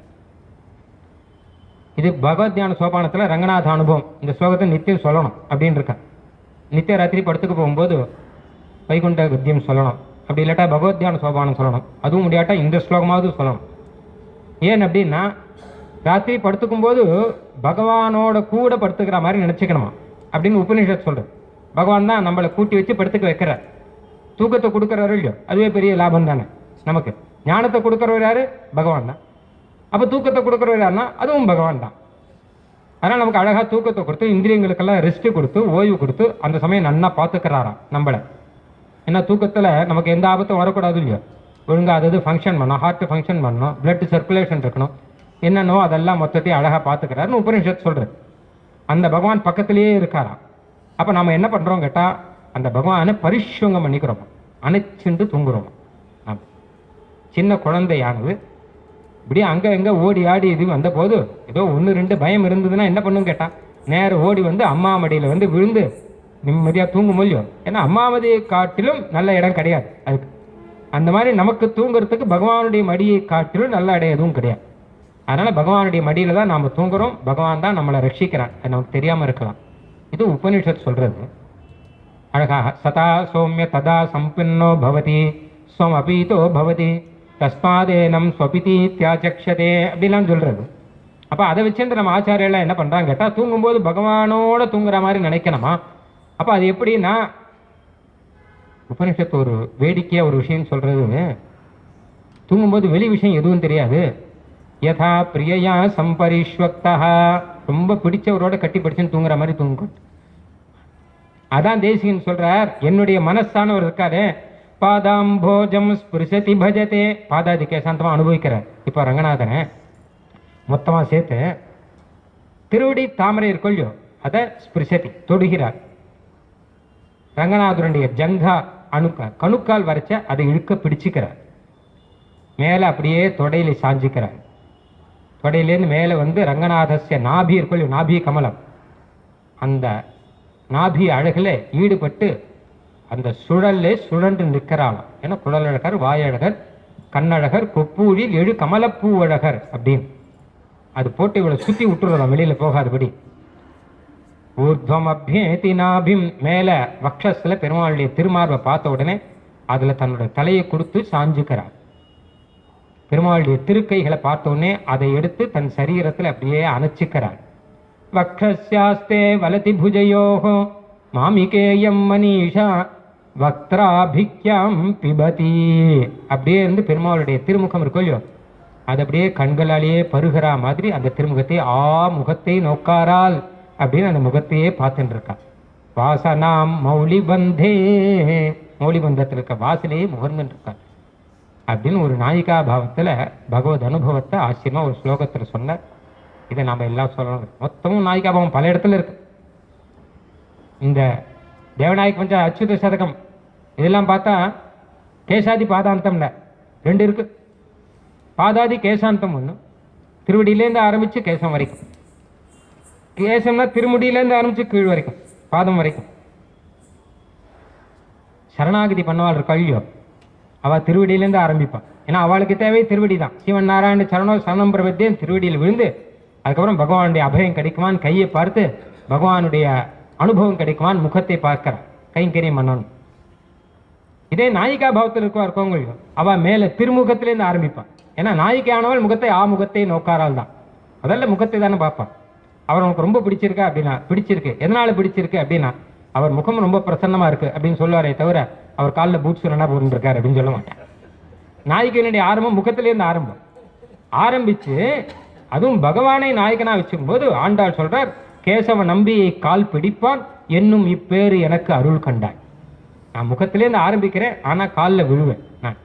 இது பகவத் தியான சோபானத்தில் ரங்கநாத அனுபவம். இந்த ஸ்லோகத்தை நித்தியம் சொல்லணும் அப்படின்னு இருக்கா. நித்திய ராத்திரி படத்துக்கு போகும்போது வைகுண்ட வித்தியம் சொல்லணும், அப்படி இல்லாட்டா பகவத் தியான சோபானம் சொல்லணும். அதுவும் முடியாட்டா இந்த ஸ்லோகமாவது சொல்லணும். ஏன் அப்படின்னா, ராத்திரி படுத்துக்கும் போது பகவானோட கூட படுத்துக்கிற மாதிரி நினச்சிக்கணுமா அப்படின்னு உபநிஷத் சொல்கிறது. பகவான் தான் நம்மளை கூட்டி வச்சு படுத்துக்க வைக்கிறார். தூக்கத்தை கொடுக்குறாரு இல்லையோ, அதுவே பெரிய லாபம் தானே நமக்கு. ஞானத்தை கொடுக்குறவர் யாரு? பகவான் தான். அப்போ தூக்கத்தை கொடுக்குறவர் யாருன்னா அதுவும் பகவான் தான். அதனால் நமக்கு அழகாக தூக்கத்தை கொடுத்து இந்திரியங்களுக்கெல்லாம் ரெஸ்ட்டு கொடுத்து ஓய்வு கொடுத்து அந்த சமயம் நன்னா பார்த்துக்கிறாராம் நம்மளை. ஏன்னா தூக்கத்தில் நமக்கு எந்த ஆபத்தும் வரக்கூடாது இல்லையோ, ஒழுங்காக அதாவது ஃபங்க்ஷன் பண்ணணும், ஹார்ட் ஃபங்க்ஷன் பண்ணணும், பிளட் சர்க்குலேஷன் இருக்கணும், என்னென்னோ அதெல்லாம் மொத்தத்தையும் அழகாக பார்த்துக்கிறாருன்னு உபநிஷத் சொல்கிறது. அந்த பகவான் பக்கத்திலேயே இருக்காராம். அப்போ நம்ம என்ன பண்ணுறோம் கேட்டால், அந்த பகவானை பரிசுவங்கம் பண்ணிக்கிறோம், அணைச்சிண்டு தூங்குறோம். சின்ன குழந்தையானது இப்படியே அங்கே எங்கே ஓடி ஆடி இது வந்த போது ஏதோ 1-2 பயம் இருந்ததுன்னா என்ன பண்ணும் கேட்டால், நேரம் ஓடி வந்து அம்மா மடியில் வந்து விழுந்து நிம்மதியாக தூங்கும் இல்லையோ. ஏன்னா அம்மா மடியை காட்டிலும் நல்ல இடம் கிடையாது அதுக்கு. அந்த மாதிரி நமக்கு தூங்குறதுக்கு பகவானுடைய மடியை காட்டிலும் நல்ல இடம் எதுவும் கிடையாது. அதனால் பகவானுடைய மடியில் தான் நாம் தூங்குறோம். பகவான் தான் நம்மளை ரட்சிக்கிறான், அது நமக்கு தெரியாமல் இருக்கலாம். இது உபனிஷத் சொல்கிறது அழகாக. சதா சௌமிய ததா சம்பின்னோ பவதி ஸ்வம் அபீதோ பவதி தஸ்மாதேனம் ஸ்வபிதி தியாச்சக்ஷதே அப்படிலாம் சொல்கிறது. அப்போ அதை வச்சுட்டு நம்ம ஆச்சாரியெல்லாம் என்ன பண்ணுறாங்க கேட்டால், தூங்கும்போது பகவானோட தூங்குற மாதிரி நினைக்கணுமா. அப்போ அது எப்படின்னா, உபனிஷத்து ஒரு வேடிக்கையாக ஒரு விஷயம் சொல்கிறது, தூங்கும்போது வெளி விஷயம் எதுவும் தெரியாது. யதா பிரியா சம்பரிஷ்வக்தா, ரொம்ப பிடிச்சவரோட கட்டி பிடிச்சுன்னு தூங்குற மாதிரி தூங்கும். அதான் தேசிகன் சொல்றார், என்னுடைய மனசானவர் இருக்காரு, பாதாம்போஜம் ஸ்பிருஷதி பஜதே, பாதாதி கேசாந்தமாக அனுபவிக்கிறார். இப்போ ரங்கநாதனை மொத்தமாக சேர்த்து திருவடி தாமரை இருக்கொள்ளியோ அதை ஸ்பிருஷதி தொடுகிறார். ரங்கநாதனுடைய ஜங்கா கணுக்கால் வரைச்ச அதை இழுக்க பிடிச்சிக்கிறார். மேலே அப்படியே தொடையில சாஞ்சிக்கிறார். தொடையிலேருந்து மேலே வந்து ரங்கநாதஸ்ய நாபி இருக்கொள்ளியோ, நாபி கமலம், அந்த நாபி அழகில் ஈடுபட்டு அந்த சுழல்ல சுழன்று நிற்கிறாளாம். ஏன்னா குழலழகர், வாயழகர், கண்ணழகர், கொப்பூழில் 7 கமலப்பூ அழகர் அப்படின்னு அது போட்டு இவளை சுற்றி விட்டுறலாம் வெளியில போகாதபடி. ஊர்த்வம் அப்யேதி நாபிம், மேல வக்ஷஸ்ல பெருமாளுடைய திருமார்பை பார்த்த உடனே அதுல தன்னோட தலையை கொடுத்து சாஞ்சுக்கிறார். பெருமாளுடைய திருக்கைகளை பார்த்தோன்னே அதை எடுத்து தன் சரீரத்தில் அப்படியே அணைச்சிக்கிறாள். வக்ஷஸ்யாஸ்தே வலதி புஜயோஹோ மாமிகேயம் மனிஷா வக்திராபிக்யாம் பிபதி. அப்படியே இருந்து பெருமாளுடைய திருமுகம் இருக்கும் இல்லையோ, அது அப்படியே கண்களாலேயே பருகிறா மாதிரி அந்த திருமுகத்தை முகத்தை நோக்காரால் அப்படின்னு அந்த முகத்தையே பார்த்துட்டு இருக்கா. வாசனாம் மௌலி பந்தே, மௌலி பந்தத்தில் இருக்க வாசலையே முகர்ந்துட்டு இருக்கா அப்படின்னு ஒரு நாயிகா பாவத்தில் பகவத் அனுபவத்தை ஆச்சரியமா ஒரு ஸ்லோகத்தில் சொன்னார். இதை நாம் எல்லாம் சொல்லணும். மொத்தமும் நாயிகா பாவம் பல இடத்துல இருக்கு. இந்த தேவநாயக பஞ்ச அச்சுத சதகம் இதெல்லாம் பார்த்தா கேசாதி பாதாந்தம்ல 2 இருக்கு. பாதாதி கேசாந்தம் ஒன்று, திருவடியிலேருந்து ஆரம்பித்து கேசம் வரைக்கும். கேசம்னா திருமுடியிலேருந்து ஆரம்பித்து கீழ் வரைக்கும், பாதம் வரைக்கும். சரணாகதி பண்ணவாள் இருக்கா இல்லையோ, அவள் திருவடியிலேருந்து ஆரம்பிப்பாள். ஏன்னா அவளுக்கு தேவை திருவடி தான். சிவன் நாராயண சரணோ சரணம் பிரபத்தியம் திருவடியில் விழுந்து அதுக்கப்புறம் பகவானுடைய அபயம் கிடைக்குமான்னு கையை பார்த்து பகவானுடைய அனுபவம் கிடைக்குமான்னு முகத்தை பார்க்கிறான், கைங்கரியம் பண்ணணும். இதே நாயிகா பாவத்தில் இருக்கவங்க அவள் மேலே திருமுகத்திலேருந்து ஆரம்பிப்பான். ஏன்னா நாயிகையானவள் முகத்தை முகத்தை நோக்காரால் தான். அதெல்லாம் முகத்தை தானே பார்ப்பான். அவர் உனக்கு ரொம்ப பிடிச்சிருக்கா அப்படின்னா, பிடிச்சிருக்கு. எதனால பிடிச்சிருக்கு அப்படின்னா, அவர் முகம் ரொம்ப பிரசன்னமா இருக்கு அப்படின்னு சொல்லுவாரே தவிர அவர் காலில் பூட்ஸ் என்ன போட்டுருக்காரு அப்படின்னு சொல்ல மாட்டார். நாயிகையினுடைய ஆரம்பம் முகத்திலேருந்து ஆரம்பிச்சு அதுவும் பகவானை நாயகனா வச்சுக்கும் போது ஆண்டாள் சொல்றார், கேசவ நம்பியை கால் பிடிப்பான் என்னும் இப்பேறு எனக்கு அருள் கண்டாய். நான் முகத்திலேருந்து ஆரம்பிக்கிறேன், ஆனா காலில் விழுவேன். நான்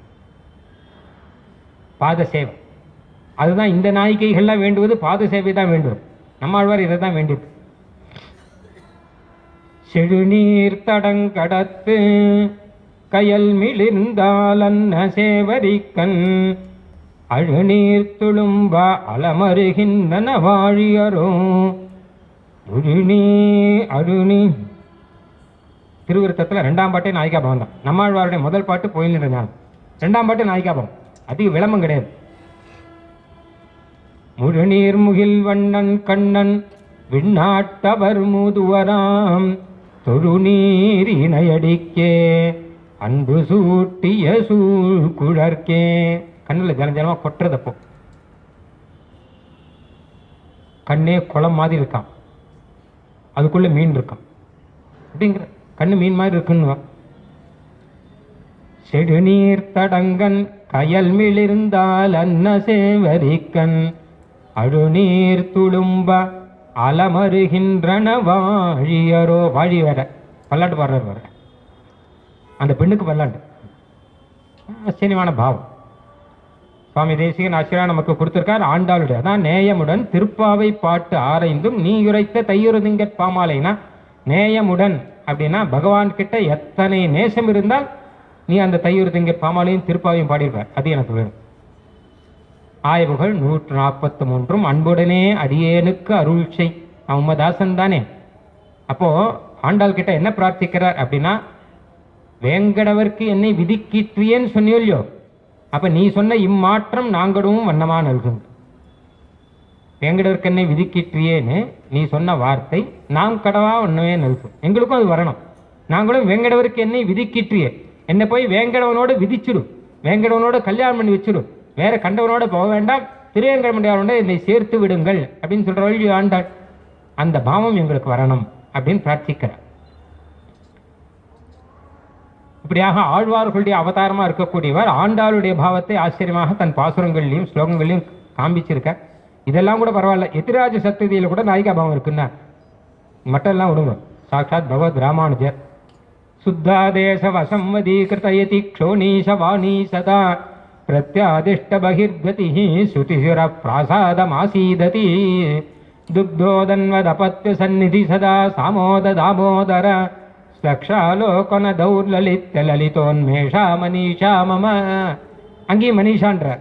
பாத சேவை அதுதான் இந்த நாயிகைகள்லாம் வேண்டுவது, பாத சேவை தான் வேண்டுவது. நம்மாழ்வார் இதை தான் வேண்டியது. செழுநீர் தடங்கடத்து கயல் மிளிர்ந்தால் அன்ன சேவரிக்கண் அழுநீர் துளும்ப அலமருகின்றன வாழியரும் உருணி அருணி. திருவிருத்தத்தில் 2ஆம் பாட்டே நாயிகா பவன் தான். நம்மாழ்வாருடைய முதல் பாட்டு போயின்னு இருந்தாங்க, 2ஆம் பாட்டு நாயிகா பவன். அதிக விளம்பம் கிடையாது. முழுநீர் முகில் வண்ணன் கண்ணன் விண்ணாட்டவர் மூதுவராம் தொழுநீர் இணையடிக்கே அன்பு சூட்டிய சூழ் குழற்கே. கண்ணில் ஜனஜனமா கொட்டுறதப்போ கண்ணே குளம் மாதிரி இருக்கான், அதுக்குள்ள மீன் இருக்கான் அப்படிங்கிற. கண்ணு மீன் மாதிரி இருக்குன்னு. செடுநீர் தடங்கன் கயல் மிளிர்ந்தால் அன்ன சேவரிக்கண் அழுநீர் துளும்ப அலமருகின்றன வாழியரோ. வாழி வேற பல்லாண்டு பாடுறார் வேற. அந்த பெண்ணுக்கு பல்லாண்டு ஆச்சரியமான பாவம் சுவாமி தேசிகன் ஆசிரியர் நமக்கு கொடுத்திருக்கார். ஆண்டாளுடைய அதான் நேயமுடன் திருப்பாவை பாட்டு ஆரைந்தும் நீ உரைத்த தையுறுதிங்கட் பாமாலைனா, நேயமுடன் அப்படின்னா பகவான் கிட்ட எத்தனை நேசம் இருந்தால் நீ அந்த தையுறுதிங்கட் பாமாலையும் திருப்பாவையும் பாடியிருப்பார். அது எனக்கு வேணும். ஆய்வுகள் 143 அன்புடனே அடியேனுக்கு அருள் செய். உம்மதாசன் தானே. அப்போ ஆண்டாள் கிட்ட என்ன பிரார்த்திக்கிறார் அப்படின்னா, வேங்கடவர்க்கு என்னை விதிக்கிற்றியேன்னு சொன்னியோ இல்லையோ, அப்ப நீ சொன்ன இம்மாற்றம் நாங்களும் வண்ணமா நல்குங்க. வேங்கடவர்க்கு என்னை விதிக்கிற்றியேன்னு நீ சொன்ன வார்த்தை நாம் கடவா ஒண்ணுமே நல்கும். எங்களுக்கும் அது வரணும். நாங்களும் வேங்கடவருக்கு என்னை விதிக்கிற்றியே, என்னை போய் வேங்கடவனோடு விதிச்சிடும், வேங்கடவனோட கல்யாணம் பண்ணி வச்சிடும், வேற கண்டவனோட போக வேண்டாம், திருவேங்கடமுடியாரோட என்னை சேர்த்து விடுங்கள் அப்படின்னு சொல்ற வழி ஆண்டாள். அந்த பாவம் எங்களுக்கு வரணும் அப்படின்னு பிரார்த்திக்கிறார். இப்படியாக ஆழ்வார்களுடைய அவதாரமா இருக்கக்கூடியவர் ஆண்டாளுடைய பாவத்தை ஆச்சரியமாக தன் பாசுரங்கள்லையும் ஸ்லோகங்கள்லையும் காண்பிச்சிருக்க. இதெல்லாம் கூட பரவாயில்ல. எதிராஜ சப்ததியில கூட நாயிகா பாவம் இருக்குன்னா மட்டெல்லாம் விடுங்க. சாட்சாத் பகவத் ராமானுஜர் சுத்தாதேச வசம்வதீகிருதயதி க்ஷோணீஷ வாணி சதா பிரத்யாதிஷ்ட பகிர்கதி சுதிசுர பிராசாதமாசீததி துக்தோதன்வதபத்ய சந்நிதி சதா சாமோத தாமோதர ஸ்லக்ஷாலோகன தௌர்லலித்ய லலிதோன்மேஷா மனிஷா மம. அங்கேயும் மனிஷான்றார்,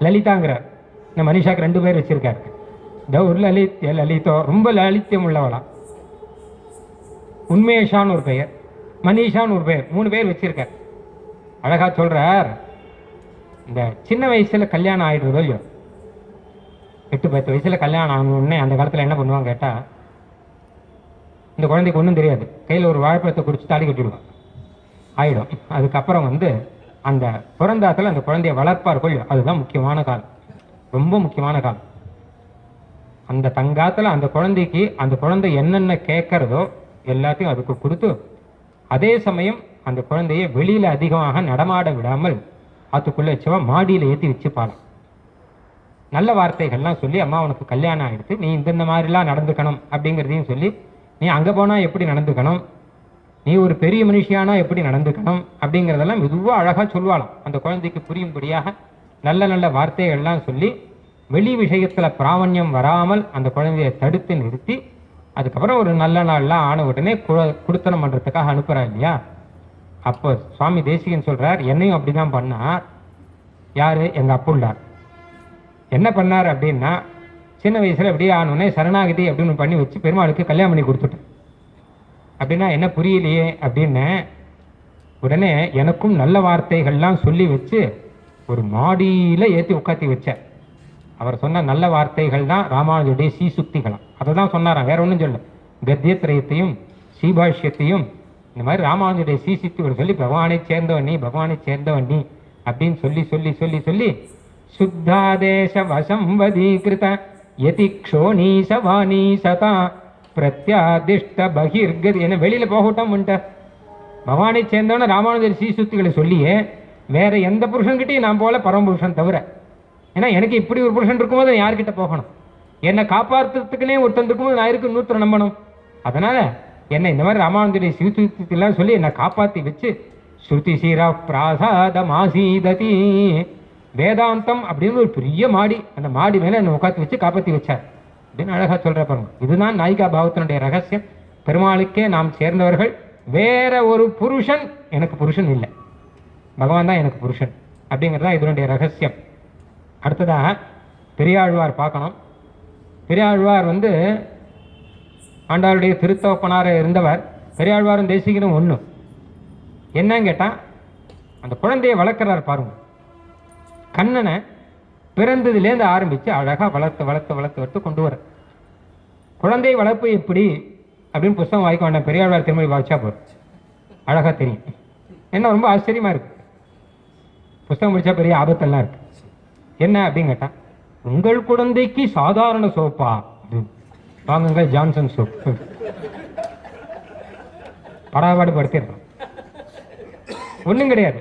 லலிதாங்கிறார். இந்த மனிஷாக்கு 2 பேர் வச்சிருக்காரு. தௌர்லலித்ய லலிதோ, ரொம்ப லலித்தியம் உள்ளவளா. உன்மேஷான்னு ஒரு பெயர், மனிஷான்னு ஒரு பெயர், 3 பேர் வச்சிருக்கார். அழகா சொல்றார். இந்த சின்ன வயசுல கல்யாணம் ஆயிடுறதோ இல்லையோ, 8-10 வயசுல கல்யாணம் ஆகணுன்னே அந்த காலத்துல என்ன பண்ணுவாங்க கேட்டா, இந்த குழந்தைக்கு ஒன்றும் தெரியாது, கையில் ஒரு வாழைப்பழத்தை குடிச்சு தாடி கட்டிடுவான், ஆயிடும். அதுக்கப்புறம் அந்த பிறந்தாத்துல அந்த குழந்தைய வளர்ப்பார்கள், அதுதான் முக்கியமான காலம், ரொம்ப முக்கியமான காலம். அந்த தங்காத்துல அந்த குழந்தைக்கு அந்த குழந்தை என்னென்ன கேட்கறதோ எல்லாத்தையும் அதுக்கு கொடுத்து, அதே சமயம் அந்த குழந்தைய வெளியில அதிகமாக நடமாட விடாமல் அதுக்குள்ள வச்சவா மாடியில ஏற்றி வச்சுப்பாளாம். நல்ல வார்த்தைகள்லாம் சொல்லி, அம்மா உனக்கு கல்யாணம் ஆயிடுத்து, நீ இந்த மாதிரிலாம் நடந்துக்கணும் அப்படிங்கிறதையும் சொல்லி, நீ அங்கே போனால் எப்படி நடந்துக்கணும், நீ ஒரு பெரிய மனுஷியானா எப்படி நடந்துக்கணும் அப்படிங்கிறதெல்லாம் மெதுவாக அழகாக சொல்லுவாளாம். அந்த குழந்தைக்கு புரியும்படியாக நல்ல நல்ல வார்த்தைகள்லாம் சொல்லி, வெளி விஷயத்தில் பிராமணியம் வராமல் அந்த குழந்தையை தடுத்து நிறுத்தி, அதுக்கப்புறம் ஒரு நல்ல நாள்லாம் ஆன உடனே குடுத்தனம் பண்ணுறதுக்காக அனுப்புகிறா இல்லையா. அப்போ சுவாமி தேசிகன் சொல்கிறார், என்னையும் அப்படி தான் பண்ணார். யார்? எங்கள் அப்புள்ளார். என்ன பண்ணார் அப்படின்னா, சின்ன வயசில் அப்படியே ஆனோடனே சரணாகதி அப்படின்னு பண்ணி வச்சு பெருமாளுக்கு கல்யாணம் பண்ணி கொடுத்துட்டேன். அப்படின்னா என்ன புரியலையே அப்படின்னு உடனே எனக்கும் நல்ல வார்த்தைகள்லாம் சொல்லி வச்சு ஒரு மாடியில் ஏற்றி உட்காத்தி வச்சேன். அவர் சொன்ன நல்ல வார்த்தைகள் தான் ராமானுஜருடைய சீசுக்திகளாம். அதை தான் சொன்னாராம், வேற ஒன்றும் சொல்ல. கத்தியத்திரயத்தையும் சீபாஷ்யத்தையும் இந்த மாதிரி ராமானுஜருடைய சீசுக்திகள் சொல்லி, பகவானை சேர்ந்தவன் நீ, பகவானை சேர்ந்தவன் நீ அப்படின்னு சொல்லி சொல்லி சொல்லி சொல்லி சுத்தாதேச வசம்பதீகிருத யதிக்ஷோணீச வாணீசதா பிரத்யாதிஷ்ட பகிர்கதி, என்ன வெளியில போகட்டும் பகவானை சேர்ந்தவன ராமானுஜர் சீசுக்திகளை சொல்லியே வேற எந்த புருஷன்கிட்டையும் நான் போல பரமபுருஷன் தவிர. ஏன்னா எனக்கு இப்படி ஒரு புருஷன் இருக்கும்போது யார்கிட்ட போகணும்? என்னை காப்பாற்றுறதுக்குன்னே ஒருத்தன் இருக்கும்போது நான் இருக்கு இன்னொருத்தர் நம்பணும். அதனால என்னை இந்த மாதிரி ராமானுஜருடைய சீசுக்திலாம் சொல்லி என்னை காப்பாற்றி வச்சு, ஸ்ருதி சீரா பிராசாத மாசீததி, வேதாந்தம் அப்படின்னு ஒரு பெரிய மாடி, அந்த மாடி மேலே என்னை உட்காந்து வச்சு காப்பாற்றி வச்சார் அப்படின்னு அழகா சொல்ற பாருங்க. இதுதான் நாயிகா பாவத்தினுடைய ரகசியம். பெருமாளுக்கே நாம் சேர்ந்தவர்கள், வேற ஒரு புருஷன் எனக்கு புருஷன் இல்லை, பகவான் தான் எனக்கு புருஷன் அப்படிங்கிறது தான் இதனுடைய ரகசியம். அடுத்ததாக பெரியாழ்வார் பார்க்கணும். பெரியாழ்வார் ஆண்டாளுடைய திருத்தவப்பனார இருந்தவர். பெரியாழ்வாரும் தேசிகனும் ஒன்று. என்னன்னு கேட்டால், அந்த குழந்தையை வளர்க்குறார் பாருங்க. கண்ணனை பிறந்ததுலேருந்து ஆரம்பித்து அழகாக வளர்த்து வளர்த்து வளர்த்து வளர்த்து கொண்டு வர. குழந்தை வளர்ப்பு எப்படி அப்படின்னு புத்தகம் வாய்க்க வேண்டாம், பெரியாழ்வார் திருமொழி வாய்ச்சா போதும், அழகாக தெரியும். என்ன ரொம்ப ஆச்சரியமாக இருக்கு. புத்தகம் முடிச்சா பெரிய ஆபத்தெல்லாம் இருக்கு. என்ன அப்படின்னு கேட்டால், உங்கள் குழந்தைக்கு சாதாரண சோப்பா, வாங்குங்கள் ஜான்சன் சோப், படாபாடு படுத்திடுறோம். ஒன்றும் கிடையாது.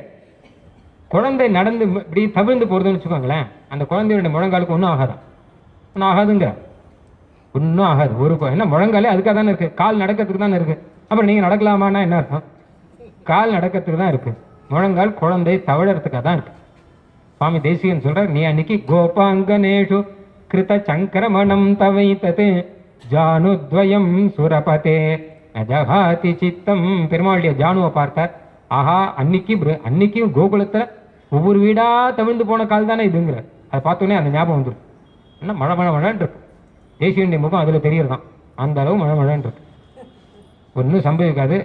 குழந்தை நடந்து இப்படி தவிர்ந்து போகிறதுன்னு வச்சுக்கோங்களேன், அந்த குழந்தையோட முழங்காலுக்கு ஒன்றும் ஆகாதான். ஒன்றும் ஆகாதுங்க, ஒன்றும் ஆகாது. ஒரு என்ன முழங்காலே அதுக்காக தானே இருக்குது, கால் நடக்கிறதுக்கு தானே இருக்குது. அப்புறம் நீங்கள் நடக்கலாமான்னா என்ன அர்த்தம்? கால் நடக்கிறதுக்கு தான் இருக்குது, முழங்கால் குழந்தை தவழறதுக்காக தான் இருக்குது. சுவாமி தேசிகன் சொல்கிறார், நீ அன்னைக்கு கோபாங்கனேஷு கிருத சங்கரமணம் தவைத்தது ஜானுத்வயம் சுரபதே நஜகாதி சித்தம். பெருமாளுடைய ஜானுவை பார்த்தார். ஆஹா, அன்னைக்கும் கோகுலத்தில் ஒவ்வொரு வீடாக தவிழ்ந்து போன கால் தானே இதுங்கிற. அதை பார்த்தோன்னே அந்த ஞாபகம் வந்துடும். என்ன மழை மழை மழைன்னு இருக்கு. தேசியனுடைய முகம் அதில் தெரியறதான், அந்த அளவு மழை மழைன்னு இருக்கு. ஒன்றும் சம்பவிக்காது.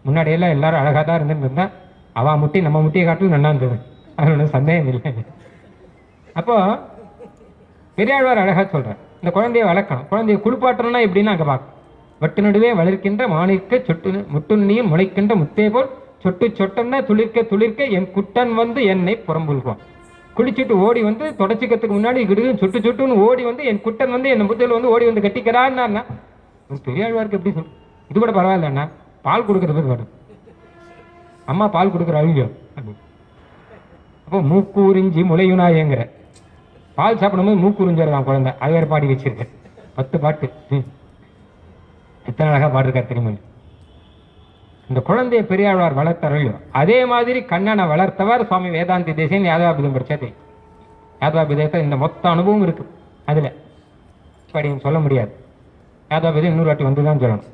முன்னாடியெல்லாம் எல்லாரும் அழகாக தான் இருந்துட்டு இருந்தா, அவள் முட்டி நம்ம முட்டியை காட்டிலும் நல்லா இருந்தது, அது ஒன்றும் சந்தேகம் இல்லை. அப்போ பெரியாழ்வார் அழகாக சொல்கிறார், இந்த குழந்தைய வளர்க்கணும். குழந்தைய குளிப்பாட்டணும்னா எப்படின்னா அங்கே பார்க்க, வட்டு நடுவே வளர்க்கின்ற மாணிக்க சொட்டு முட்டுண்ணியும் முளைக்கின்ற முத்தே போல் சொட்டு சொட்டம்னா துளிர்க்க துளிர்க்க என் குட்டன் என்னை புறம்புல்வான். குளிச்சுட்டு ஓடி தொடச்சிக்கிறதுக்கு முன்னாடி கிடுகு சொட்டு சொட்டுன்னு ஓடி என் குட்டன் என் முத்தையில் ஓடி கட்டிக்கிறான்னா பெரியாழ்வாருக்கு எப்படி சொல். இது கூட பரவாயில்ல அண்ணா, பால் கொடுக்கறது வேணும், அம்மா பால் கொடுக்குற அழிஞ்சோ. அப்போ மூக்கூறிஞ்சி முளையுனாயங்கிற, பால் சாப்பிடும்போது மூக்குறிஞ்சிடலாம் குழந்தை. அது வேறு பாடி வச்சிருக்கேன், 10 பாட்டு. எத்தனை அழகாக பாடிருக்கார் தெரியுமா. இந்த குழந்தைய பெரியாழ்வார் வளர்த்தரையோ அதே மாதிரி கண்ணனை வளர்த்தவர் சுவாமி வேதாந்தி தேசியன். யாதவாபிதம் படித்ததே, யாதவாபிதத்தில் இந்த மொத்த அனுபவம் இருக்கு. அதில் படியும் சொல்ல முடியாது. யாதவாபிதம் இன்னொரு வாட்டி வந்து தான் சொல்லணும்.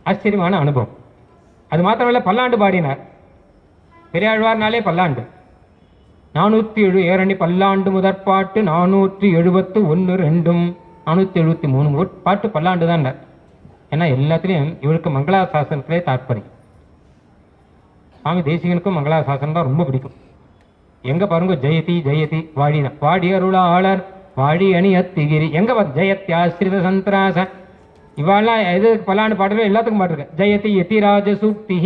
ஆச்சரியமான அனுபவம். அது மாத்திரமல்ல, பல்லாண்டு பாடினார். பெரியாழ்வார்னாலே பல்லாண்டு 407 பல்லாண்டு முதற்பாட்டு 471 2 473 பாட்டு பல்லாண்டு தான். ஏன்னா எல்லாத்துலேயும் இவருக்கு மங்களாசாசனத்திலே தாற்பயம். சுவாமி தேசிகனுக்கும் மங்களாசாசனம் தான் ரொம்ப பிடிக்கும். எங்க பாருங்க, ஜெயதி ஜெயதி வாடினா வாடி அருளாளர் வாடி அணி அத்திகிரி. எங்க ஜெயத்யாஸ்ரித சந்திராச இவாள்லாம் எது பல்லாண்டு பாடுறோம், எல்லாத்துக்கும் பாட்டுருக்கேன். ஜெயதி யதிராஜ சூக்தி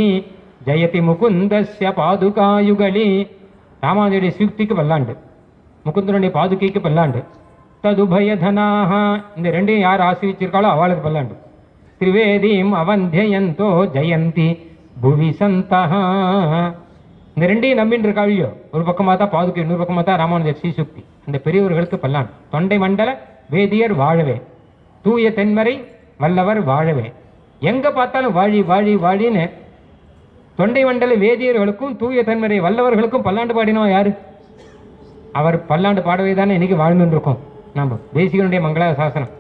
ஜெயதி முகுந்தஸ்ய பாதுகாயுகளி. ராமானுஜருடைய சூக்திக்கு பல்லாண்டு, முகுந்தனுடைய பாதுகைக்கு பல்லாண்டு. ததுபயதனாக, இந்த ரெண்டையும் யார் ஆசிரிச்சிருக்காளோ அவளுக்கு பல்லாண்டு. திரிவேதியும் அவந்தியந்தோ ஜெயந்தி புவி சந்தஹ. இந்த ரெண்டையும் நம்பின்னு இருக்காளியோ, ஒரு பக்கமாக தான் பாதுகை, இன்னொரு பக்கமாக தான் ராமானுஜர் ஸ்ரீசுக்தி. அந்த பெரியவர்களுக்கு பல்லாண்டு. தொண்டை மண்டல வேதியர் வாழவே, தூய தென்மறை வல்லவர் வாழவே. எங்க பார்த்தாலும் வாழி வாழி வாழின்னு தொண்டை மண்டல வேதியர்களுக்கும் தூய தென்மறை வல்லவர்களுக்கும் பல்லாண்டு பாடினோம் யாரு? அவர் பல்லாண்டு பாடவே தானே இன்னைக்கு வாழ்ந்துட்டு இருக்கோம். நாம் தேசிகனுடைய மங்கள சாசனம்,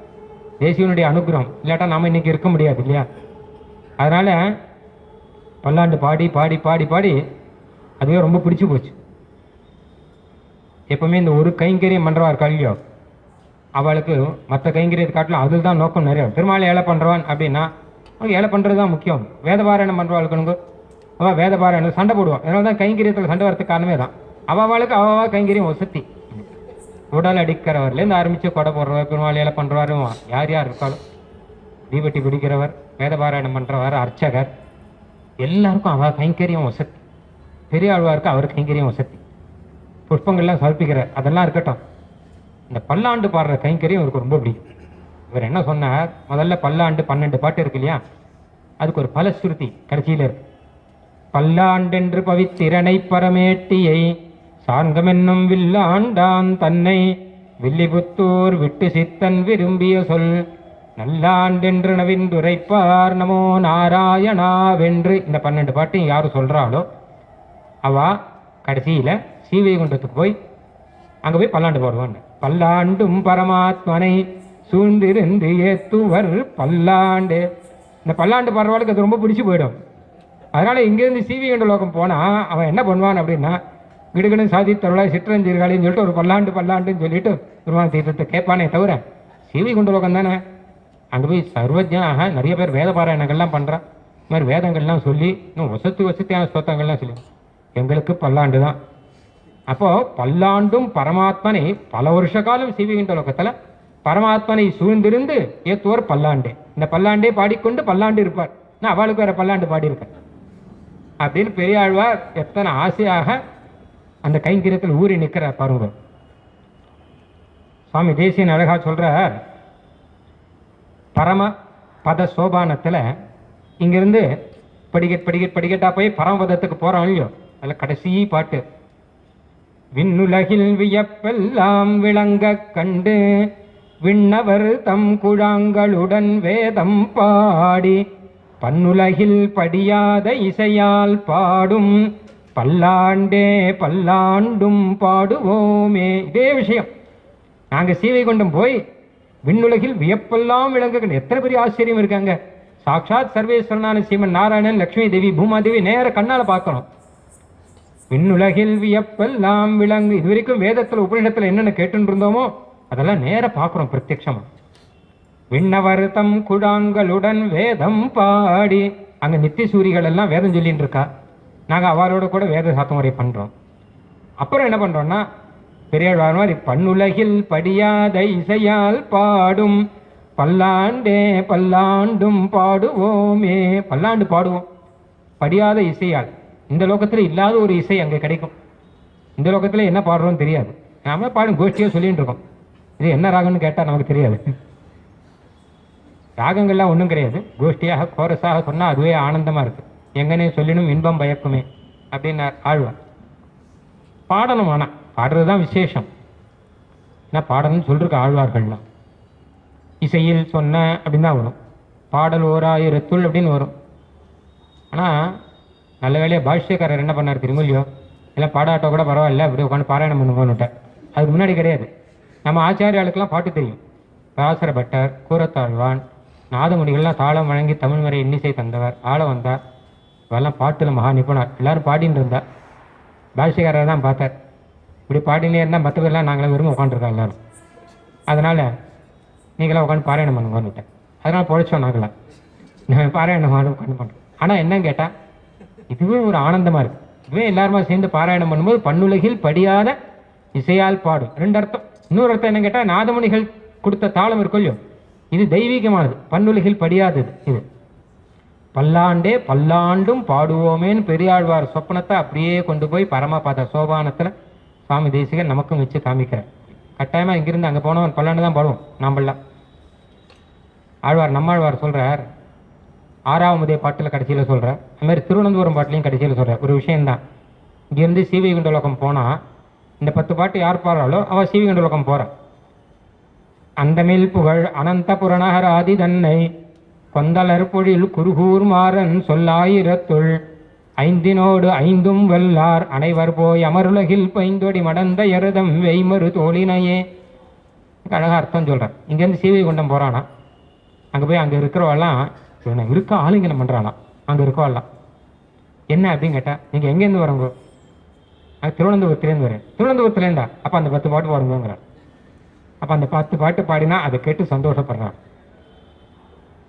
தேசிகனுடைய அனுகிரகம் இல்லாட்டா நாம இன்னைக்கு இருக்க முடியாது இல்லையா? அதனால பல்லாண்டு பாடி பாடி பாடி பாடி அதுவே ரொம்ப பிடிச்சி போச்சு. எப்பவுமே இந்த ஒரு கைங்கரியம் பண்றவா இருக்கா இல்லையோ, அவளுக்கு மற்ற கைங்கரியத்தை காட்டலாம் அதில் தான் நோக்கம் நிறைய. திருமாலை ஏழை பண்றவான் அப்படின்னா அவங்க ஏழை பண்றது தான் முக்கியம். வேதபாராயணம் பண்றவாளுக்கு அவள் வேதபாராயணம் சண்டை போடுவான். அதனால தான் கைங்கரியத்தில் சண்டை வரதுக்கு காரணமே தான். அவளுக்கு அவ கைங்கரியம் வசதி. உடல் அடிக்கிறவர்லேருந்து ஆரம்பித்து கொடை போடுறவர், பெருமாளையில் பண்ணுறவாரும் யார் யார் இருக்காலும், தீபட்டி பிடிக்கிறவர், வேதபாராயணம் பண்ணுறவர், அர்ச்சகர், எல்லாருக்கும் அவள் கைங்கரியம் வசதி. பெரிய ஆழ்வாருக்கு அவர் கைங்கரியம் வசதி. புஷ்பங்கள்லாம் சமர்ப்பிக்கிறார், அதெல்லாம் இருக்கட்டும். இந்த பல்லாண்டு பாடுற கைங்கரியம் இவருக்கு ரொம்ப பிடிக்கும். இவர் என்ன சொன்னார், முதல்ல பல்லாண்டு 12 பாட்டு இருக்கு இல்லையா, அதுக்கு ஒரு பலஸ்ருதி கடைசியில் இருக்கு. பல்லாண்டென்று பவித்திரனை பரமேட்டியை சார்ந்தமென்னும் வில்லாண்டான் தன்னை வில்லிபுத்தூர் விட்டு சித்தன் விரும்பிய சொல் நல்லாண்டென்று நவிந்துரைப்பார் நமோ நாராயணாவென்று. இந்த 12 பாட்டையும் யாரு சொல்றாளோ அவ கடைசியில ஸ்ரீவைகுண்டத்துக்கு போய் அங்க போய் பல்லாண்டு பாடுவான். பல்லாண்டும் பரமாத்மனை சூழ்ந்திருந்து ஏத்துவர் பல்லாண்டு. இந்த பல்லாண்டு பாடுறவாளுக்கு அது ரொம்ப பிடிச்சி போயிடும். அதனால இங்கேருந்து ஸ்ரீவைகுண்ட லோகம் போனா அவன் என்ன பண்ணுவான் அப்படின்னா, கிடுகிடு சாதித்தருளாய் சிற்றஞ்சீர்காலின்னு சொல்லிட்டு ஒரு பல்லாண்டு பல்லாண்டுன்னு சொல்லிட்டு பெருமாள் தீர்த்தத்தை கேட்பானே தவிர, ஸ்ரீவைகுண்ட லோகம் தானே, அங்கே போய் சர்வஜனாக நிறைய பேர் வேத பாராயணங்கள்லாம் பண்ணுறான். இந்த மாதிரி வேதங்கள்லாம் சொல்லி இன்னும் வசதியான ஸ்தோத்திரங்கள்லாம் சொல்லி எங்களுக்கு பல்லாண்டு தான். அப்போது பல்லாண்டும் பரமாத்மனை பல வருஷ காலம் ஸ்ரீவைகுண்ட லோகத்தில் பரமாத்மனை சூழ்ந்திருந்து ஏத்துவோர் பல்லாண்டு. இந்த பல்லாண்டே பாடிக்கொண்டு பல்லாண்டு இருப்பார். நான் அவளுக்கு வேற பல்லாண்டு பாடியிருக்கேன் அப்படின்னு பெரியாழ்வார் எத்தனை ஆசையாக அந்த கைங்கரியத்தில் ஊறி நிற்கிறார் பாருங்க. சுவாமி தேசியன் அழகா சொல்றார், பரம பத சோபானத்தில் இங்கிருந்து படிக்கட்டா போய் பரமபதத்துக்கு போறோம் இல்லையோ, அதில் கடைசி பாட்டு, விண்ணுலகில் வியப்பெல்லாம் விளங்க கண்டு விண்ணவர் தம் குழாங்களுடன் வேதம் பாடி பன்னுலகில் படியாத இசையால் பாடும் பல்லாண்டே பல்லாண்டும் பாடுவோமே. இதே விஷயம் நாங்கள் ஸ்ரீவைகுண்டம் போய் விண்ணுலகில் வியப்பெல்லாம் விளங்க, எத்தனை பெரிய ஆச்சரியம் இருக்காங்க. சாட்சாத் சர்வேஸ்வரனான ஸ்ரீமன் நாராயணன், லட்சுமி தேவி, பூமாதேவி நேர கண்ணால் பார்க்கணும். விண்ணுலகில் வியப்பெல்லாம் விளங்கு, இது வரைக்கும் வேதத்தில் உபநிடத்தில் என்னென்ன கேட்டுன்னு இருந்தோமோ அதெல்லாம் நேர பார்க்குறோம் பிரத்யட்சமா. விண்ணவர் தம் குழாங்களுடன் வேதம் பாடி, அங்கே நித்திய சூரிகள் எல்லாம் வேதம் சொல்லின்னு இருக்கா, நாங்கள் அவரோட கூட வேத சாத்தமுறை பண்ணுறோம். அப்புறம் என்ன பண்ணுறோன்னா, பெரியாழ்வார் மாதிரி பன்னுலகில் படியாத இசையால் பாடும் பல்லாண்டே பல்லாண்டும் பாடுவோமே. பல்லாண்டு பாடுவோம் படியாத இசையால். இந்த லோகத்தில் இல்லாத ஒரு இசை அங்கே கிடைக்கும். இந்த லோகத்தில் என்ன பாடுறோம்னு தெரியாது. நாம பாடும் கோஷ்டியாக சொல்லிட்டு இருக்கோம். இது என்ன ராகம்னு கேட்டால் நமக்கு தெரியாது. ராகங்கள்லாம் ஒன்றும் கிடையாது. கோஷ்டியாக கோரஸாக சொன்னால் அதுவே ஆனந்தமாக இருக்குது. எங்கனே சொல்லினும் இன்பம் பயக்குமே அப்படின்னு ஆழ்வார். பாடணும், ஆனால் பாடுறது தான் விசேஷம். ஏன்னா பாடணும்னு சொல்லிருக்க ஆழ்வார்கள்லாம். இசையில் சொன்ன அப்படின்னு தான் வரும். பாடல் 1000 அப்படின்னு வரும். ஆனால் நல்ல வேலையாக பாஷ்யக்காரர் என்ன பண்ணார் தெரியுமோ இல்லையோ, எல்லாம் பாடாட்டோ கூட பரவாயில்ல, அப்படி உட்காந்து பாராயணம் பண்ணுவோன்னுட்டார். அதுக்கு முன்னாடி கிடையாது. நம்ம ஆச்சாரியாளுக்கெல்லாம் பாட்டு தெரியும். பராசர பட்டர், கூரத்தாழ்வான், நாதமுடிகள்லாம் தாளம் வழங்கி தமிழ் முறை இன்னிசை தந்தவர், ஆள வந்தார். இவெல்லாம் பாட்டில் மகா நிபுணர். எல்லாரும் பாடின்னு இருந்தார். பாஷ்யக்காரர் தான் பார்த்தார், இப்படி பாடினே இருந்தால் மற்ற பேர்லாம் நாங்களாம் விரும்ப உட்காந்துருக்கோம் எல்லாரும். அதனால் நீங்களாம் உட்காந்து பாராயணம் பண்ணுங்கன்னுட்டேன். அதனால் பொழைச்சோம் நாங்களாம் பாராயணம் உட்காந்து பண்ணுறோம். ஆனால் என்னன்னு கேட்டால் இதுவே ஒரு ஆனந்தமாக இருக்குது. இதுவே எல்லாருமா சேர்ந்து பாராயணம் பண்ணும்போது பன்னுலகில் படியாத இசையால் பாடும். 2 அர்த்தம். இன்னொரு அர்த்தம் என்ன கேட்டால், நாதமுனிகள் கொடுத்த தாளம் இருக்கும் இல்லையோ, இது தெய்வீகமானது, பன்னுலகில் படியாதது. இது பல்லாண்டே பல்லாண்டும் பாடுவோமேன்னு பெரியாழ்வார் சொப்பனத்தை அப்படியே கொண்டு போய் பரமபத சோபானத்தில் சுவாமி தேசிகன் நமக்கும் வச்சு காமிக்கிறார். கட்டாயமாக இங்கிருந்து அங்கே போனவன் பல்லாண்டு தான் பாடுவோம் நாம்பெல்லாம். ஆழ்வார் நம்மாழ்வார் சொல்கிறார், 6ஆவது பாட்டில் கடைசியில் சொல்கிறார், அதுமாதிரி திருவனந்தபுரம் பாட்டிலையும் கடைசியில் சொல்கிறார் ஒரு விஷயந்தான். இங்கேருந்து சீவைகுண்டலோகம் போனால் இந்த 10 பாட்டு யார் பாடுறாளோ அவள் சீவைகுண்டலோகம் போகிறாள். அந்தமில் புகழ் அனந்த புறநகர் ஆதி தன்னை கொந்தலர் பொழில் குருகூர் மாறன் சொல்லாயிரத்துள் 5 5 வல்லார் அனைவர் போய் அமருலகில் பைந்தொடி மடந்த எருதம் வெய்மறு தோழினையே. அழகாக அர்த்தம் சொல்கிறார். இங்கேருந்து சீவைகுண்டம் போகிறானா, அங்கே போய் அங்கே இருக்கிறவெல்லாம் இவனை இருக்க ஆளுங்கனம் பண்ணுறானா. அங்கே இருக்கவாள்லாம் என்ன அப்படின்னு கேட்டால், நீங்கள் எங்கேருந்து வரங்கோ? திருவனந்தபுரத்துலேருந்து வரேன். திருவனந்தபுரத்துலேருந்தா? அப்போ அந்த 10 பாட்டு பாடுங்கிறார். அப்போ அந்த 10 பாட்டு பாடினா அதை கேட்டு சந்தோஷப்படுறான்.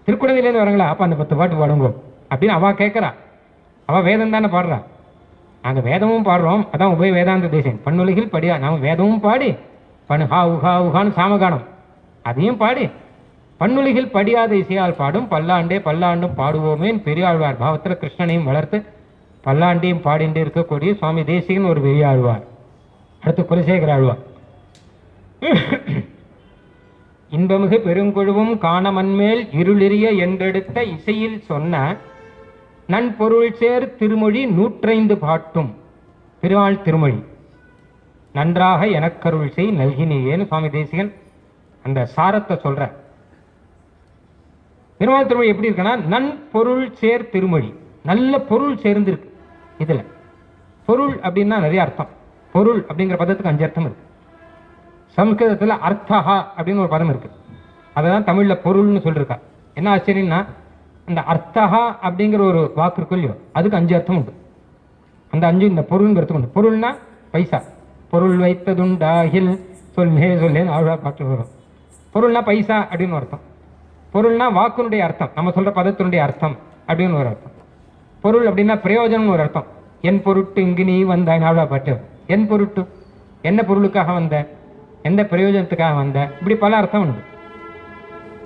திருக்குடந்தையிலேருந்து வரங்களா? அப்போ அந்த 10 பாட்டு பாடுங்கோ அப்படின்னு அவள் கேட்குறா. அவள் வேதம் தானே பாடுறா. நாங்கள் வேதமும் பாடுறோம், அதான் உபய வேதாந்த தேசம். பண்ணுலகில் படியா நாம் வேதமும் பாடி பணு ஹா உஹா உஹான்னு சாமகானம் அதையும் பாடி பண்ணுலகில் படியாத இசையால் பாடும் பல்லாண்டே பல்லாண்டும் பாடுவோமேன்னு பெரியாழ்வார் பாவத்தில் கிருஷ்ணனையும் வளர்த்து பல்லாண்டையும் பாடிண்டே இருக்கக்கூடிய சுவாமி தேசிகன் ஒரு பெரியாழ்வார். அடுத்து குலசேகர ஆழ்வார். இன்பமிகு பெருங்குழுவும் காணமன்மேல் இருளிரிய என்றெடுத்த இசையில் சொன்ன நன்பொருள் சேர் திருமொழி 105 பாட்டும் பெருமாள் திருமொழி நன்றாக எனக்கருள் செய் நல்கினியேன்னு சுவாமி தேசிகன் அந்த சாரத்தை சொல்ற. பெருமாள் திருமொழி எப்படி இருக்குன்னா, நன்பொருள் சேர் திருமொழி, நல்ல பொருள் சேர்ந்திருக்கு. இதுல பொருள் அப்படின்னா நிறைய அர்த்தம். பொருள் அப்படிங்கிற பதத்துக்கு 5 அர்த்தம் இருக்கு. சம்ஸ்கிருதத்தில் அர்த்தஹா அப்படின்னு ஒரு பதம் இருக்கு, அதான் தமிழ்ல பொருள்னு சொல்லிருக்கா. என்ன ஆச்சரியம்னா, அந்த அர்த்தஹா அப்படிங்கிற ஒரு வாக்கு இருக்கு இல்லையோ, அதுக்கு 5 அர்த்தம் உண்டு. அந்த 5 இந்த பொருள்ங்கிறதுக்கு உண்டு. பொருள்னா பைசா. பொருள் வைத்ததுண்டாகில் சொல்லே சொல்லேன்னு ஆழ்வா பாட்டு வரும். பொருள்னா பைசா அப்படின்னு ஒரு அர்த்தம். பொருள்னா வாக்குனுடைய அர்த்தம், நம்ம சொல்ற பதத்தினுடைய அர்த்தம் அப்படின்னு ஒரு அர்த்தம். பொருள் அப்படின்னா பிரயோஜனம் ஒரு அர்த்தம். என் பொருட்டு இங்கு நீ வந்தாய் ஆழ்வா பாட்டு. என் பொருட்டு, என்ன பொருளுக்காக வந்த, எந்த பிரயோஜனத்துக்காக வந்த, இப்படி பல அர்த்தம் உண்டு.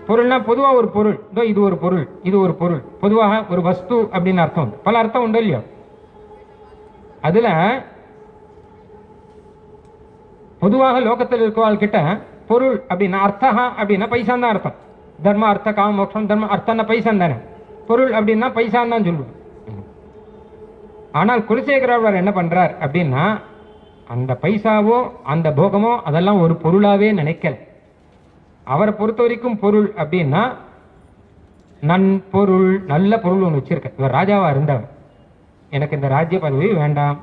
பொருள்னா பொதுவாக ஒரு பொருள், இது ஒரு பொருள், இது ஒரு பொருள், பொதுவாக ஒரு வஸ்து அப்படின்னு அர்த்தம் உண்டு. பல அர்த்தம் உண்டு இல்லையோ. அதுல பொதுவாக லோகத்தில் இருக்கவாள்கிட்ட பொருள் அப்படின்னா அர்த்தஹா அப்படின்னா பைசான் தான் அர்த்தம். தர்ம அர்த்த காம மோட்சம், தர்ம அர்த்தம்னா பைசான் தானே. பொருள் அப்படின்னா பைசான் தான் சொல்லுவோம். ஆனால் குலசேகரர் என்ன பண்றார் அப்படின்னா, அந்த பைசாவோ அந்த போகமோ அதெல்லாம் ஒரு பொருளாவே நினைக்கல. அவரை பொறுத்த வரைக்கும் பொருள் அப்படின்னா நன்பொருள், நல்ல பொருள் ஒன்று வச்சிருக்க. இவர் ராஜாவா இருந்தவர். எனக்கு இந்த ராஜ்ய பதவி வேண்டாம்,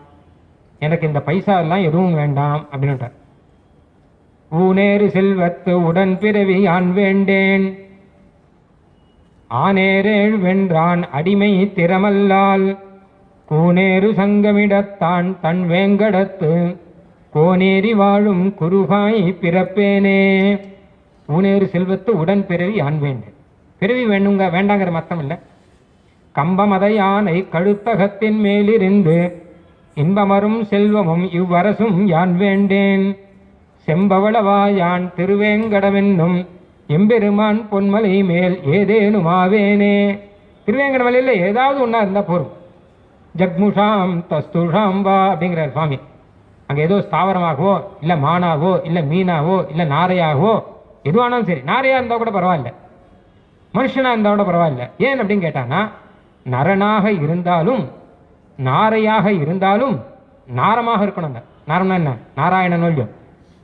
எனக்கு இந்த பைசா எல்லாம் எதுவும் வேண்டாம் அப்படின்ட்டார். ஊனேறு செல்வத்து உடன் பிறவி ஆண் வேண்டேன், ஆனேரேழ் வென்றான் அடிமை திறமல்லால், கூனேறு சங்கமிடத்தான் தன் வேங்கடத்து கோனேறி வாழும் குருகாய் பிறப்பேனே. ஊனேறு செல்வத்து உடன் பிறவி ஆண் வேண்டேன். பிறவி வேண்டுங்க வேண்டாங்கிற மத்தம் இல்லை. கம்பமத யானை கழுத்தகத்தின் மேலிருந்து இன்பமரும் செல்வமும் இவ்வரசும் யான் வேண்டேன், செம்பவளவா யான் திருவேங்கடவென்னும் எம்பெருமான் பொன்மலை மேல் ஏதேனுமாவேனே. திருவேங்கடமலையில் ஏதாவது ஒன்றா இருந்தால் போரும். ஜக்முஷாம் தஸ்துஷாம் வா அப்படிங்கிறார் சுவாமி. அங்கே ஏதோ ஸ்தாவரமாகவோ இல்லை மானாவோ இல்லை மீனாவோ இல்லை நாரையாகவோ எதுவானாலும் சரி, நாரையாக இருந்தால் கூட பரவாயில்ல, மனுஷனாக இருந்தால் கூட பரவாயில்ல. ஏன் அப்படின்னு கேட்டான்னா, நரனாக இருந்தாலும் நாரையாக இருந்தாலும் நாரமாக இருக்கணுங்க. நாரம்னா என்ன? நாராயணன் இல்லையோ,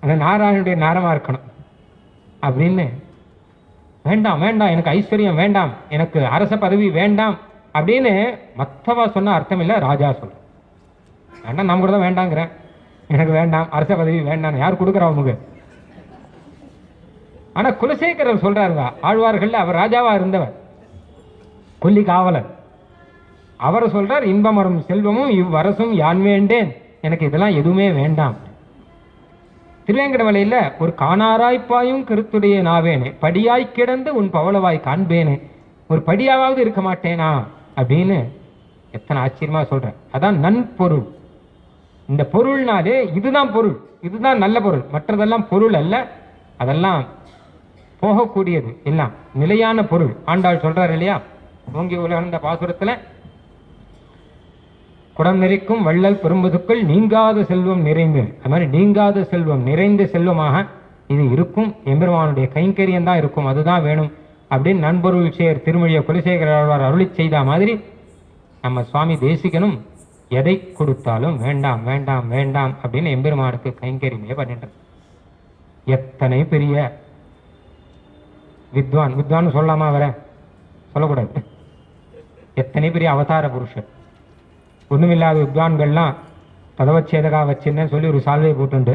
அந்த நாராயணனுடைய நாரமாக இருக்கணும் அப்படின்னு. வேண்டாம் வேண்டாம், எனக்கு ஐஸ்வர்யம் வேண்டாம், எனக்கு அரச பதவி வேண்டாம் அப்படின்னு மற்றவா சொன்ன அர்த்தம் இல்லை, ராஜா சொல்ற. வேண்டாம், நான் கூட தான் வேண்டாங்கிறேன், எனக்கு வேண்டாம் அரச பதவி வேண்டாம். யார் கொடுக்குறா அவங்க? ஆனா குலசேகரர் சொல்றாருங்க, ஆழ்வார்கள் அவர் ராஜாவா இருந்தவர், கொல்லி காவலர். அவர் சொல்றார், இன்பமரும் செல்வமும் இவ்வரசும் யான் வேண்டேன், எனக்கு இதெல்லாம் எதுவுமே வேண்டாம். திருவேங்கடமலையில ஒரு காணாராய்ப்பாயும் கருத்துடைய நாவேனே, படியாய் கிடந்து உன் பவளவாய் காண்பேனே, ஒரு படியாவது இருக்க மாட்டேனா அப்படின்னு எத்தனை ஆச்சரியமா சொல்றேன். அதான் நன்பொருள். இந்த பொருள்னாலே இதுதான் பொருள், இதுதான் நல்ல பொருள், மற்றதெல்லாம் பொருள் அல்ல, அதெல்லாம் போகக்கூடியது, எல்லாம் நிலையான பொருள். ஆண்டாள் சொல்றாரு இல்லையா, ஓங்கி உலர்ந்த பாசுரத்துல குடம் நெறிக்கும் வள்ளல் பெரும்பதுக்குள் நீங்காத செல்வம் நிறைந்து, அது மாதிரி நீங்காத செல்வம் நிறைந்த செல்வமாக இது இருக்கும். எம்பெருமானுடைய கைங்கரியம் தான் இருக்கும், அதுதான் வேணும் அப்படின்னு நண்பொருள் சேர் திருமொழியை குலசேகர ஆழ்வார் அருளி செய்த மாதிரி நம்ம சுவாமி தேசிகனும் எதை கொடுத்தாலும் வேண்டாம் வேண்டாம் வேண்டாம் அப்படின்னு எம்பெருமானுக்கு கைங்கரியமே பண்ணிட்டு. எத்தனை பெரிய வித்வான், வித்வான் சொல்லலாமா வர சொல்லக்கூடாது, எத்தனை பெரிய அவதார புருஷர், ஒண்ணுமில்லாத வித்வான்கள்லாம் பதவச்சேதகா வச்சுன்னு சொல்லி ஒரு சால்வை போட்டுண்டு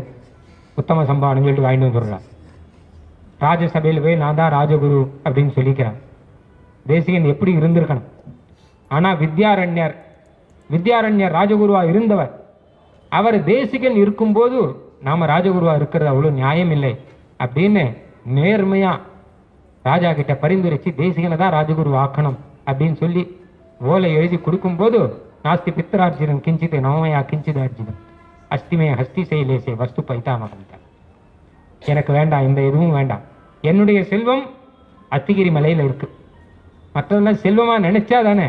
உத்தம சம்பாவனம் சொல்லிட்டு வாங்கிட்டு வந்துடுறான். ராஜசபையில் போய் நான் தான் ராஜகுரு அப்படின்னு சொல்லிக்கிறான். தேசிகன் எப்படி இருந்திருக்கணும். ஆனா வித்யாரண்யர் ராஜகுருவா இருந்தவர், அவர் தேசிகன் இருக்கும்போது நாம ராஜகுருவா இருக்கிறது அவ்வளவு நியாயம் இல்லை அப்படின்னு நேர்மையா ராஜா கிட்ட பரிந்துரைச்சு தேசிகனை தான் ராஜகுரு ஆக்கணும் அப்படின்னு சொல்லி ஓலை எழுதி கொடுக்கும்போது நாஸ்தி பித்தரார்ஜிதம் கிஞ்சித் நவமயா கிஞ்சிதார்ஜிதம் அஸ்திமே ஹஸ்தி செயலேசே வஸ்து பைத்தாமகம். எனக்கு வேண்டாம், இந்த எதுவும் வேண்டாம், என்னுடைய செல்வம் அத்திகிரி மலையில இருக்கு, மற்றதெல்லாம் செல்வமா நினைச்சா தானே,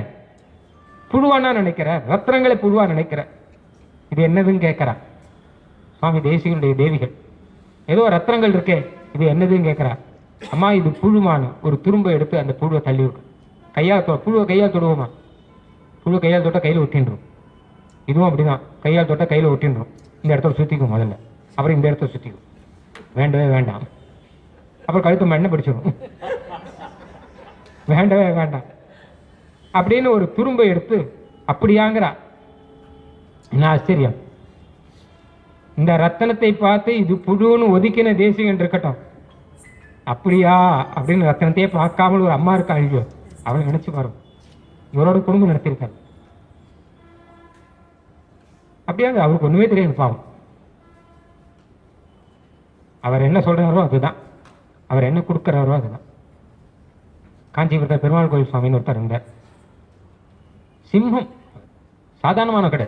புழுவானா நினைக்கிற, ரத்னங்களை புழுவா நினைக்கிற, இது என்னதுன்னு கேட்கிறா. சுவாமி தேசிகனுடைய தேவிகள் ஏதோ ரத்னங்கள் இருக்கே இது என்னதுன்னு கேட்கிறா. அம்மா இது புழுமானு ஒரு துரும்பை எடுத்து அந்த புழுவை தள்ளி விட்டு புழுவை கையால் தொடுவோமா, புழு கையால் தொட்ட கையில் ஒட்டின்றோம். இதுவும் அப்படிதான், கையால் தொட்ட கையில் ஒட்டின்றோம். இந்த இடத்துல சுத்திக்கும் முதல்ல, அப்புறம் இந்த இடத்துல சுத்திக்கும், வேண்டவே வேண்டாம், அப்புறம் கழுத்து மண்ணை பிடிச்சிடும், வேண்டவே வேண்டாம் அப்படின்னு ஒரு துரும்பை எடுத்து அப்படியாங்கிறா. என்ன ஆச்சரியம். இந்த ரத்தனத்தை பார்த்து இது புழுன்னு ஒதுக்கின தேசிகன் இருக்கட்டும், அப்படியா அப்படின்னு ரத்தனத்தையே பார்க்காமல் ஒரு அம்மா இருக்கா அழியோ, அவளை நினைச்சு பாருங்க, இவரோட குடும்பம் நடத்திருக்காரு. அப்படியா அவருக்கு ஒண்ணுமே தெரியாது பாவம். அவர் என்ன சொல்றாரோ அதுதான், அவர் என்ன கொடுக்கிறாரோ அதுதான். காஞ்சிபுரத்தில் பெருமாள் கோயில் சுவாமின்னு ஒருத்தர் இருந்தார். சிம்மம் சாதாரணமான கடை.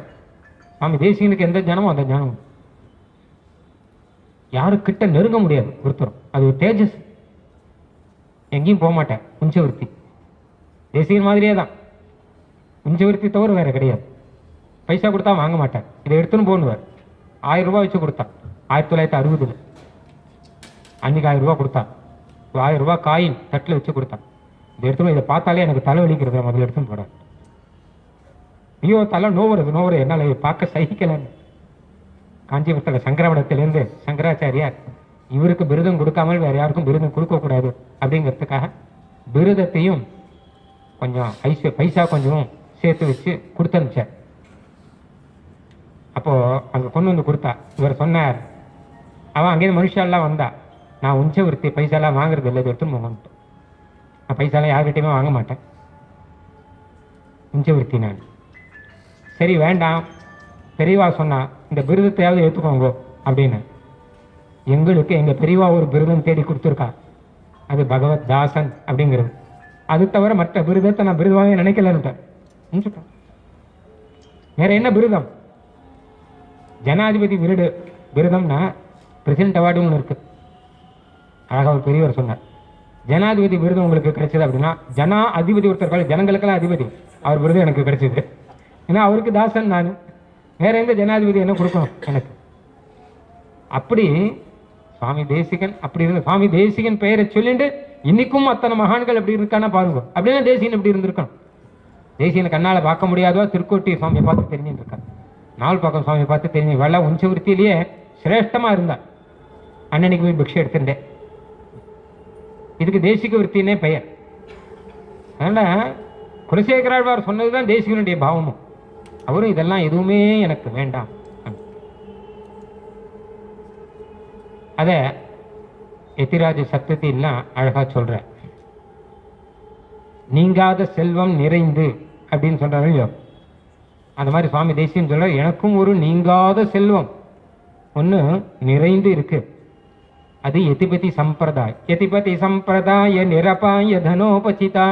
சுவாமி தேசிகனுக்கு எந்த ஜனமோ அந்த ஜனம் யாருக்கிட்ட நெருங்க முடியாது ஒருத்தரும். அது ஒரு தேஜஸ், எங்கேயும் போக மாட்டேன். உஞ்சவர்த்தி தேசிகன் மாதிரியே தான், உஞ்சவர்த்தி தவிர வேற கிடையாது. பைசா கொடுத்தா வாங்க மாட்டேன், இதை எடுத்துன்னு போடுவார். 1000 ரூபாய் வச்சு கொடுத்தான் 1960. அன்னைக்கு 1000 ரூபாய் கொடுத்தான், 1000 ரூபாய் காயின் தட்டில் வச்சு கொடுத்தான். இதை எடுத்துன்னு, இதை பார்த்தாலே எனக்கு தலை வலிக்கிறது, முதல்ல எடுத்துன்னு போட. ஐயோ தலை நோவுறது என்னால் பார்க்க சகிக்கலன்னு. காஞ்சிபுரத்தில் சங்கரவடத்திலேருந்து சங்கராச்சாரியார் இவருக்கு விருதம் கொடுக்காமல் வேற யாருக்கும் விருதம் கொடுக்கக்கூடாது அப்படிங்கிறதுக்காக விருதத்தையும் கொஞ்சம் பைசா கொஞ்சம் சேர்த்து வச்சு கொடுத்து அனுப்பிச்சார். அப்போ அங்கே கொண்டு வந்து கொடுத்தா. இவர் சொன்னார், அவன் அங்கேயிருந்து மனுஷாலாம் வந்தா, நான் உஞ்சவர்த்தி பைசாலாம் வாங்குறது இல்லை, எடுத்துன்னு போங்கன்ட்டு. நான் பைசாலாம் யார்கிட்டையுமே வாங்க மாட்டேன், உஞ்சவர்த்தி நான். சரி வேண்டாம், பெரியவா சொன்னா இந்த விருதத்தையாவது ஏற்றுக்கோங்க அப்படின்னு. எங்களுக்கு எங்க பெரியவா ஒரு விருதம் தேடி கொடுத்துருக்கா, அது பகவத் தாசன் அப்படிங்கிறது. அது தவிர மற்ற விருதத்தை நான் விருதமாகவே நினைக்கலன்னுட்டேன். வேற என்ன விருதம்? ஜனாதிபதி விருதம்னா பிரசிடென்ட் அவார்டுன்னு ஒன்று இருக்கு. அழகா ஒரு பெரியவர் சொன்னார், ஜனாதிபதி விருதம் உங்களுக்கு கிடைச்சது அப்படின்னா, ஜனா அதிபதி ஒருத்தர், ஜனங்களுக்கெல்லாம் அதிபதி, அவர் விருதம் எனக்கு கிடைச்சது. ஏன்னா அவருக்கு தாசன் நான், வேற எந்த ஜனாதிபதி என்ன கொடுக்கணும் எனக்கு? அப்படி சுவாமி தேசிகன் அப்படி இருந்து, சுவாமி தேசிகன் பெயரை சொல்லிட்டு இன்னைக்கும் அத்தனை மகான்கள் அப்படி இருக்கானா பாருங்க. அப்படின்னா தேசிகன் எப்படி இருந்திருக்கணும்? தேசிகனை கண்ணால பார்க்க முடியாதோ திருக்கோட்டி சுவாமியை பார்த்து தெரிஞ்சுட்டு இருக்காரு, நாள் பக்கம் சுவாமியை பார்த்து தெரிஞ்சு வெள்ள உஞ்சவருத்திலேயே சிரேஷ்டமா இருந்தா. அண்ணனுக்கு போய் பிக்ஷை எடுத்துட்டேன், இதுக்கு தேசிக விருத்தினே பெயர். அதனால குலசேகராழ்வார் சொன்னதுதான் தேசிகனுடைய பாவமும். அவரும் இதெல்லாம் எதுவுமே எனக்கு வேண்டாம். அத எத்திராஜ சப்தத்திலாம் அழகா சொல்ற. நீங்காத செல்வம் நிறைந்து அப்படின்னு சொல்றாரு இல்லையோ, அந்த மாதிரி சுவாமி தேசிகன் சொல்ற, எனக்கும் ஒரு நீங்காத செல்வம் ஒண்ணு நிறைந்து இருக்கு. அது யதிபதி சம்பிரதாய நிரபாய தனோபசிதா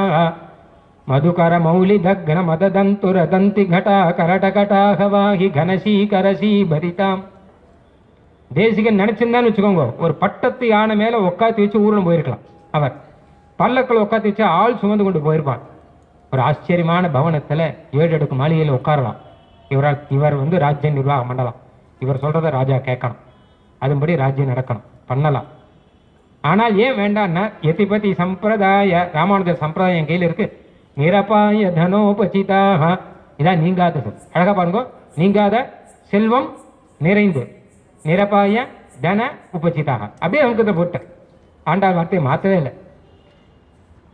மதுகர மௌலி தக்ன மததந்துரதந்தி கடா கரடகடாகவாகி கனசி கரசி பரிதாம். தேசிகன் நினைச்சிருந்தான்னு வச்சுக்கோங்க, ஒரு பட்டத்து யானை மேல உட்காந்து வச்சு ஊர்ல போயிருக்கலாம். அவர் பல்லக்கள் உட்காந்து வச்சு ஆள் சுமந்து கொண்டு போயிருப்பான். ஒரு ஆச்சரியமான பவனத்துல 7 அடுக்கு மாளிகையில் உட்காரலாம். இவர் வந்து ராஜ்ய நிர்வாகம் பண்ணலாம். இவர் சொல்றத ராஜா கேட்கணும், அதுபடி ராஜ்யம் நடக்கணும், பண்ணலாம். ஆனால் ஏன் வேண்டாம்னா எதிபதி சம்பிரதாய ராமானுஜ சம்பிரதாயம் என் கையில் இருக்கு. நிரபாய தனோபசிதாக, இதான் நீங்காத சொல். அழகா பாருங்க, நீங்காத செல்வம் நிறைந்து, நிரபாய தன உபசிதாக, அப்படியே அவங்க போட்ட ஆண்டாள் வார்த்தையை மாற்றவே இல்லை.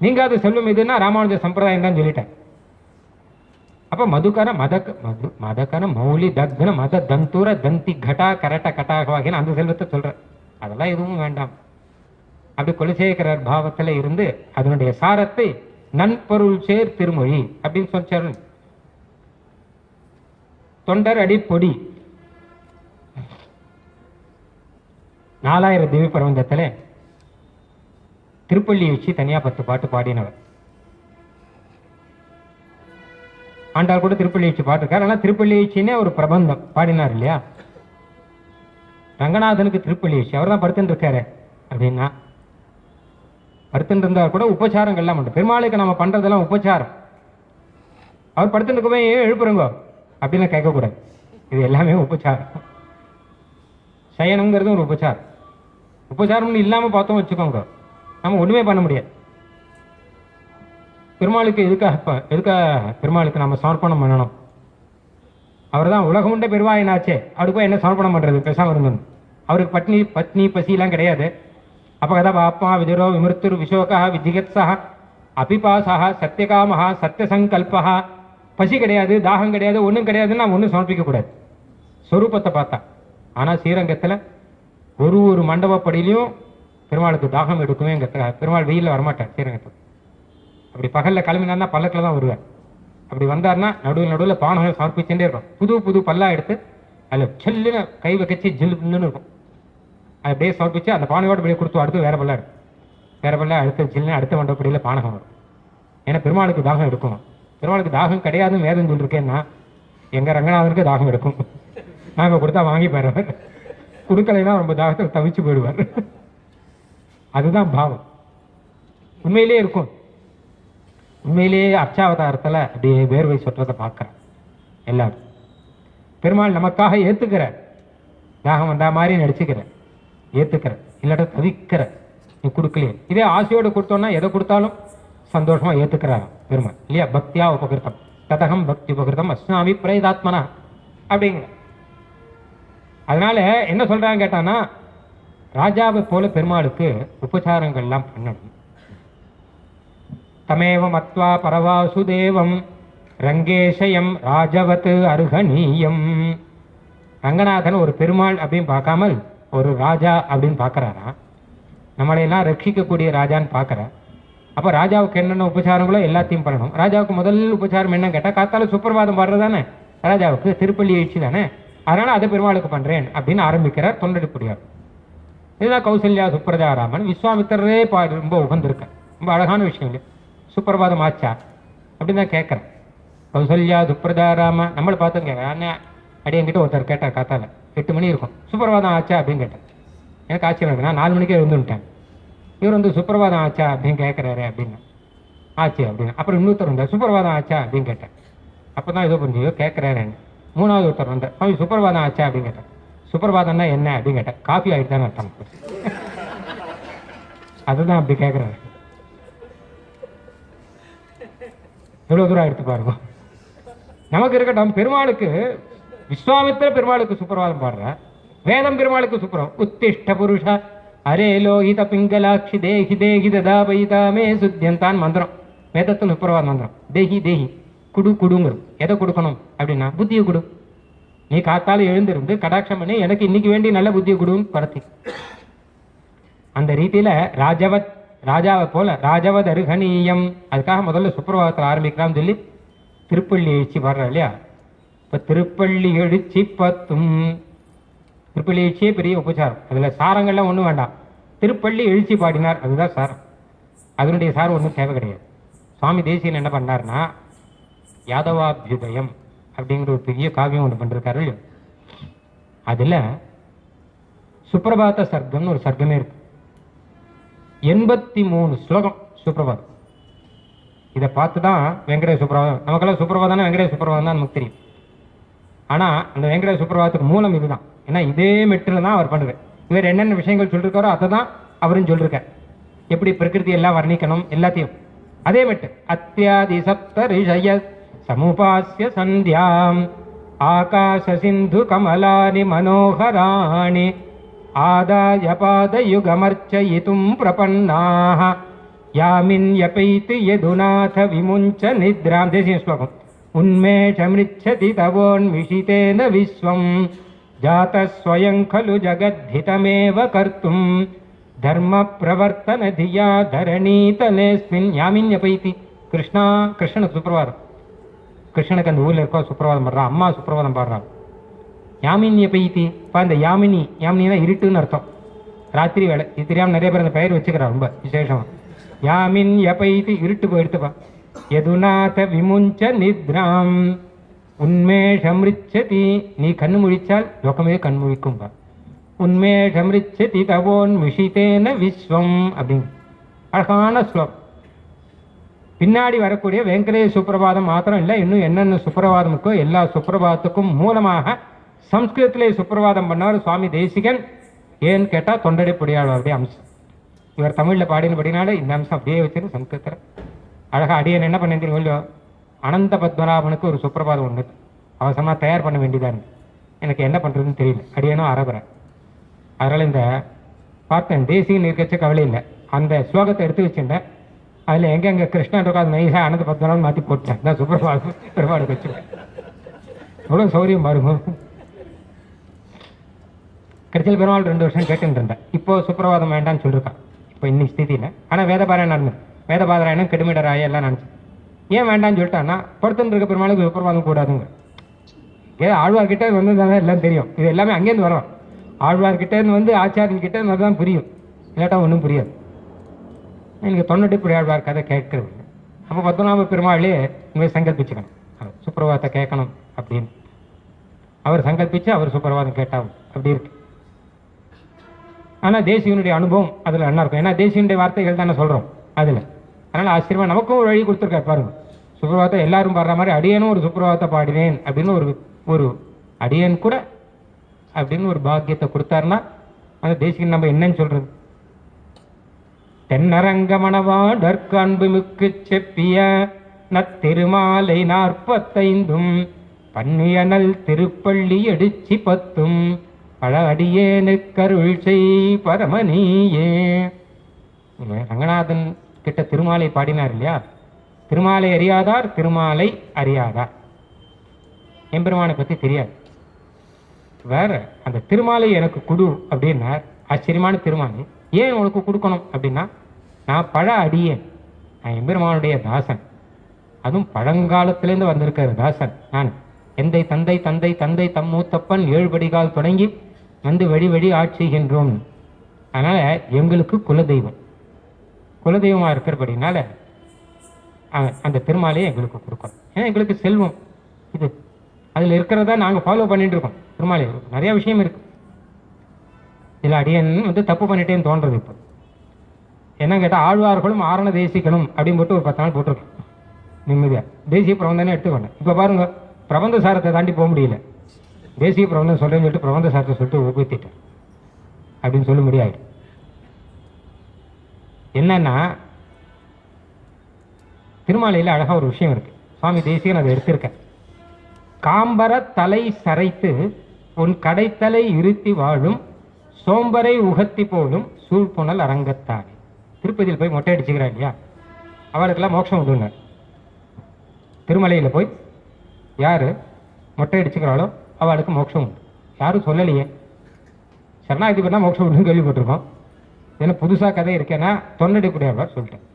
நீங்காத செல்வம் எதுன்னா ராமானுஜ சம்பிரதாயம் தான் சொல்லிட்டேன். அப்ப மதுகர மதகர மௌலி தக்ன மத தந்தூர தந்தி கடா கரட்ட கட்டாகவாகின அந்த செல்வத்தை சொல்ற, அதெல்லாம் எதுவும் வேண்டாம். அப்படி குலசேகரர் பாவத்துல இருந்து அதனுடைய சாரத்தை நன்பொருள் சேர் திருமொழி அப்படின்னு சொன்னார். தொண்டர் அடி பொடி 4000 திவ்ய பிரபந்தத்துல திருப்பள்ளி வச்சு தனியா 10 பாட்டு பாடினவர். ஆண்டாள் கூட திருப்பள்ளி வச்சு பாட்டிருக்காரு. ஆனால் திருப்பள்ளி வச்சுன்னே ஒரு பிரபந்தம் பாடினார் இல்லையா. ரங்கநாதனுக்கு திருப்பள்ளி வச்சு அவர் தான் படுத்துட்டு இருக்காரு அப்படின்னா, படுத்துட்டு இருந்தால் கூட உபச்சாரங்கள்லாம் உண்டு. பெருமாளுக்கு நம்ம பண்றதெல்லாம் உபச்சாரம். அவர் படுத்துட்டு இருக்கவே எழுப்புறங்கோ அப்படின்னு கேட்கக்கூடாது. இது எல்லாமே உபச்சாரம். சயனங்கிறது ஒரு உபச்சாரம். உபச்சாரம்னு இல்லாமல் பார்த்தோம் வச்சுக்கோங்க, நம்ம ஒன்றுமே பண்ண முடியாது. பெருமாளுக்கு எதுக்காக பெருமாளுக்கு நம்ம சமர்ப்பணம் பண்ணணும்? அவர் தான் உலகமுண்ட பெருவாயினாச்சே, அவருக்கு போய் என்ன சமர்ப்பணம் பண்ணுறது? பேசாமல் இருந்தது. அவருக்கு பத்னி பசிலாம் கிடையாது. அப்போ கதா பாப்பா விதிரோ விமிருத்துர் விசோகா விஜிகத்ஸா அபிபாசா சத்தியகாமஹா சத்தியசங்கல்பா. பசி கிடையாது, தாகம் கிடையாது, ஒன்றும் கிடையாதுன்னு நாம் ஒன்றும் சமர்ப்பிக்கக்கூடாது ஸ்வரூபத்தை பார்த்தா. ஆனால் ஸ்ரீரங்கத்தில் ஒரு மண்டபப்படியிலையும் பெருமாளுக்கு தாகம் எடுக்குமே. பெருமாள் வெயிலில் வரமாட்டார் ஸ்ரீரங்கத்தில். அப்படி பகலில் கிளம்பினார்னா பல்லக்கில் தான் வருவார். அப்படி வந்தார்னா நடுவில் பானகம் சமர்ப்பிச்சுட்டே இருக்கும். புது பல்லா எடுத்து அதில் செல்லுன்னு கை வச்சு ஜில்லுன்னு இருக்கும். அது அப்படியே சமர்ப்பிச்சு அந்த பானையோடு அப்படியே கொடுத்து அடுத்து வேற பல்லா அடுத்த ஜில்லுன்னு அடுத்த மண்டபப்படியில் பானகம் வரும். ஏன்னா பெருமாளுக்கு தாகம் எடுக்கும். பெருமாளுக்கு தாகம் கிடையாதுன்னு வேதம் சொல்லிருக்கேன்னா எங்கள் ரங்கநாதனுக்கு தாகம் எடுக்கும். நாங்கள் கொடுத்தா வாங்கி போயிடுவார், கொடுக்கலைன்னா ரொம்ப தாகத்தில் தவிச்சு போயிடுவார். அதுதான் பாவம். உண்மையிலே இருக்கும். உண்மையிலேயே அர்ச்சாவதாரத்தில் அப்படியே வேர்வை சொற்றதை பார்க்குறேன் எல்லாரும். பெருமாள் நமக்காக ஏற்றுக்கிற, தாகம் வந்தா மாதிரி நடிச்சுக்கிற, ஏற்றுக்கிற, இல்லாட்ட தவிக்கிற, நீ கொடுக்கலையே. இதே ஆசையோடு கொடுத்தோன்னா எதை கொடுத்தாலும் சந்தோஷமா ஏற்றுக்கிறாராம் பெருமாள் இல்லையா. பக்தியா உபகிருத்தம் ததகம் பக்தி உபகிருத்தம் அஸ்னாமி பிரேதாத்மனா அப்படிங்கிற. அதனால என்ன சொல்றாங்க கேட்டானா, ராஜாவை போல பெருமாளுக்கு உபச்சாரங்கள்லாம் பண்ணணும். தமேவ மத்வா பரவாசுதேவம் ரங்கேஷயம் ராஜவத் அருகணீயம். ரங்கநாதன் ஒரு பெருமாள் அப்படின்னு பார்க்காமல் ஒரு ராஜா அப்படின்னு பார்க்கறாரா. நம்மளையெல்லாம் ரட்சிக்கக்கூடிய ராஜான்னு பார்க்கற. அப்போ ராஜாவுக்கு என்னென்ன உபச்சாரங்களோ எல்லாத்தையும் பண்ணணும். ராஜாவுக்கு முதல் உபச்சாரம் என்ன கேட்டால், காத்தால சுப்பிரபாதம் பாடுறது தானே ராஜாவுக்கு, திருப்பள்ளி எழுச்சி தானே. அதனால அதை பெருமாளுக்கு பண்றேன் அப்படின்னு ஆரம்பிக்கிறார் தொண்டடிப்புடியார். இதுதான் கௌசல்யா சுப்பிரஜாராமன். விஸ்வாமித்திரரே ரொம்ப உகந்திருக்க, ரொம்ப அழகான விஷயம் இல்லை. சுப்பிரபாதம் ஆச்சா அப்படின்னு தான் கேட்குறேன். கௌசல்யா சுப்பிரஜாராம நம்மளை பார்த்து கேட்குறேன். அடி என்கிட்ட ஒருத்தர் கேட்டார், காத்தால 8 மணி இருக்கும், சுப்பிரபாதம் ஆச்சா அப்படின்னு கேட்டேன். எனக்கு ஆச்சரியம் இருக்கு. நான் 4 மணிக்கே வந்துட்டேன். இவர் வந்து சுப்பிரபாதம் ஆச்சா அப்படின்னு கேட்குறாரு அப்படின்னு. ஆச்சு அப்படின்னு. அப்புறம் இன்னொருத்தர் வந்தார், சுப்பிரபாதம் ஆச்சா அப்படின்னு கேட்டேன். அப்போ தான் ஏதோ புரிஞ்சு கேட்குறாரு. 3வது ஒருத்தர் வந்தார், அவன் சுப்பிரபாதம் ஆச்சா அப்படின்னு கேட்டேன். சுப்பிரபாதம்னா என்ன அப்படின்னு கேட்டேன். காஃபி ஆகிட்டு தானே அர்த்தம். அதுதான் அப்படி கேட்குறாரு. எவ்வளோ தூரம் எடுத்து பாருங்க. நமக்கு இருக்கட்டும். பெருமாளுக்கு விஸ்வாமித்திர பெருமாளுக்கு சுப்பிரபாதம் பாடுற, வேதம் பெருமாளுக்கு சுப்பிரம் உத்திஷ்ட புருஷ அரே லோஹித பிங்கலாட்சி தேஹி தேஹி ததாபயிதாமே சுத்தியந்தான் மந்திரம். வேதத்தில் சுப்பிரபாத மந்திரம். தேஹி தேஹி குடுங்கிறது. எதை கொடுக்கணும் அப்படின்னா புத்தியை கொடு. நீ காத்தாலும் எழுந்திருந்து கடாட்சம் பண்ணி எனக்கு இன்னைக்கு வேண்டி நல்ல புத்தியை கொடுன்னு பரத்தி. அந்த ரீதியில ராஜாவை போல ராஜவத் அருகணீயம். அதுக்காக முதல்ல சுப்பிரபாதத்தில் ஆரம்பிக்கலாம்னு சொல்லி திருப்பள்ளி எழுச்சி பாடுறா இல்லையா. இப்ப திருப்பள்ளி எழுச்சி 10 திருப்பள்ளி எழுச்சியே பெரிய உபச்சாரம். அதுல சாரங்கள்லாம் ஒன்றும் வேண்டாம். திருப்பள்ளி எழுச்சி பாடினார், அதுதான் சாரம். அதனுடைய சாரம் ஒன்றும் தேவை கிடையாது. சுவாமி தேசியன் என்ன பண்ணார்னா, யாதவாபியுதயம் அப்படிங்கிற ஒரு பெரிய காவியம் ஒன்று பண்ணிருக்காரு. அதுல சுப்பிரபாத சர்க்கம்னு ஒரு சர்க்கமே இருக்கு. 83 ஸ்லோகம் சுப்பிரபாதம். இதை பார்த்து தான் வெங்கடேஷ் சுப்ரபாதம், நமக்கெல்லாம் சுப்ரபாதம்னா வெங்கடேஷ் சுப்ரபாதம் தான் நமக்கு தெரியும். ஆனால் அந்த வெங்கடேஷ் சுப்ரபாதத்துக்கு மூலம் இதுதான். ஏன்னா இதே மெட்டில் தான் அவர் பண்ணுறார். இவர் என்னென்ன விஷயங்கள் சொல்லியிருக்காரோ அதை தான் அவரும் சொல்லியிருக்கார். எப்படி பிரகிருதி எல்லாம் வர்ணிக்கணும் எல்லாத்தையும் அதே மெட்டு. அத்தியாதி சப்த ரிஷய சமுபாஸ்ய சந்தியாம் ஆகாச சிந்து கமலானி மனோகராணி ஆதாய பாதயுகமர்ச்சயிதும் பிரபன்னாஹ யாமின்யபைதி யதுநாத விமுஞ்ச நித்ராம். தேசிய ஸ்லோகம். உன்மேஷமிருச்சதி தவோன்மிஷிதேன விஸ்வம் ஜாதஸ்வயம் खलु ஜகத்ஹிதமேவ கர்த்தும் தர்ம பிரவர்த்தன தியா தரணீதலேஸ்மின் யாமின்யபைதி. கிருஷ்ணா, கிருஷ்ணனுக்கு சுப்பிரபாதம். கிருஷ்ணனுக்கு அந்த ஊரில் இருக்கோ சுப்பிரபாதம் பாடுறான், அம்மா சுப்பிரபாதம் பாடுறான். யாமின்ய பைத்தி. இப்போ அந்த யாமினி, யாமினினா இருட்டுன்னு அர்த்தம், ராத்திரி வேலை. இது தெரியாமல் நிறைய பேர் அந்த பெயர் வச்சுக்கிறான், ரொம்ப விசேஷம். யாமின்ய பைத்தி, இருட்டு போய் எடுத்துப்பா. யதுநாத விமுஞ்ச நித்ராம் உன்மேஷமிருச்சதி, நீ கண்ணு முழிச்சால் லோகமே கண் முழிக்கும்பா. உன்மேஷமிருச்சதி தவோன் மிஷிதேன விஸ்வம் அப்படின்னு அழகான ஸ்லோகம். பின்னாடி வரக்கூடிய வெங்கடேஷ் சுப்பிரபாதம் மாத்திரம் இல்லை, இன்னும் என்னென்ன சுப்பிரபாதம் இருக்கோ எல்லா சுப்பிரபாதத்துக்கும் மூலமாக சம்ஸ்கிருதத்திலே சுப்பிரபாதம் பண்ணவர் சுவாமி தேசிகன். ஏன்னு கேட்டால் தொண்டடி பொடியாளருடைய அம்சம். இவர் தமிழில் பாடினபடினால இந்த அம்சம் அப்படியே வச்சுன்னு சம்ஸ்கிருதத்தில் அழகாக அடியன் என்ன பண்ண தெரியும். அனந்த பத்மநாபனுக்கு ஒரு சுப்பிரபாதம் ஒன்று அவசரமாக தயார் பண்ண வேண்டியதாக இருக்கு. எனக்கு என்ன பண்ணுறதுன்னு தெரியல, அடியனும் அறகுறேன். அதனால் இந்த பார்த்தேன் தேசிகன் இருக்கச்ச கவலை இல்லை, அந்த ஸ்லோகத்தை எடுத்து வச்சுட்டேன். அதில் எங்கெங்கே கிருஷ்ணன் இருக்கோ அது நைஸாக அனந்த பத்மநாபன் மாற்றி போட்டேன். தான் சுப்பிரபாதம் பெருமாளுக்கு வச்சுருக்கேன். எவ்வளோ சௌரியம் பாருங்க. கடைசியில் பெருமாள் 2 வருஷம் கேட்டுட்டு இருந்தேன். இப்போ சுப்பிரபாதம் வேண்டாம்னு சொல்லியிருக்கான் இப்போ இன்னைக்கு ஸ்திதியில். ஆனால் வேதபாராயணம் நடந்தது, வேதபாராயணம் கெடுமிடராய எல்லாம் நினச்சேன். ஏன் வேண்டாம்னு சொல்லிட்டான்னா பொறுத்துன்னு இருக்க பெருமாளுக்கு சுப்பிரபாதம் கூடாதுங்க. ஏதோ ஆழ்வார்கிட்ட வந்து தான் எல்லாம் தெரியும், இது எல்லாமே அங்கேருந்து வரோம். ஆழ்வார்கிட்டேருந்து வந்து ஆச்சாரியன்கிட்ட இருந்து தான் புரியும், இல்லாட்டா ஒன்றும் புரியாது. எனக்கு தொண்ணூற்றி இப்படி ஆழ்வார் கதை கேட்கறது. அப்போ பத்மநாப பெருமாளே இங்கே சங்கல்பிச்சுக்கணும் சுப்பிரபாதத்தை கேட்கணும் அப்படின்னு. அவர் சங்கல்பிச்சு அவர் சுப்பிரபாதம் கேட்டாகும் அப்படி இருக்கு. ஆனால் தேசியனுடைய அனுபவம் அதில் என்ன இருக்கும், ஏன்னா தேசியனுடைய வார்த்தைகள் தானே சொல்கிறோம் அதில். அதனால் ஆச்சரியமா நமக்கும் ஒரு வழி கொடுத்துருக்காரு பாருங்க. சுப்பிரபாதத்தை எல்லாரும் பாடுற மாதிரி அடியனும் ஒரு சுப்பிரபாதத்தை பாடினேன் அப்படின்னு ஒரு அடியன் கூட அப்படின்னு ஒரு பாக்கியத்தை கொடுத்தாருன்னா அந்த தேசிகன் நம்ம என்னன்னு சொல்றது. தென்னரங்க மணவாடற்கு அன்புமிக்கு செப்பிய நத்திருமாலை 45 பன்னியனல் திருப்பள்ளி எடுச்சி 10 பழ அடியேனு கருள் செய் பரமணியே. ரங்கநாதன் கிட்ட திருமாலை பாடினார் இல்லையா, திருமாலை அறியாதார் திருமாலை அறியாதார். எம்பெருமானை பற்றி தெரியாது. வேற அந்த திருமாலை எனக்கு கொடு அப்படின்னார். ஆச்சரியமான திருமாலை. ஏன் உனக்கு கொடுக்கணும் அப்படின்னா, நான் பழ அடியேன், நான் எம்பெருமானுடைய தாசன். அதுவும் பழங்காலத்திலேருந்து வந்திருக்கிற தாசன் நான். எந்தை தந்தை தந்தை தந்தை தம் மூத்தப்பன் 7 படிகால் தொடங்கி வந்து வழி வழி ஆட்சிகின்றோம். அதனால எங்களுக்கு குலதெய்வம், குலதெய்வமாக இருக்கிறபடினால அந்த திருமாலையை எங்களுக்கு கொடுக்கணும். ஏன்னா எங்களுக்கு செல்வம் இது, அதில் இருக்கிறதா நாங்கள் ஃபாலோ பண்ணிட்டு இருக்கோம். திருமாலை நிறைய விஷயம் இருக்கு. இதில் அடியன் வந்து தப்பு பண்ணிட்டேன்னு தோன்றது. இப்போ என்ன கேட்டால் ஆழ்வார்களும் ஆரண தேசிக்கணும் அப்படின்னு போட்டு ஒரு 10 நாள் போட்டிருக்கேன் நிம்மதியாக. தேசிய பிரபந்தனே எடுத்துக்கொண்டேன். இப்போ பாருங்க, பிரபந்த சாரத்தை தாண்டி போக முடியல. தேசிய பிரபந்தம் சொல்றேன்னு சொல்லிட்டு பிரபந்த சாரத்தை சொல்லிட்டு உபத்திட்டேன் அப்படின்னு சொல்ல முடியாது. என்னன்னா திருமாலையில் அழகா ஒரு விஷயம் இருக்கு. சுவாமி தேசிகன் அதை எடுத்திருக்கேன். காம்பர தலை சரைத்து உன் கடைத்தலை இருத்தி வாழும் சோம்பரை உகத்தி போலும் சூழ்புணல் அரங்கத்தானே. திருப்பதியில் போய் மொட்டை அடிச்சுக்கிறா இல்லையா, அவளுக்கெல்லாம் மோட்சம் உண்டுங்க. திருமலையில் போய் யார் மொட்டை அடிச்சுக்கிறாளோ அவளுக்கு மோட்சம் உண்டு. யாரும் சொல்லலையே. சரணாகதி பண்ணால் மோட்சம் உண்டுன்னு கேள்விப்பட்டிருக்கோம். ஏன்னா புதுசாக கதை இருக்கேன்னா தொண்டடிப்படியாளர் சொல்லிட்டேன்.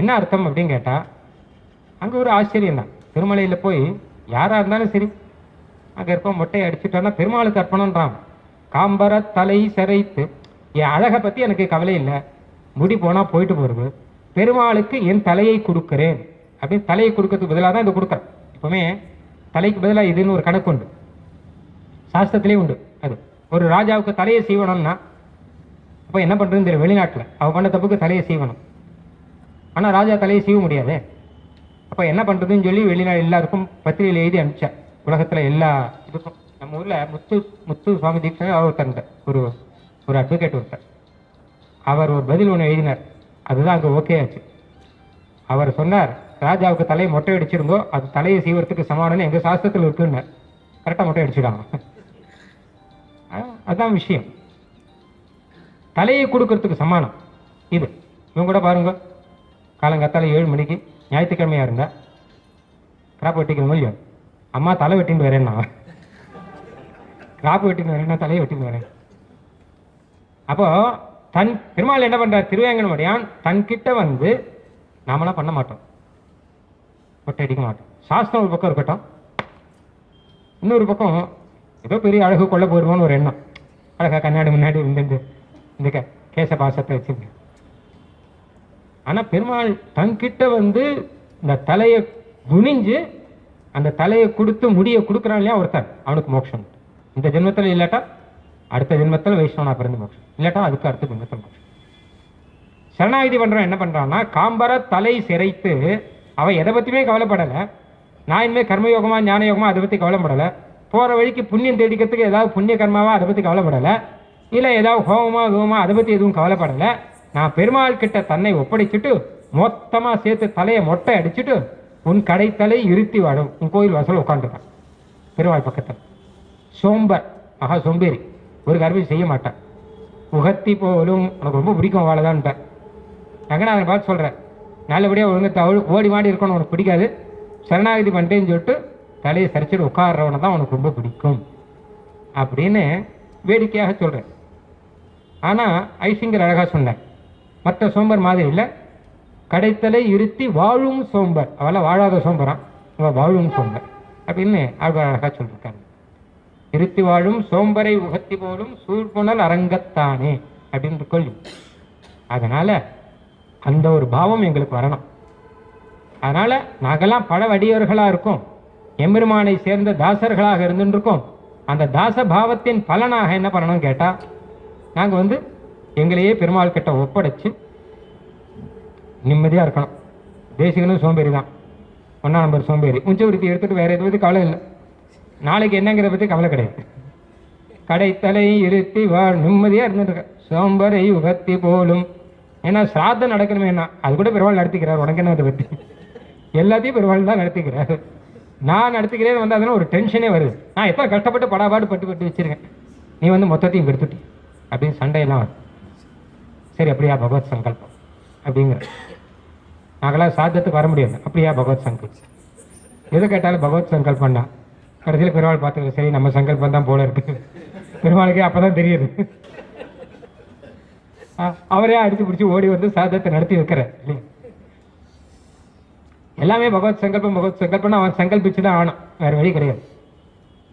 என்ன அர்த்தம் அப்படின்னு கேட்டால், அங்கே ஒரு ஆச்சரியம் தான். திருமலையில் போய் யாராக இருந்தாலும் சரி அங்கே இருப்போம் மொட்டையை அடிச்சுட்டோன்னா பெருமாளுக்கு அர்ப்பணன்றான். காம்பர தலை சிரைத்து, என் அழகை பற்றி எனக்கு கவலை இல்லை, முடி போனால் போயிட்டு போகிறது, பெருமாளுக்கு என் தலையை கொடுக்குறேன் அப்படின்னு. தலையை கொடுக்கறதுக்கு பதிலாக தான் இது கொடுக்குறேன். எப்பவுமே தலைக்கு பதிலாக இதுன்னு ஒரு கணக்கு உண்டு, சாஸ்திரத்திலே உண்டு. அது ஒரு ராஜாவுக்கு தலையை சீவனம்னா அப்போ என்ன பண்ணுறதுன்னு தெரியும். வெளிநாட்டில் அவள் பண்ண தப்புக்கு தலையை சீவனம். ஆனால் ராஜா தலையை சீவ முடியாதே. அப்போ என்ன பண்ணுறதுன்னு சொல்லி வெளிநாடு எல்லாருக்கும் பத்திரிகையில் எழுதி அனுப்பிச்சேன். உலகத்தில் எல்லா இதுக்கும். நம்ம ஊரில் முத்து சுவாமி தீட்சை ஒருத்தர் ஒரு அட்வொகேட் ஒருத்தர், அவர் ஒரு பதில் ஒன்று எழுதினார். அதுதான் அங்கே ஓகே ஆச்சு. அவர் சொன்னார், ராஜாவுக்கு தலையை மொட்டை அடிச்சிருந்தோ அது தலையை சீவரத்துக்கு சமானம்னு எங்கள் சாஸ்திரத்தில் இருக்குன்னு. கரெக்டாக மொட்டை அடிச்சுடாங்க. அதுதான் விஷயம். தலையை கொடுக்கறதுக்கு சமானம் இது. இவங்க கூட பாருங்க, காலங்காத்தால 7 மணிக்கு ஞாயிற்றுக்கிழமையா இருந்தா கிராப் வெட்டிக்கணும் இல்லையோ, அம்மா தலை வெட்டின்னு வரேன்னா கிராப் வெட்டின்னு வரேன்னா தலையை வெட்டின்னு வரேன். அப்போ பெருமாள் என்ன பண்றார், திருவேங்கடமுடையான் தன்கிட்ட வந்து நாமெல்லாம் பண்ண மாட்டோம், மொட்டை அடிக்க மாட்டோம். சாஸ்திரம் ஒரு பக்கம் இருக்கட்டும், இன்னொரு பக்கம் ஏதோ பெரிய அழகு கொள்ள போயிருவோன்னு ஒரு எண்ணம். அழகா கண்ணாடி முன்னாடி இந்த கேச பாசத்தை வச்சுங்க. ஆனா பெருமாள் தன்கிட்ட வந்து இந்த தலையை குனிஞ்சு அந்த தலையை கொடுத்து முடியை கொடுக்குறான் இல்லையா ஒருத்தன், அவனுக்கு மோட்சம். இந்த ஜென்மத்தில் இல்லாட்டா அடுத்த ஜென்மத்தில் வைஷ்ணவனா பிறந்து மோட்சம், இல்லாட்டா அதுக்கு அடுத்த ஜென்மத்தில் மோட்சம். சரணாகிதி பண்றான் என்ன பண்றான்னா, காம்பர தலை சிரைத்து அவன் எதை பத்தியுமே கவலைப்படலை. நான் இனிமேல் கர்மயோகமா ஞான யோகமா அதை பற்றி கவலைப்படலை. போகிற வழிக்கு புண்ணியம் தேடிக்கிறதுக்கு ஏதாவது புண்ணிய கர்மாவா அதை பற்றி கவலைப்படலை. இல்லை ஏதாவது ஹோமமா கோமா அதை பற்றி எதுவும் கவலைப்படலை. நான் பெருமாள் கிட்ட தன்னை ஒப்படைச்சிட்டு மொத்தமாக சேர்த்து தலையை மொட்டை அடிச்சுட்டு உன் கடைத்தலை இருத்தி வாடும் உன் கோயில் வாசல் உட்காந்துருக்கான் பெருமாள் பக்கத்தில். சோம்பர், ஆஹா சோம்பேறி, ஒரு கர்மம் செய்ய மாட்டேன். உகத்தி போலும் உனக்கு ரொம்ப பிடிக்கும் வாழதான்ட்டேன். ரங்கநாதன் பார்த்து சொல்கிறேன், நல்லபடியாக ஒழுங்கு ஓடி மாடி இருக்கணும் உனக்கு பிடிக்காது, சரணாகதி பண்ணிட்டேன்னு சொல்லிட்டு தலையை சரிச்சுட்டு உட்காடுறவனை தான் உனக்கு ரொம்ப பிடிக்கும் அப்படின்னு வேடிக்கையாக சொல்கிறேன். ஆனால் ஐசிங்கர் அழகாக சொன்னேன், மற்ற சோம்பர் மாதிரி இல்லை, கடைத்தலை இருத்தி வாழும் சோம்பர், அவெல்லாம் வாழாத சோம்பரான், அவள் வாழும் சோம்பர் அப்படின்னு ஆழ்வார் அழகாக சொல்லியிருக்காங்க. இருத்தி வாழும் சோம்பரை உகத்தி போலும் சூழ்புணல் அரங்கத்தானே அப்படின்னு கொள்ளி. அதனால அந்த ஒரு பாவம் எங்களுக்கு வரணும். அதனால நாங்கெல்லாம் பல வடிவர்களாக இருக்கோம், எம்பெருமானை சேர்ந்த தாசர்களாக இருந்துருக்கோம். அந்த தாச பாவத்தின் பலனாக என்ன பண்ணணும்னு கேட்டால், நாங்கள் வந்து எங்களையே பெருமாள் கிட்ட ஒப்படைச்சு நிம்மதியாக இருக்கணும். தேசிகனும் சோம்பேறி தான், 1ஆம் நம்பர் சோம்பேறி. உச்சவருத்தி எடுத்துகிட்டு வேற எதை பற்றி கவலை இல்லை, நாளைக்கு என்னங்கிறத பற்றி கவலை கிடையாது. கடைத்தலை இருத்தி வாழ் நிம்மதியாக இருந்துருக்க சோம்பரை உகத்தி போலும். ஏன்னா சிராத்தம் நடக்கணுமே, என்ன அது கூட பெருமாள் நடத்திக்கிறார். உனக்கு என்ன அதை பற்றி, எல்லாத்தையும் பெருமாள் தான் நடத்திக்கிறார். நான் நடத்திக்கிறேன் வந்து அதனால் ஒரு டென்ஷனே வருது. நான் எத்தனை கஷ்டப்பட்டு படாபாடு பட்டு வச்சிருக்கேன், நீ வந்து மொத்தத்தையும் எடுத்துட்டி அப்படின்னு சண்டையெல்லாம் வரும். சரி அப்படியா பகவத் சங்கல்பம் அப்படிங்கிற, நாங்களாம் சாத்தத்துக்கு வர முடியாது. அப்படியா பகவத் சங்கல்பம், எது கேட்டாலும் பகவத் சங்கல்பம் தான். கடைசியில் பெருமாள் பார்த்துக்க, சரி நம்ம சங்கல்பம் தான் போல இருக்கு. பெருமாளுக்கே அப்பதான் தெரியுது, அவரே அடிச்சு பிடிச்சி ஓடி வந்து சாதத்தை நடத்தி வைக்கிற இல்லையா. எல்லாமே பகவத் சங்கல்பம் பகவத் சங்கல்பம்னு அவன் சங்கல்பிச்சு தான் ஆகணும், வேற வழி கிடையாது.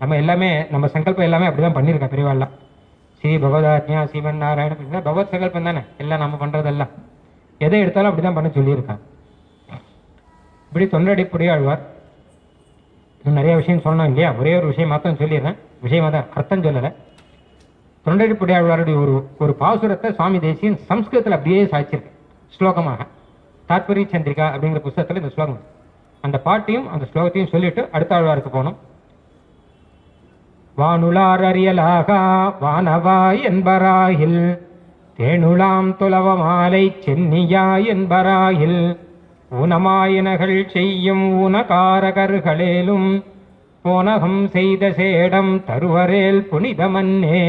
நம்ம எல்லாமே நம்ம சங்கல்பம் எல்லாமே அப்படிதான் பண்ணியிருக்கா பெரியவாள்லாம். ஸ்ரீ பகவதாத்மியா சிவன் நாராயண அப்படின்னா பகவத் சங்கல்பம் தானே எல்லாம் நம்ம பண்றதெல்லாம். எதை எடுத்தாலும் அப்படிதான் பண்ண சொல்லியிருக்காங்க. இப்படி தொண்டடிப்புடைய ஆழ்வார் நிறைய விஷயம் சொன்னோம் இல்லையா. ஒரே ஒரு விஷயம் மாத்திரம் சொல்லிடுறேன், விஷயமா தான் அர்த்தம் சொல்லலை. தொண்டடிப்புடைய ஆழ்வாருடைய ஒரு பாசுரத்தை சுவாமி தேசியன் சம்ஸ்கிருதத்தில் அப்படியே சாய்ச்சிருக்கு ஸ்லோகமாக. தாத்பரிய சந்திரிகா அப்படிங்கிற புத்தகத்தில் இந்த ஸ்லோகம், அந்த பாட்டையும் அந்த ஸ்லோகத்தையும் சொல்லிட்டு அடுத்த ஆழ்வாருக்கு போனோம். வானுளார் அறியலாகா வானவா என்பராயில் தேனுலாம் துலவ மாலை சென்னியா என்பராயில் ஊனமாயினகள் செய்யும் ஊனகாரகர்களேலும் போனகம் செய்த சேடம் தருவரேல் புனிதமன்னே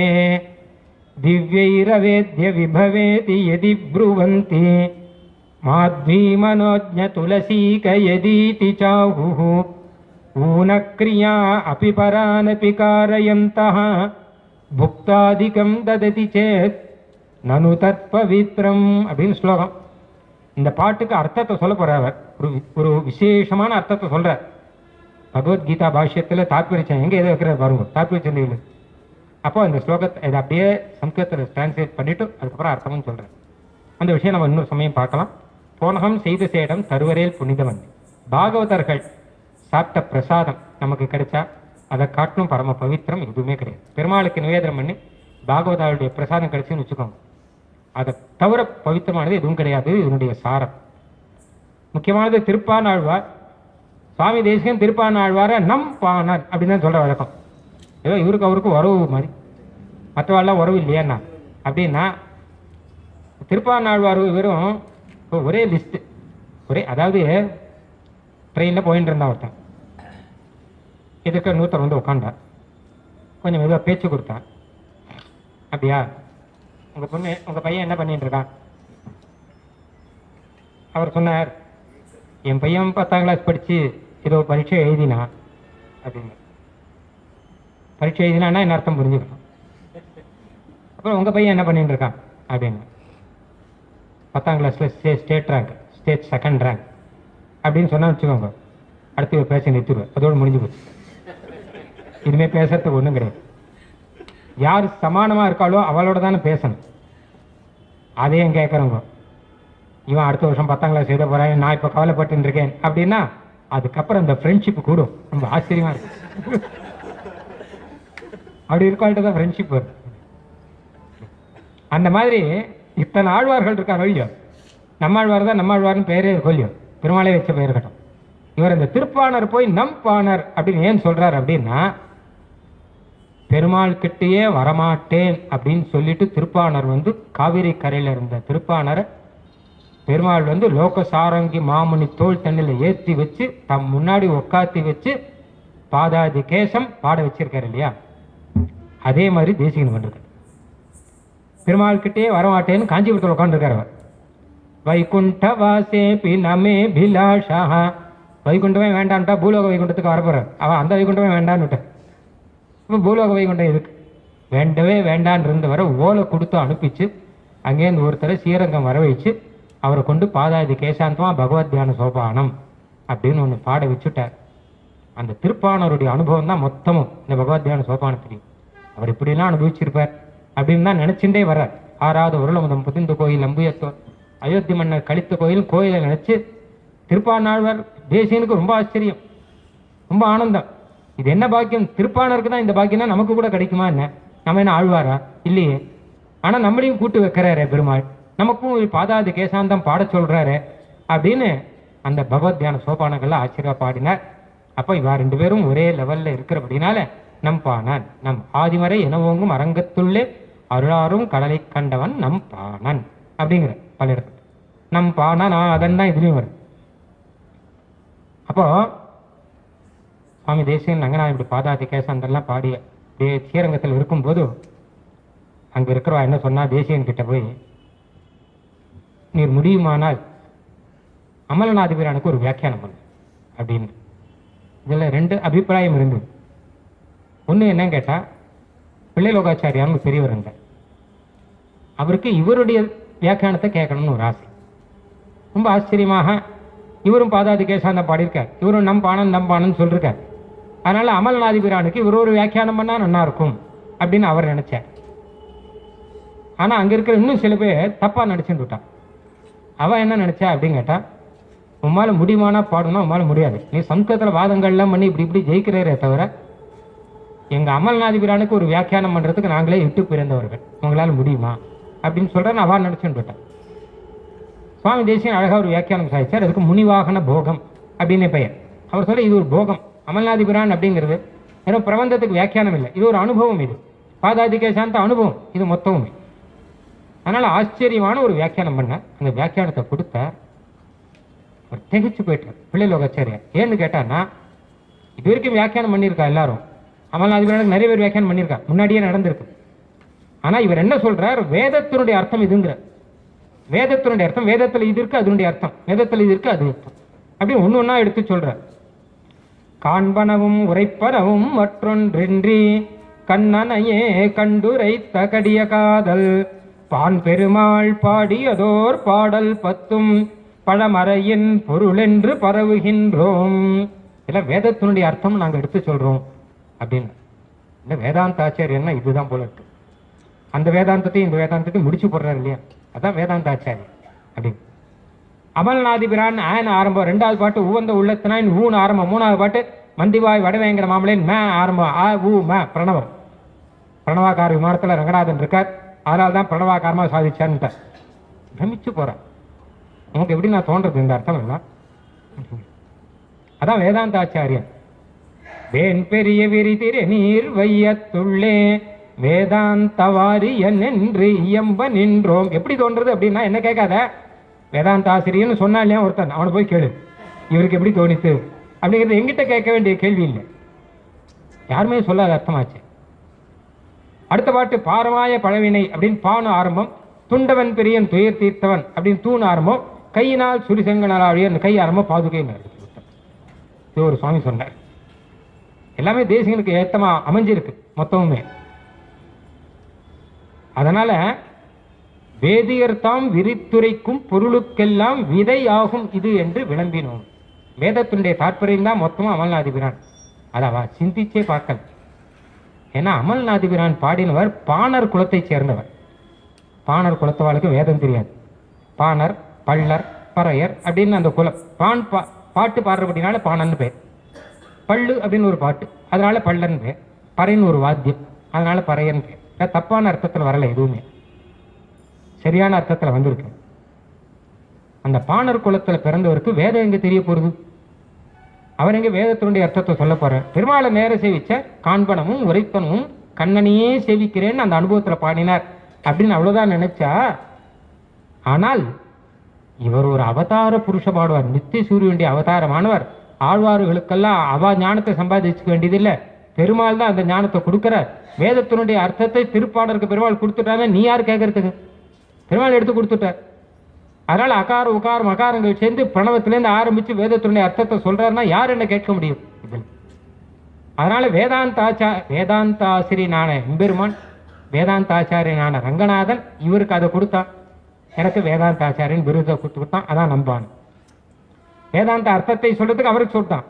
திவ்யைரவேத்ய விபவேதி யதி ப்ருவந்தி மாத்வி மனோஜ்ஞ துளசீக யதீதி சாஹுஹு ஊனக்ரியா அபி பரானபி காரயந்தஹ புக்தாதிகம் தததி சேத் நனு தத் பவித்ரம் அப்படின்னு ஸ்லோகம். இந்த பாட்டுக்கு அர்த்தத்தை சொல்ல போறார், ஒரு விசேஷமான அர்த்தத்தை சொல்றார். பகவத்கீதா பாஷ்யத்தில் தாத்பரியம் எங்கே எதை வைக்கிறார் பாருங்க, தாத்பரிய சந்திரிகள். அப்போ இந்த ஸ்லோகத்தை இதை அப்படியே சம்ஸ்கிருதத்தில் டிரான்ஸ்லேட் பண்ணிட்டு அதுக்கப்புறம் அர்த்தமும் சொல்கிறேன். அந்த விஷயம் நம்ம இன்னொரு சமயம் பார்க்கலாம். போனகம் செய்த சேடம் தருவரேல் புனிதவன். பாகவதர்கள் சாப்பிட்ட பிரசாதம் நமக்கு கிடைச்சா அதை காட்டிலும் பரம பவித்திரம் எதுவுமே கிடையாது. பெருமாளுக்கு நிவேதனம் பண்ணி பாகவதாருடைய பிரசாதம் கிடைச்சுன்னு வச்சுக்கோங்க, அதை தவிர பவித்திரமானது எதுவும் கிடையாது. இதனுடைய சாரம் முக்கியமானது திருப்பானாழ்வார். சுவாமி தேசிகன் திருப்பானாழ்வார நம் பாணர் அப்படின்னு தான் சொல்ற வழக்கம். ஏதோ இவருக்கு அவருக்கு உறவு மாதிரி, மற்றவாள்லாம் உறவு இல்லையாண்ணா அப்படின்னா திருப்பானாழ்வார் வெறும் ஒரே லிஸ்ட், ஒரே அதாவது ட்ரெயினில் போயிட்டு இருந்தான் ஒருத்தன், எதிர்க்க நூத்தர் வந்து உட்காண்டான், கொஞ்சம் மெதுவாக பேச்சு கொடுத்தான். அப்படியா உங்கள் பொண்ணு உங்கள் பையன் என்ன பண்ணிட்டு இருக்கான்? அவர் சொன்னார், என் பையன் 10ஆம் கிளாஸ் படித்து ஏதோ பரீட்சை எழுதினா அப்படின்னு. பரீட்சை எழுதினான்னா என்ன அர்த்தம் புரிஞ்சுக்கணும். அப்புறம் உங்கள் பையன் என்ன பண்ணிட்டு இருக்கான் அப்படின்னு. 10ஆம் கிளாஸில் state rank, state 2nd rank அப்படின்னு சொன்னா வச்சுக்கோங்க, அடுத்து பேச நிறுத்திடுவேன், அதோடு முடிஞ்சு போச்சு. இனிமேல் பேசுறதுக்கு ஒன்றும் கிடையாது. யார் சமானமாக இருக்காளோ அவளோட தானே பேசணும். அதையும் கேட்குறவங்க, இவன் அடுத்த வருஷம் 10ஆம் கிளாஸ் எழுத போறான், நான் இப்போ கவலைப்பட்டு இருக்கேன் அப்படின்னா அதுக்கப்புறம் இந்த ஃப்ரெண்ட்ஷிப் கூடும். ரொம்ப ஆச்சரியமா இருக்கு. அப்படி இருக்காள்கிட்ட தான் ஃப்ரெண்ட்ஷிப் வரும். அந்த மாதிரி இத்தனை ஆழ்வார்கள் இருக்காங்க இல்லையோ, நம்மாழ்வார் தான் நம்மாழ்வார்னு பேரே இருக்கும் இல்லையோ, பெருமாளே வச்ச பெயர் இருக்கட்டும். இவர் இந்த திருப்பாணர் போய் நம் பாணர் அப்படின்னு ஏன் சொல்றாரு அப்படின்னா, பெருமாள் கிட்டேயே வரமாட்டேன் அப்படின்னு சொல்லிட்டு திருப்பாணர் வந்து காவிரி கரையில் இருந்த திருப்பாணரை பெருமாள் வந்து லோக சாரங்கி மாமுனி தோல் தண்ணியில் ஏற்றி வச்சு தம் முன்னாடி உட்காத்தி வச்சு பாதாதி கேசம் பாட வச்சிருக்காரு இல்லையா, அதே மாதிரி தேசிகன் பண்றது. பெருமாள் கிட்டே வரமாட்டேன்னு காஞ்சிபுரத்தில் உட்காந்துருக்காரு அவர். வைகுண்ட வாசே பினமே பிலாஷா, வைகுண்டமே வேண்டான்ட்டா பூலோக வைகுண்டத்துக்கு வரப்போறார். அவன் அந்த வைகுண்டமே வேண்டான்னு. இப்போ பூலோக வைகுண்டம் எதுக்கு? வேண்டவே வேண்டான் இருந்து வர ஓலை கொடுத்து அனுப்பிச்சு அங்கேருந்து ஒருத்தரை ஸ்ரீரங்கம் வர வச்சு அவரை கொண்டு பாதாதி கேசாந்தமா பகவத் தியான சோபானம் அப்படின்னு ஒன்று பாட வச்சுட்டார். அந்த திருப்பாணருடைய அனுபவம் தான் மொத்தமும் இந்த பகவத் தியான சோபானத்துலையும். அவர் இப்படிலாம் அனுபவிச்சிருப்பார் அப்படின்னு தான் நினைச்சுட்டே வர்றார். 6வது உருளமுதம் புதிந்த கோயில் அம்புயத்தோர் அயோத்தி மன்னர் கழித்த கோயிலை நினைச்சு திருப்பாணாழ்வார் தேசியனுக்கு ரொம்ப ஆச்சரியம், ரொம்ப ஆனந்தம். இது என்ன பாக்கியம், திருப்பாணருக்கு தான் இந்த பாக்கியம்னா நமக்கு கூட கிடைக்குமா என்ன? நம்ம என்ன ஆழ்வாரா? இல்லையே. ஆனால் நம்மளையும் கூட்டு வைக்கிறாரு பெருமாள், நமக்கும் பாதாதி கேசாந்தம் பாட சொல்றாரு அப்படின்னு அந்த பகவத் தியான சோபானங்கள்லாம் ஆச்சரியா பாடினார். அப்போ இவா 2 பேரும் ஒரே லெவல்ல இருக்கிறபடினால நம் பாணன் நம் ஆதிமறை எனவோங்கும் அரங்கத்துள்ளே அருளாரும் கடலை கண்டவன் நம் பாணன் அப்படிங்கிற பல இடத்துல நம் பாணன் அதன் தான் இதுலையும் வரும். அப்போ சுவாமி தேசிகன் ரங்கநாதன் இப்படி பாதாதி கேசாந்தெல்லாம் பாடிய ஸ்ரீரங்கத்தில் இருக்கும்போது அங்கே இருக்கிறவா என்ன சொன்னா, தேசிகன் கிட்ட போய் நீர் முடியுமானால் அமலநாதிபிரானுக்கு ஒரு வியாக்கியானம் பண்ணு அப்படின்னு. இதில் 2 அபிப்பிராயம் இருந்தது. ஒன்று என்னன்னு கேட்டால், பிள்ளைலோகாச்சாரியான்னு பெரியவர் இருந்தார், அவருக்கு இவருடைய வியாக்கியானத்தை கேட்கணும்னு ஒரு ஆசை. ரொம்ப ஆச்சரியமாக இவரும் பாதாதி கேசாந்தம் பாடியிருக்கார், இவரும் நம் பாணன் சொல்லியிருக்கார். அதனால அமல்நாதிபிரானுக்கு இவர் ஒரு வியாக்கியானம் பண்ணா நல்லா இருக்கும் அப்படின்னு அவர் நினைச்சார். ஆனா அங்க இருக்கிற இன்னும் சில பேர் தப்பா நடிச்சுட்டு விட்டான். அவன் என்ன நினைச்சா அப்படின்னு கேட்டா, உம்மால முடியுமானா பாடணும், உம்மால முடியாது, நீ சம்ஸ்கிருதத்துல வாதங்கள்லாம் பண்ணி இப்படி ஜெயிக்கிறே தவிர எங்க அமல்நாதிபிரானுக்கு ஒரு வியாக்கியானம் பண்றதுக்கு நாங்களே இட்டு பிறந்தவர்கள், உங்களால முடியுமா அப்படின்னு சொல்றேன்னு அவன் நினைச்சுட்டு விட்டான். சுவாமி தேசிகன் அழகா ஒரு வியாக்கியானம் சாதிச்சார், அதுக்கு முனிவாகன போகம் அப்படின்னு பெயர். அவர் சொல்ல இது ஒரு போகம், அமல்நாதிபிரான் அப்படிங்கிறது வெறும் பிரபந்தத்துக்கு வியாக்கியானம் இல்லை, இது ஒரு அனுபவம், இது பாதாதி கேசாந்த அனுபவம், இது மொத்தமுமே. அதனால ஆச்சரியமான ஒரு வியாக்கியானம் பண்ண அந்த வியாக்கியானத்தை கொடுத்த அவர் திகைச்சு போயிட்டார் பிள்ளைலோகாச்சாரியார். ஏன்னு கேட்டான்னா, இது வரைக்கும் வியாக்கியானம் பண்ணியிருக்கா எல்லாரும், அமல்நாதிபிரானுக்கு நிறைய பேர் வியாக்கியானம் பண்ணியிருக்கா, முன்னாடியே நடந்திருக்கு. ஆனா இவர் என்ன சொல்றார், வேதத்தினுடைய அர்த்தம் இதுங்கிற, வேதத்தினுடைய அர்த்தம், வேதத்துல இது இருக்கு அதனுடைய அர்த்தம், வேதத்துல இது இருக்கு அது அர்த்தம், அப்படின்னு ஒண்ணு எடுத்து சொல்றார். காண்பனவும் உரைப்பனவும் மற்றொன்றின்றி கண்ணனையே கண்டுரைத்த கடிய காதல் பான் பெருமாள் பாடியதோர் பாடல் 10 பழமறையின் பொருள் என்று பரவுகின்றோம். இல்ல வேதத்தினுடைய அர்த்தம் நாங்க எடுத்து சொல்றோம் அப்படின்னு. இல்ல வேதாந்த ஆச்சாரியன்னா இதுதான் போல இருக்கு, அந்த வேதாந்தத்தையும் இந்த வேதாந்தத்தையும் முடிச்சு போடுறாரு இல்லையா, அதான் வேதாந்த ஆச்சாரியர் அப்படின்னு. அமல்நாதிபிரான் ஆன ஆரம்பம், 2வது பாட்டு உவந்த உள்ளத்தினான் ஊன் ஆரம்பம், 3வது பாட்டு மந்திவாய் வடவேங்கட மாமலேன் மே ஆரம்பம், ஆ ஊ மே பிரணவம். பிரணவாக்கார விமானத்தில் ரங்கநாதன் இருக்கார், அதனால தான் பிரணவாக்காரமாக சாதிச்சான்ட்டார். பிரமிச்சு போறான். நமக்கு எப்படி நான் தோன்றது இந்த அர்த்தம் எல்லாம், அதான் வேதாந்தாச்சாரியன். வேன் பெரிய விரிதிரு நீர் வையத்துள்ளே வேதாந்த வாரியன் என்று இயம்ப நின்றோம். எப்படி தோன்றது அப்படின்னா என்ன கேட்காத, வேதாந்த ஆசிரியன்னு சொன்னா இல்லையா ஒருத்தன், அவனை போய் கேளு இவருக்கு எப்படி தோணித்து அப்படிங்கிறது எங்கிட்ட கேட்க வேண்டிய கேள்வி இல்லை, யாருமே சொல்லாத அர்த்தமாச்சு. அடுத்த பாட்டு பாரமாய பழவினை அப்படின்னு பானு ஆரம்பம், துண்டவன் பெரியன் துயர் தீர்த்தவன் அப்படின்னு தூண் ஆரம்பம், கையினால் சுரிசங்கனாலே அந்த கை ஆரம்பம் பாதுகை இது ஒரு சுவாமி சொன்னார். எல்லாமே தேசிகனுக்கு ஏத்தமா அமைஞ்சிருக்கு மொத்தமுமே. அதனால வேதியர் தாம் விரித்துரைக்கும் பொருளுக்கெல்லாம் விதை ஆகும் இது என்று விளம்பினோம். வேதத்தினுடைய தாற்பயம் தான் மொத்தமும் அமல்நாதிபிரான். அதவா சிந்திச்சே பார்க்கல. ஏன்னா அமல்நாதிபிரான் பாடினவர் பாணர் குலத்தை சேர்ந்தவர். பாணர் குலத்தவாளுக்கு வேதம் தெரியாது. பாணர், பள்ளர், பறையர் அப்படின்னு அந்த குலம். பாட்டு பாடுறபடினால பாணன்னு பேர். பள்ளு அப்படின்னு ஒரு பாட்டு, அதனால பள்ளன்னு பேர். பறைன்னு ஒரு வாத்தியம், அதனால பறையன்னு பேர். தப்பான அர்த்தத்தில் வரல, எதுவுமே சரியான அர்த்தத்தில் வந்திருக்கு. அந்த பாணர் குலத்தில் பிறந்தவருக்கு வேதம் எங்க தெரிய போறது? அவர் எங்க வேதத்தினுடைய அர்த்தத்தை சொல்ல போற? பெருமாளை நேர சேவிச்ச காண்பனமும் உரைப்பனமும் கண்ணனையே சேவிக்கிறேன்னு அந்த அனுபவத்தில் பாடினார் அப்படின்னு அவ்வளவுதான் நினைச்சா. ஆனால் இவர் ஒரு அவதார புருஷ பாடுவார், நித்திய சூரியனுடைய அவதாரமானவர். ஆழ்வார்களுக்கெல்லாம் அவ ஞானத்தை சம்பாதிச்சுக்க வேண்டியதில்லை, பெருமாள் தான் அந்த ஞானத்தை கொடுக்கிறார். வேதத்தினுடைய அர்த்தத்தை திருப்பாடலுக்கு பெருமாள் கொடுத்துட்டாங்க, நீ யார் கேட்கறதுக்கு? பெருமாள் எடுத்து கொடுத்துட்டார். அதனால அகார உகாரம் அகாரங்கள் சேர்ந்து பிரணவத்திலேருந்து ஆரம்பிச்சு வேதத்தினுடைய அர்த்தத்தை சொல்றாருன்னா யார் என்ன கேட்க முடியும் இதில்? அதனால வேதாந்தாசிரியனான எம்பெருமான், வேதாந்தாச்சாரியனான ரங்கநாதன் இவருக்கு அதை கொடுத்தான். எனக்கு வேதாந்தாச்சாரியன் விருதை கொடுத்தான். அதான் நம்பான். வேதாந்த அர்த்தத்தை சொல்றதுக்கு அவருக்கு சொல்லிட்டான்.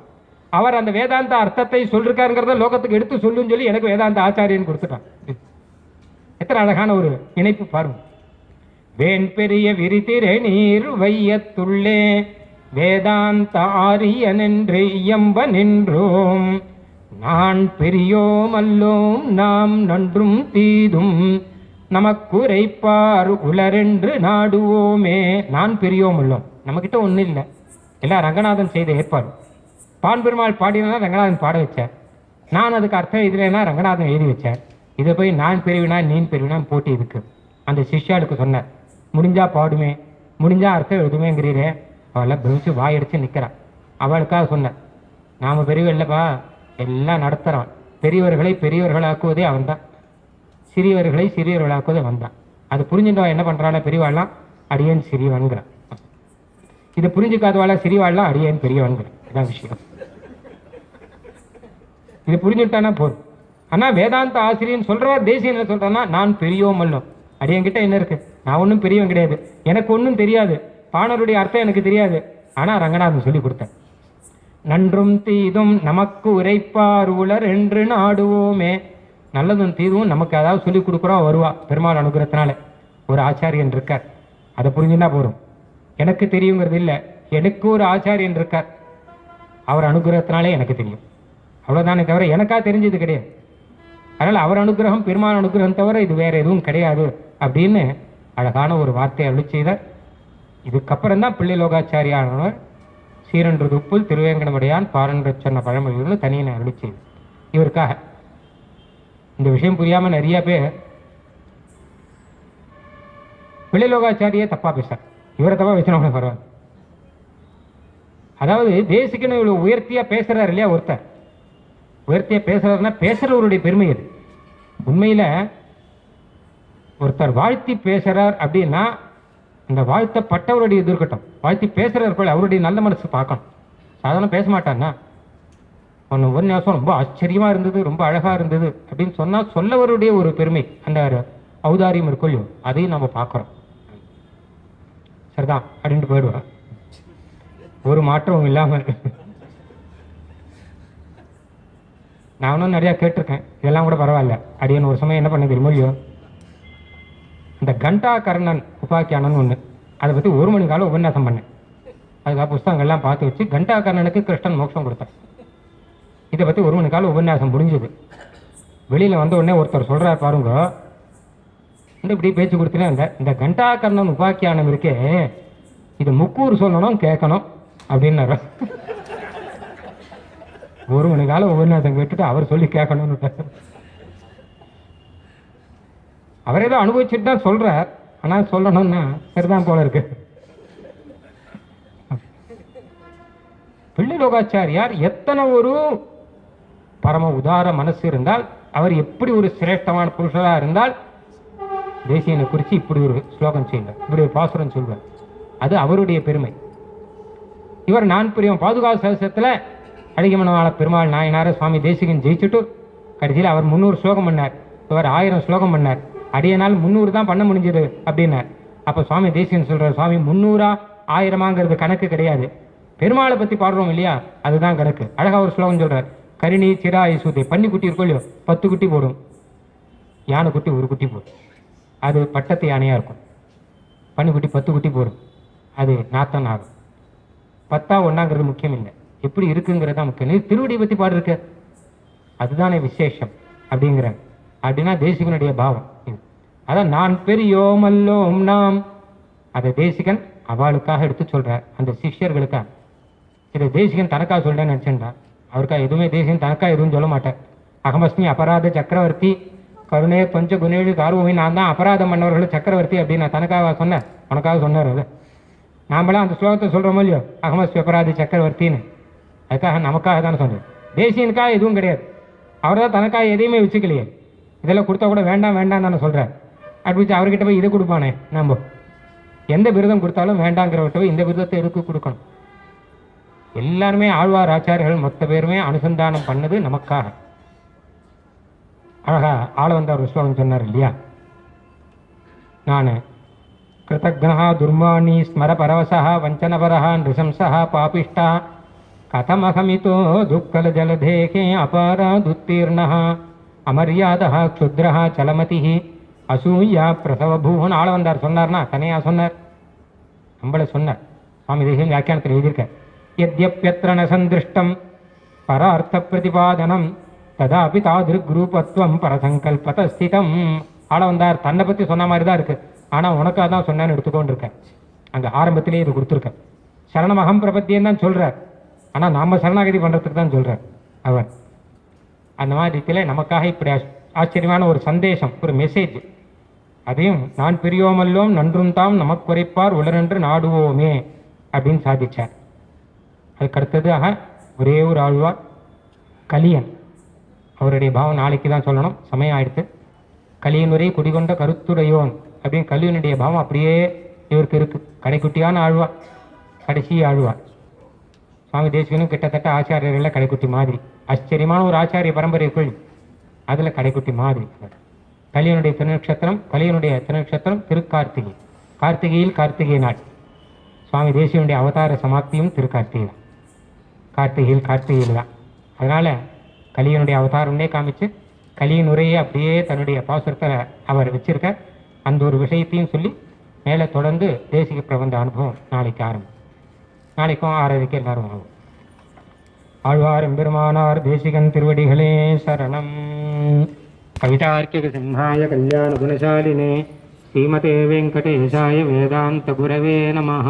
அவர் அந்த வேதாந்த அர்த்தத்தை சொல்லிருக்காருங்கிறத லோகத்துக்கு எடுத்து சொல்லுன்னு சொல்லி எனக்கு வேதாந்த ஆச்சாரியன் கொடுத்துட்டான். எத்தனை அழகான ஒரு இணைப்பு பாருங்க. வேன் பெரிய விரிதிரை நீர் வையத்துள்ளே வேதாந்த ஆரியன் என்று இயம்ப நின்றோம். நான் பெரியோம் அல்லோம் நாம் நன்றும் தீதும் நமக்குரைப்பார் உலரென்று நாடுவோமே. நான் பெரியோம் அல்லோம், நம்மகிட்ட ஒன்றும் இல்லை, எல்லாம் ரங்கநாதன் செய்த ஏற்பாடு. பான் பெருமாள் பாடினா ரங்கநாதன் பாட வச்சார். நான் அதுக்கு அர்த்தம் இதுலன்னா ரங்கநாதன் எழுதி வச்சார். இதை போய் நான் பெரியவினா நீன் பெரியவினா போட்டி இருக்கு. அந்த சிஷ்யாளுக்கு சொன்னார், முடிஞ்சா பாடுமே, முடிஞ்சா அர்த்தம் எழுதுமேங்கிறீரே. அவளை பிரமிச்சு வாயடிச்சு நிற்கிறான். அவளுக்காக சொன்னார், நாம பெரியவர் இல்லைப்பா, எல்லாம் நடத்துறான். பெரியவர்களை பெரியவர்களாக்குவதே அவன் தான், சிறியவர்களை சிறியவர்களாக்குவதே அவன் தான். அது புரிஞ்சுட்டவன் என்ன பண்றான, பெரியவாள்லாம் அடியேன் சிறியவன்கிறான். இதை புரிஞ்சுக்காதவாள சிறியவாள்லாம் அடியேன் பெரியவன்கிறான். இதான் விஷயம். இது புரிஞ்சுட்டானா போதும். ஆனா வேதாந்த ஆசிரியன் சொல்றவர் தேசியம் என்ன சொல்றான்னா, நான் பெரியோம் அல்லோம், அடியன்கிட்ட என்ன இருக்கு, நான் ஒன்றும் பெரியவன் கிடையாது, எனக்கு ஒன்றும் தெரியாது, பாணருடைய அர்த்தம் எனக்கு தெரியாது, ஆனா ரங்கநாதன் சொல்லி கொடுத்தேன். நன்றும் தீதும் நமக்கு உரைப்பார் உலர் என்று நாடுவோமே. நல்லதும் தீதும் நமக்கு அதாவது சொல்லி கொடுக்குறோம், வருவா பெருமாள் அனுகிரகத்தினால. ஒரு ஆச்சாரியன் இருக்கார், அதை புரிஞ்சுன்னா போறோம். எனக்கு தெரியுங்கிறது இல்லை, எனக்கு ஒரு ஆச்சாரியன் இருக்கார், அவர் அனுகிரகத்தினாலே எனக்கு தெரியும், அவ்வளவுதானே தவிர எனக்கா தெரிஞ்சது கிடையாது. அதனால அவர் அனுகிரகம் பெருமாள் அனுகிரகம் தவிர இது வேற எதுவும் கிடையாது அப்படின்னு அழகான ஒரு வார்த்தையை அருளி செய்தார். இதுக்கப்புறம் தான் பிள்ளை லோகாச்சாரியானவர் சீரன்று துப்புல் திருவேங்கடமுடையான் பாரன்ற சொன்ன பழமொழின்னு தனியை அருளி செய்தார். இவருக்காக இந்த விஷயம் புரியாம நிறைய பேர் பிள்ளை லோகாச்சாரியே தப்பா பேசுறார். இவரை தப்பா வச்சுனவங்க பரவாயில்ல. அதாவது தேசிகன்னு இவ்வளவு உயர்த்தியா பேசுறாரு இல்லையா ஒருத்தர், உயர்த்தியா பேசுறாருன்னா பேசுறவருடைய பெருமை அது. உண்மையில ஒருத்தர் வாழ்த்தி பேசுறார் அப்படின்னா இந்த வாழ்த்தப்பட்டவருடைய இது இருக்கட்டும், வாழ்த்தி பேசுறவர்கள் அவருடைய நல்ல மனசு பார்க்கணும். சாதாரண பேச மாட்டான்னா ஒன்று உபன்யாசம் ரொம்ப ஆச்சரியமா இருந்தது, ரொம்ப அழகா இருந்தது அப்படின்னு சொன்னா சொல்லவருடைய ஒரு பெருமை, அந்த ஔதாரியம் இருக்கோ அதையும் நம்ம பார்க்குறோம். சரிதான் அப்படின்ட்டு போயிடுவோம், ஒரு மாற்றமும் இல்லாமல். நானும் நிறையா கேட்டிருக்கேன், இதெல்லாம் கூட பரவாயில்ல. அடியன் ஒரு சமயம் என்ன பண்ண தெரியுமோ, இந்த கண்டா கர்ணன் உபாக்கியானன்னு ஒன்று, அதை பற்றி 1 மணி காலம் உபன்யாசம் பண்ணேன். அதுக்காக புஸ்தகங்கள்லாம் பார்த்து வச்சு கண்டா கர்ணனுக்கு கிருஷ்ணன் மோட்சம் கொடுத்தார். இதை பற்றி 1 மணி காலம் உபன்யாசம் முடிஞ்சது. வெளியில் வந்த உடனே ஒருத்தர் சொல்கிறார் பாருங்க, இப்படி பேச்சு கொடுத்துனே இந்த கண்டா கர்ணன் உபாக்கியானம் இருக்கே, இது முக்கூர் சொல்லணும் கேட்கணும், அப்படின்னாரு. ஒரு மணி காலம் உபன்யாசம் கேட்டுட்டு அவர் சொல்லி கேட்கணும்னு அவரே தான் அனுபவிச்சுட்டு தான் சொல்றார். ஆனால் சொல்லணும்னா சரிதான் போல இருக்கு. பிள்ளை லோகாச்சாரியார் எத்தனை ஒரு பரம உதார மனசு இருந்தால், அவர் எப்படி ஒரு சிரேஷ்டமான புருஷரா இருந்தால் தேசியனை குறித்து இப்படி ஒரு ஸ்லோகம் செய்வார், இப்படி ஒரு பாசுரம் சொல்வார். அது அவருடைய பெருமை. இவர் நான் பிரியம் பாதுகாப்பு சதசத்தில் அழகிமணவாள பெருமாள் நாயனார சுவாமி தேசிகன் ஜெயிச்சுட்டு கடைசியில் அவர் 300 ஸ்லோகம் பண்ணார், இவர் 1000 ஸ்லோகம் பண்ணார். அடியனால் 300 தான் பண்ண முடிஞ்சது அப்படின்னார். அப்போ சுவாமி தேசிகன் சொல்றார், சுவாமி 300 1000 கணக்கு கிடையாது, பெருமாளை பற்றி பாடுறோம் இல்லையா, அதுதான் கணக்கு. அழகா ஒரு ஸ்லோகம் சொல்றார், கரிணி சிரா இசூத்தை, பன்னி குட்டி இருக்கோ இல்லையோ 10 குட்டி போடும், யானை குட்டி 1 குட்டி போடும், அது பட்டத்து யானையாக இருக்கும். பன்னிக்குட்டி 10 குட்டி போடும், அது நாத்தம் ஆகும். 10ஆ 1ஆங்கிறது முக்கியம் இல்லை, எப்படி இருக்குங்கிறதா முக்கியம். நீ திருவடியை பற்றி பாடுறக்க அதுதானே விசேஷம் அப்படிங்கிறாங்க. அப்படின்னா தேசிகனுடைய பாவம். அதான் நான் பெரியோமல்லோம் நாம், அதை தேசிகன் அவளுக்காக எடுத்து சொல்றார், அந்த சிஷ்யர்களுக்காக. இதை தேசிகன் தனக்காக சொல்றேன்னு நினச்சேன்டா, அவருக்காக எதுவுமே தேசிகன் தனக்காக எதுவும் சொல்ல மாட்டேன். அகமஸ்மி அபராத சக்கரவர்த்தி கருணே பஞ்ச குணேழு கார்வமி, நான் தான் அபராதம் பண்ணவர்கள் சக்கரவர்த்தி அப்படின்னு நான் தனக்காக சொன்னேன், உனக்காக சொன்னார். அது நாமெல்லாம் அந்த ஸ்லோகத்தை சொல்கிறோமோ இல்லையோ, அகமஸ்மி அபராதி சக்கரவர்த்தின்னு, அதுக்காக நமக்காக தானே சொன்னேன். தேசியனுக்காக எதுவும் கிடையாது, அவர் தான் தனக்காக எதையுமே வச்சுக்கலையே. இதெல்லாம் கொடுத்தா கூட வேண்டாம் வேண்டாம் தானே சொல்கிறேன். அப்படி அவர்கிட்ட போய் இதை கொடுப்பானே, நம்ம எந்த விருதம் கொடுத்தாலும் வேண்டாங்கிறவர்கிட்ட போய் இந்த விருதத்தை எதுக்கு கொடுக்கணும். எல்லாருமே ஆழ்வார் ஆச்சாரியர்கள் மொத்த பேருமே அனுசந்தானம் பண்ணது நமக்காக. அழகா ஆள வந்த ஒரு ஸ்லோகம் சொன்னார் இல்லையா, நான் கிருதக்னா துர்மாணி ஸ்மர பரவசா வஞ்சனபரா நிருசம்சா பாபிஷ்டா கதமகமிதோ துக்கல ஜலதேகே அபாராதுத்தீர்ண அமரியாதா க்ஷுத்ரா சலமதி அசூயா பிரசவ பூவன். ஆள வந்தார் சொன்னார்னா தனியா சொன்னார், நம்மளை சொன்னார். சுவாமி தேசிகன் வியாக்கியானத்தில் எழுதியிருக்கார், யத்யப்யத்ர ந சந்திருஷ்டம் பரார்த்த பிரதிபாதனம் ததாபி தாதிருக்ரூபத்வம் பரசங்கல்பத ஸ்திதம். ஆள வந்தார் தன்னை பற்றி சொன்ன மாதிரி தான் இருக்கு, ஆனால் உனக்காக தான் சொன்னான்னு எடுத்துக்கொண்டு இருக்கேன். அங்கே ஆரம்பத்திலே இது கொடுத்துருக்கேன். சரணமகம் பிரபத்தியன்னு தான் சொல்கிறார், ஆனால் நாம் சரணாகதி பண்ணுறதுக்கு தான் சொல்கிறார் அவர். அந்த மாதிரி ரீதியில் நமக்காக இப்படி ஆச்சரியமான ஒரு சந்தேசம், ஒரு மெசேஜ், அதையும் நான் பெரியோமல்லோம் நன்றும் தாம் நமக்கு குறைப்பார் உலரென்று நாடுவோமே அப்படின்னு சாதிச்சார். அதுக்கடுத்ததாக ஒரே ஒரு ஆழ்வார் கலியன், அவருடைய பாவம் நாளைக்கு தான் சொல்லணும், சமயம் ஆயிடுத்து. கலியன் வரை குடிகொண்ட கருத்துடையோன் அப்படின்னு கலியனுடைய பாவம் அப்படியே இவருக்கு இருக்கு. கடைக்குட்டியான ஆழ்வார், கடைசி ஆழ்வார். சுவாமி தேசிகனும் கிட்டத்தட்ட ஆச்சாரியர்களில் கடைக்குட்டி மாதிரி, ஆச்சரியமான ஒரு ஆச்சாரிய பரம்பரைக்குள் அதில் கடைக்குட்டி மாதிரி. கலியனுடைய திருநட்சத்திரம் திருக்கார்த்திகை, கார்த்திகையில் கார்த்திகை நாள். சுவாமி தேசிகனுடைய அவதார சமாப்தியும் திருக்கார்த்திகை தான், கார்த்திகையில் தான். அதனால் கலியனுடைய அவதாரம்னே காமிச்சு கலியின் உரையை அப்படியே தன்னுடைய பாசுரத்தில் அவர் வச்சிருக்க. அந்த ஒரு விஷயத்தையும் சொல்லி மேலே தொடர்ந்து தேசிக பிரபந்த அனுபவம் நாளைக்கு ஆரம்பம். நாளைக்கும் 6:30 எல்லாரும் ஆகும். ஆழ்வார் எம்பெருமானார் தேசிகன் திருவடிகளே சரணம். கவிதார்க்கிக சிம்ஹாய கல்யாண குணசாலினே ஸ்ரீமதே வெங்கடேசாய வேதாந்த குரவே நமஹ.